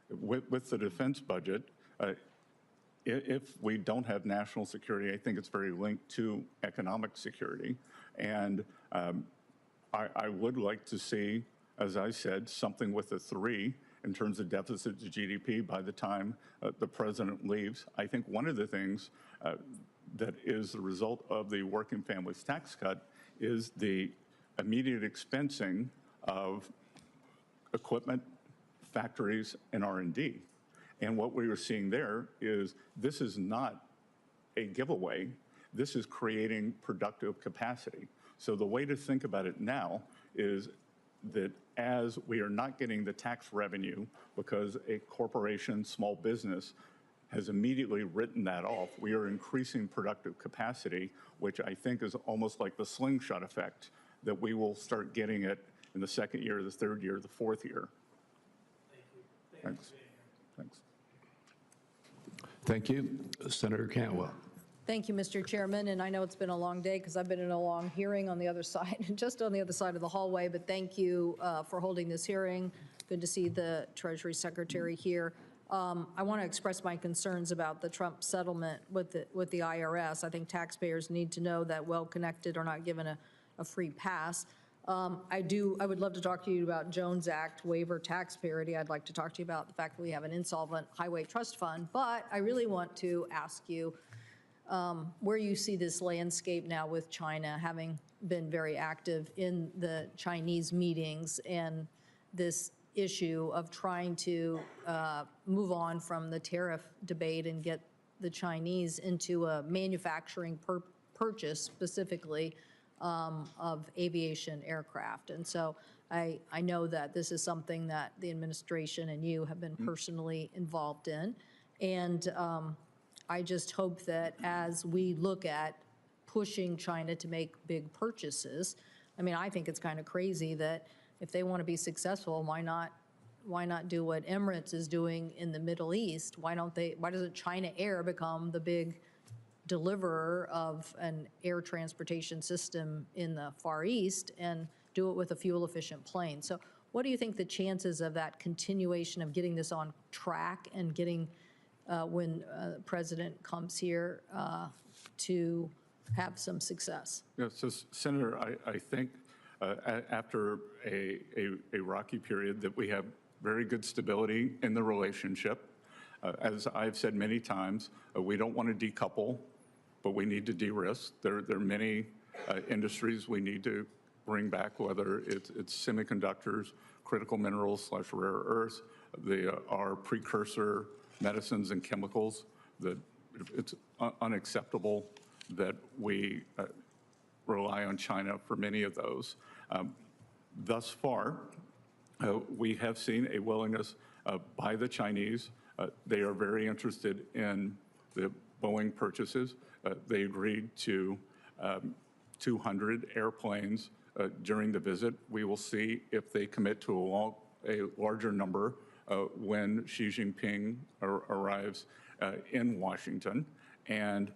the defense budget, if we don't have national security, I think it's very linked to economic security. And I would like to see, as I said, something with a 3 in terms of deficit to GDP by the time the president leaves. I think one of the things that is the result of the working families tax cut is the immediate expensing of equipment, factories, and R&D. And what we were seeing there is this is not a giveaway. This is creating productive capacity. So the way to think about it now is that as we are not getting the tax revenue because a corporation, small business, has immediately written that off, we are increasing productive capacity, which I think is almost like the slingshot effect, that we will start getting it in the second year, the third year, the fourth year. Thank you. Thanks. Thanks. Thank you. Senator Cantwell. Thank you, Mr. Chairman, and I know it's been a long day because I've been in a long hearing on the other side, just on the other side of the hallway, but thank you for holding this hearing. Good to see the Treasury Secretary here. I want to express my concerns about the Trump settlement with the IRS. I think taxpayers need to know that well-connected are not given a free pass. I would love to talk to you about Jones Act waiver tax parity. I'd like to talk to you about the fact that we have an insolvent highway trust fund, but I really want to ask you where you see this landscape now with China having been very active in the Chinese meetings and this issue of trying to move on from the tariff debate and get the Chinese into a manufacturing purchase specifically of aviation aircraft. And so I know that this is something that the administration and you have been personally involved in. And I just hope that as we look at pushing China to make big purchases, I mean, I think it's kind of crazy that if they want to be successful, why not do what Emirates is doing in the Middle East? Why doesn't China Air become the big deliverer of an air transportation system in the Far East and do it with a fuel-efficient plane? So what do you think the chances of that continuation of getting this on track and getting, when the president comes here, to have some success? Yeah, so Senator, I think after a rocky period that we have very good stability in the relationship. As I've said many times, we don't want to decouple, but we need to de-risk. There are many industries we need to bring back, whether it's semiconductors, critical minerals / rare earths, our precursor medicines and chemicals. That it's unacceptable that we rely on China for many of those. Thus far, we have seen a willingness by the Chinese. They are very interested in the Boeing purchases. They agreed to 200 airplanes during the visit. We will see if they commit to a larger number when Xi Jinping arrives in Washington. And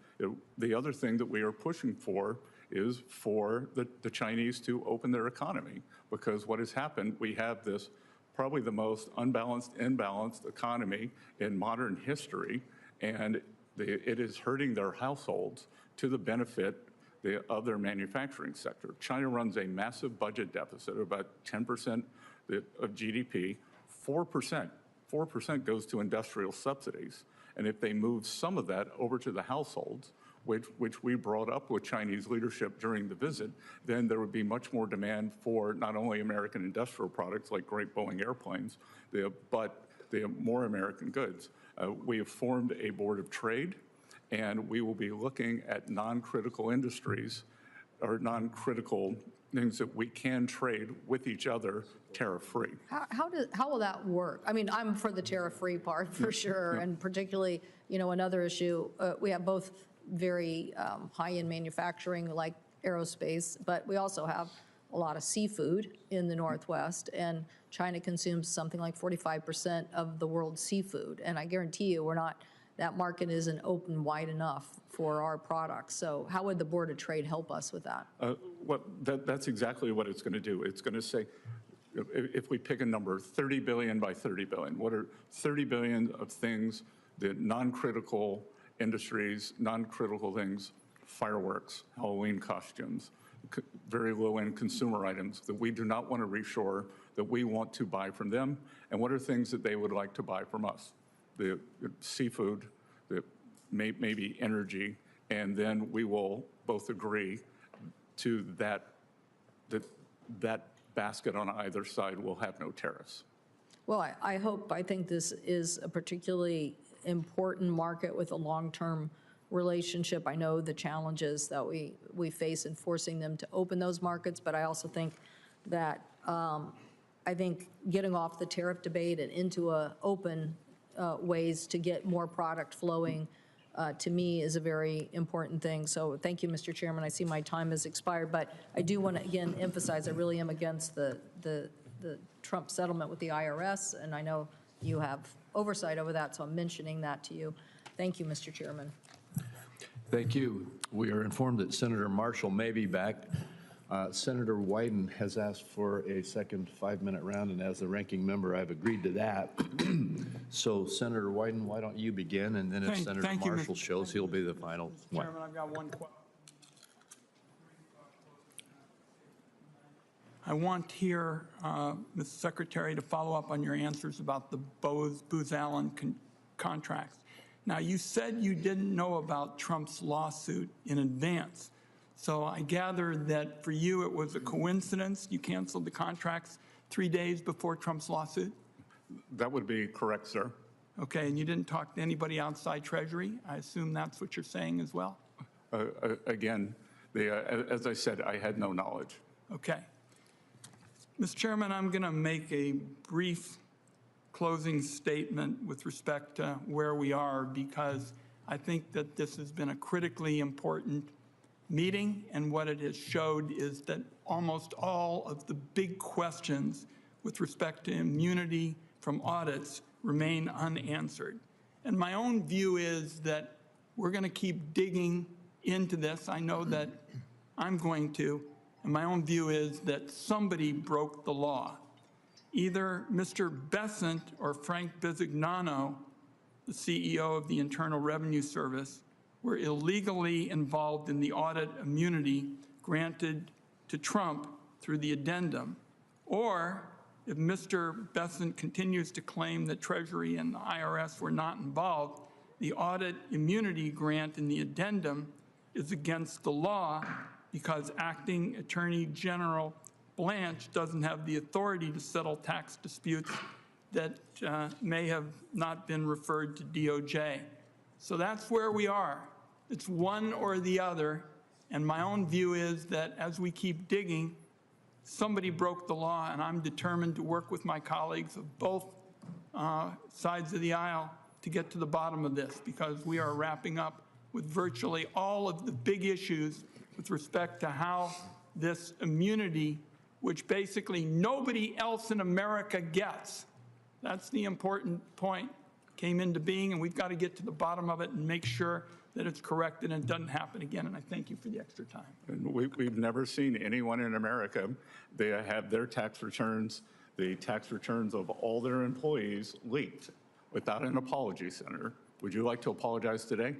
the other thing that we are pushing for is for the Chinese to open their economy, because what has happened, we have this probably the most imbalanced economy in modern history, and it is hurting their households to the benefit of their manufacturing sector. China runs a massive budget deficit of about 10% of GDP. 4% goes to industrial subsidies. And if they move some of that over to the households, which we brought up with Chinese leadership during the visit, then there would be much more demand for not only American industrial products like great Boeing airplanes, but the more American goods. We have formed a board of trade, and we will be looking at non-critical industries or non-critical things that we can trade with each other tariff-free. How will that work? I mean, I'm for the tariff-free part for sure, and particularly, another issue, we have both very high-end manufacturing like aerospace, but we also have a lot of seafood in the Northwest, and China consumes something like 45% of the world's seafood, and I guarantee you that market isn't open wide enough for our products. So how would the Board of Trade help us with that? That's exactly what it's going to do. It's going to say, if we pick a number, 30 billion by 30 billion, what are 30 billion of things that non-critical industries, non-critical things, fireworks, Halloween costumes, very low-end consumer items that we do not want to reshore, that we want to buy from them, and what are things that they would like to buy from us? The seafood, maybe energy, and then we will both agree to that basket on either side will have no tariffs. Well, I think this is a particularly important market with a long-term relationship. I know the challenges that we face in forcing them to open those markets, but I also think that getting off the tariff debate and into open ways to get more product flowing to me is a very important thing. So thank you, Mr. Chairman. I see my time has expired, but I do want to again emphasize I really am against the Trump settlement with the IRS, and I know you have oversight over that, so I'm mentioning that to you. Thank you, Mr. Chairman. Thank you. We are informed that Senator Marshall may be back. Senator Wyden has asked for a second 5-minute round, and as the ranking member, I've agreed to that. So, Senator Wyden, why don't you begin, and then if Senator Marshall shows, he'll be the final one. Chairman, I've got one question. I want here, Mr. Secretary, to follow up on your answers about the Booz Allen contracts. Now, you said you didn't know about Trump's lawsuit in advance. So I gather that for you it was a coincidence. You canceled the contracts 3 days before Trump's lawsuit? That would be correct, sir. Okay, and you didn't talk to anybody outside Treasury? I assume that's what you're saying as well? Again, as I said, I had no knowledge. Okay. Mr. Chairman, I'm going to make a brief closing statement with respect to where we are, because I think that this has been a critically important meeting, and what it has showed is that almost all of the big questions with respect to immunity from audits remain unanswered. And my own view is that we're going to keep digging into this. I know that I'm going to. And my own view is that somebody broke the law. Either Mr. Bessent or Frank Bisignano, the CEO of the Internal Revenue Service, were illegally involved in the audit immunity granted to Trump through the addendum. Or if Mr. Bessent continues to claim that Treasury and the IRS were not involved, the audit immunity grant in the addendum is against the law because Acting Attorney General Blanche doesn't have the authority to settle tax disputes that may have not been referred to DOJ. So that's where we are. It's one or the other, and my own view is that as we keep digging, somebody broke the law, and I'm determined to work with my colleagues of both sides of the aisle to get to the bottom of this, because we are wrapping up with virtually all of the big issues with respect to how this immunity, which basically nobody else in America gets, that's the important point, came into being, and we've got to get to the bottom of it and make sure that it's corrected and it doesn't happen again. And I thank you for the extra time. And we've never seen anyone in America, they have their tax returns, the tax returns of all their employees leaked without an apology, Senator. Would you like to apologize today?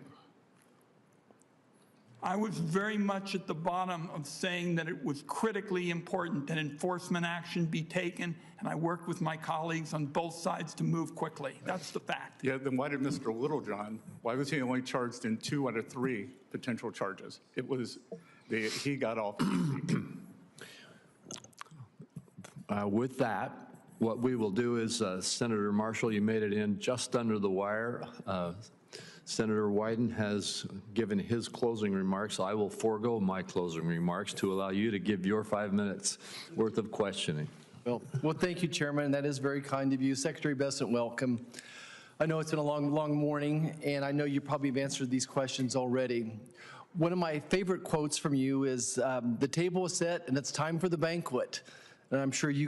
I was very much at the bottom of saying that it was critically important that enforcement action be taken, and I worked with my colleagues on both sides to move quickly. That's the fact. Yeah, then why did Mr. Littlejohn, why was he only charged in 2 out of 3 potential charges? It was, he got off easy. With that, what we will do is, Senator Marshall, you made it in just under the wire. Senator Wyden has given his closing remarks. I will forego my closing remarks to allow you to give your 5 minutes worth of questioning. Well, thank you, Chairman. That is very kind of you. Secretary Bessent, welcome. I know it's been a long morning, and I know you probably have answered these questions already. One of my favorite quotes from you is, the table is set and it's time for the banquet. And I'm sure you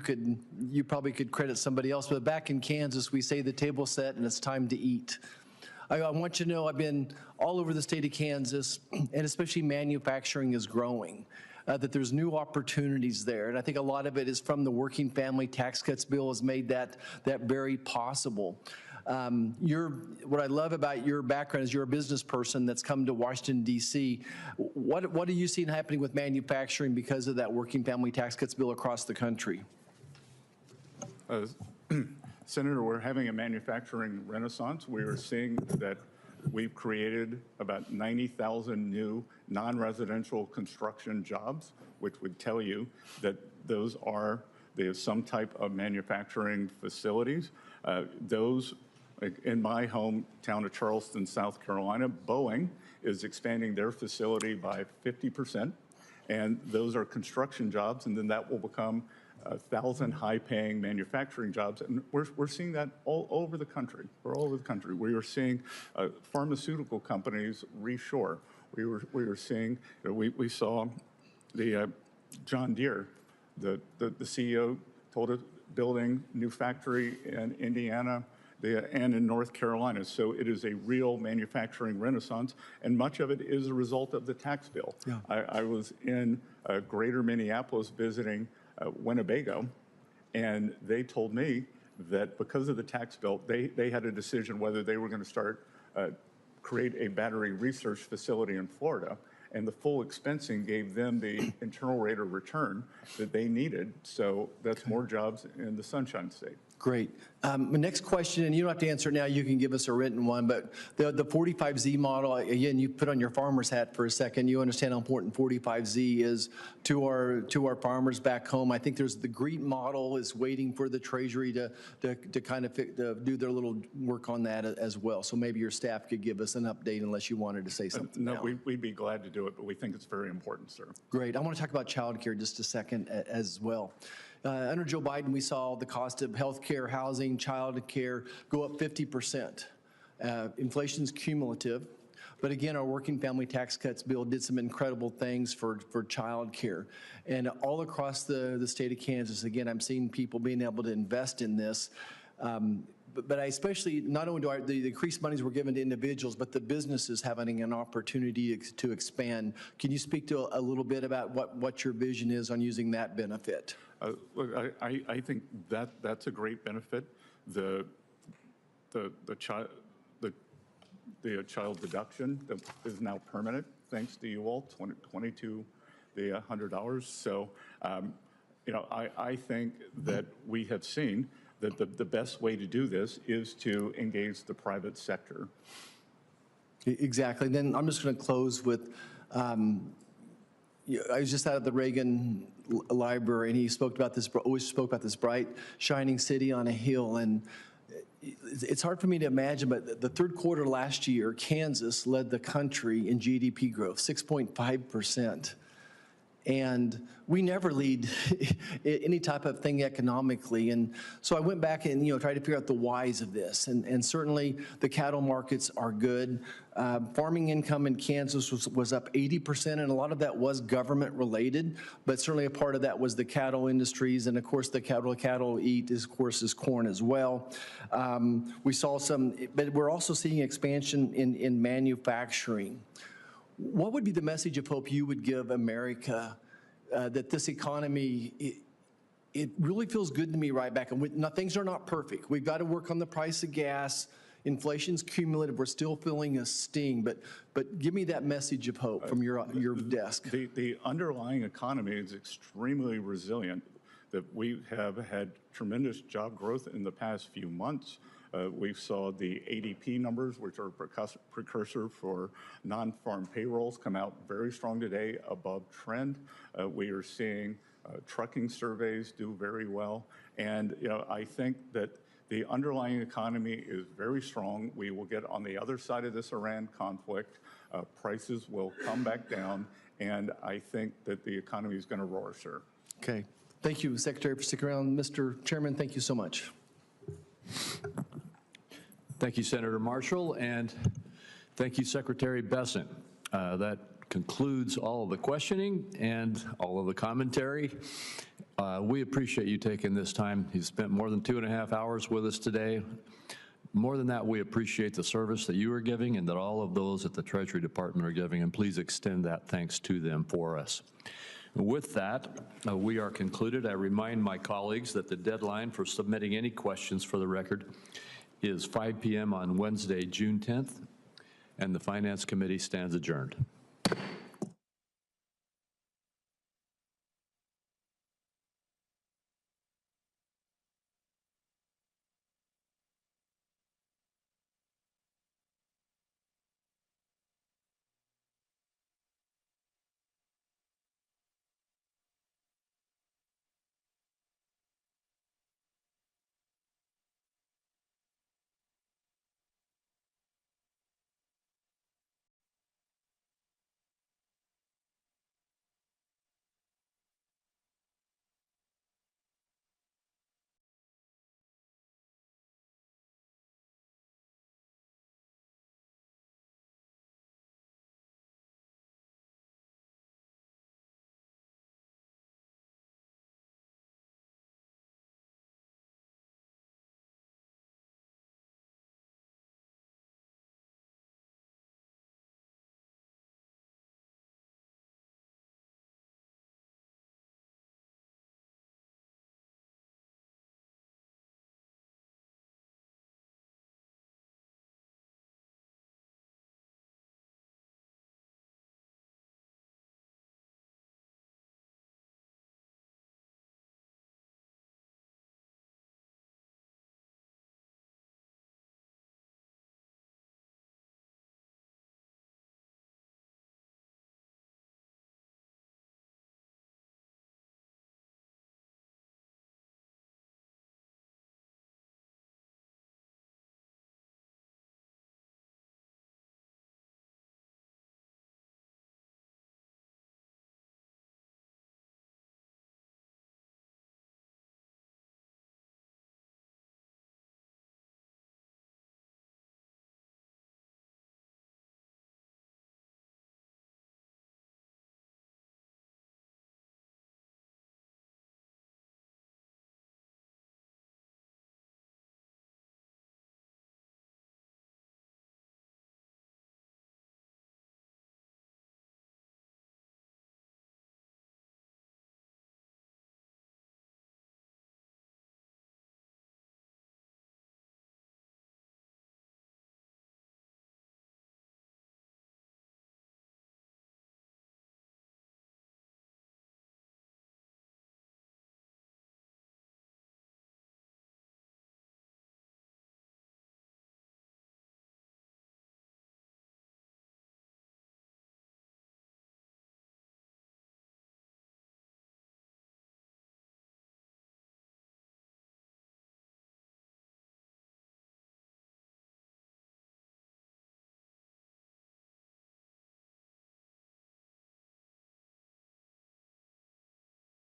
probably could credit somebody else, but back in Kansas, we say the table's set and it's time to eat. I want you to know I've been all over the state of Kansas, and especially manufacturing is growing, that there's new opportunities there. And I think a lot of it is from the Working Family Tax Cuts bill has made that very possible. What I love about your background is you're a business person that's come to Washington, D.C. What are you seeing happening with manufacturing because of that Working Family Tax Cuts bill across the country? Senator, we're having a manufacturing renaissance. We are seeing that we've created about 90,000 new non-residential construction jobs, which would tell you that they have some type of manufacturing facilities. Those, like in my hometown of Charleston, South Carolina, Boeing is expanding their facility by 50%, and those are construction jobs, and then that will become 1,000 high-paying manufacturing jobs, and we're seeing that all over the country. We're all over the country. We are seeing pharmaceutical companies reshore. We were seeing, we saw the John Deere, the CEO told us building new factory in Indiana and in North Carolina. So it is a real manufacturing renaissance, and much of it is a result of the tax bill. Yeah. I was in greater Minneapolis visiting Winnebago, and they told me that because of the tax bill, they had a decision whether they were going to create a battery research facility in Florida, and the full expensing gave them the internal rate of return that they needed. So that's more jobs in the Sunshine State. Great. My next question, and you don't have to answer it now, you can give us a written one, but the 45Z model, again, you put on your farmer's hat for a second. You understand how important 45Z is to our farmers back home. I think there's the GREET model is waiting for the Treasury to kind of do their little work on that as well. So maybe your staff could give us an update unless you wanted to say something. No, we'd be glad to do it, but we think it's very important, sir. Great. I want to talk about child care just a second as well. Under Joe Biden, we saw the cost of health care, housing, child care go up 50%. Inflation's cumulative. But again, our working family tax cuts bill did some incredible things for childcare. And all across the state of Kansas, again, I'm seeing people being able to invest in this. But I especially, not only do the increased monies were given to individuals, but the businesses having an opportunity to expand. Can you speak to a little bit about what your vision is on using that benefit? Look, I think that's a great benefit. The child deduction that is now permanent, thanks to you all, $20 to the $100. So, I think that we have seen that the best way to do this is to engage the private sector. Exactly. Then I'm just going to close with, I was just out of the Reagan Library, and he always spoke about this bright, shining city on a hill. And it's hard for me to imagine, but the third quarter last year, Kansas led the country in GDP growth, 6.5%. And we never lead any type of thing economically. And so I went back and, tried to figure out the whys of this. And certainly the cattle markets are good. Farming income in Kansas was up 80%, and a lot of that was government related. But certainly a part of that was the cattle industries. And of course, the cattle eat, is corn as well. We saw but we're also seeing expansion in manufacturing. What would be the message of hope you would give America that this economy, it really feels good to me right back? And now, things are not perfect. We've got to work on the price of gas. Inflation's cumulative. We're still feeling a sting. But give me that message of hope from your desk. The underlying economy is extremely resilient. That we have had tremendous job growth in the past few months. We saw the ADP numbers, which are a precursor for non-farm payrolls, come out very strong today, above trend. We are seeing trucking surveys do very well. And I think that the underlying economy is very strong. We will get on the other side of this Iran conflict. Prices will come back down. And I think that the economy is going to roar, sir. Okay. Thank you, Secretary, for sticking around. Mr. Chairman, thank you so much. Thank you, Senator Marshall, and thank you, Secretary Bessent. That concludes all of the questioning and all of the commentary. We appreciate you taking this time. You spent more than 2.5 hours with us today. More than that, we appreciate the service that you are giving and that all of those at the Treasury Department are giving, and please extend that thanks to them for us. With that, we are concluded. I remind my colleagues that the deadline for submitting any questions for the record is 5 p.m. on Wednesday, June 10th, and the Finance Committee stands adjourned.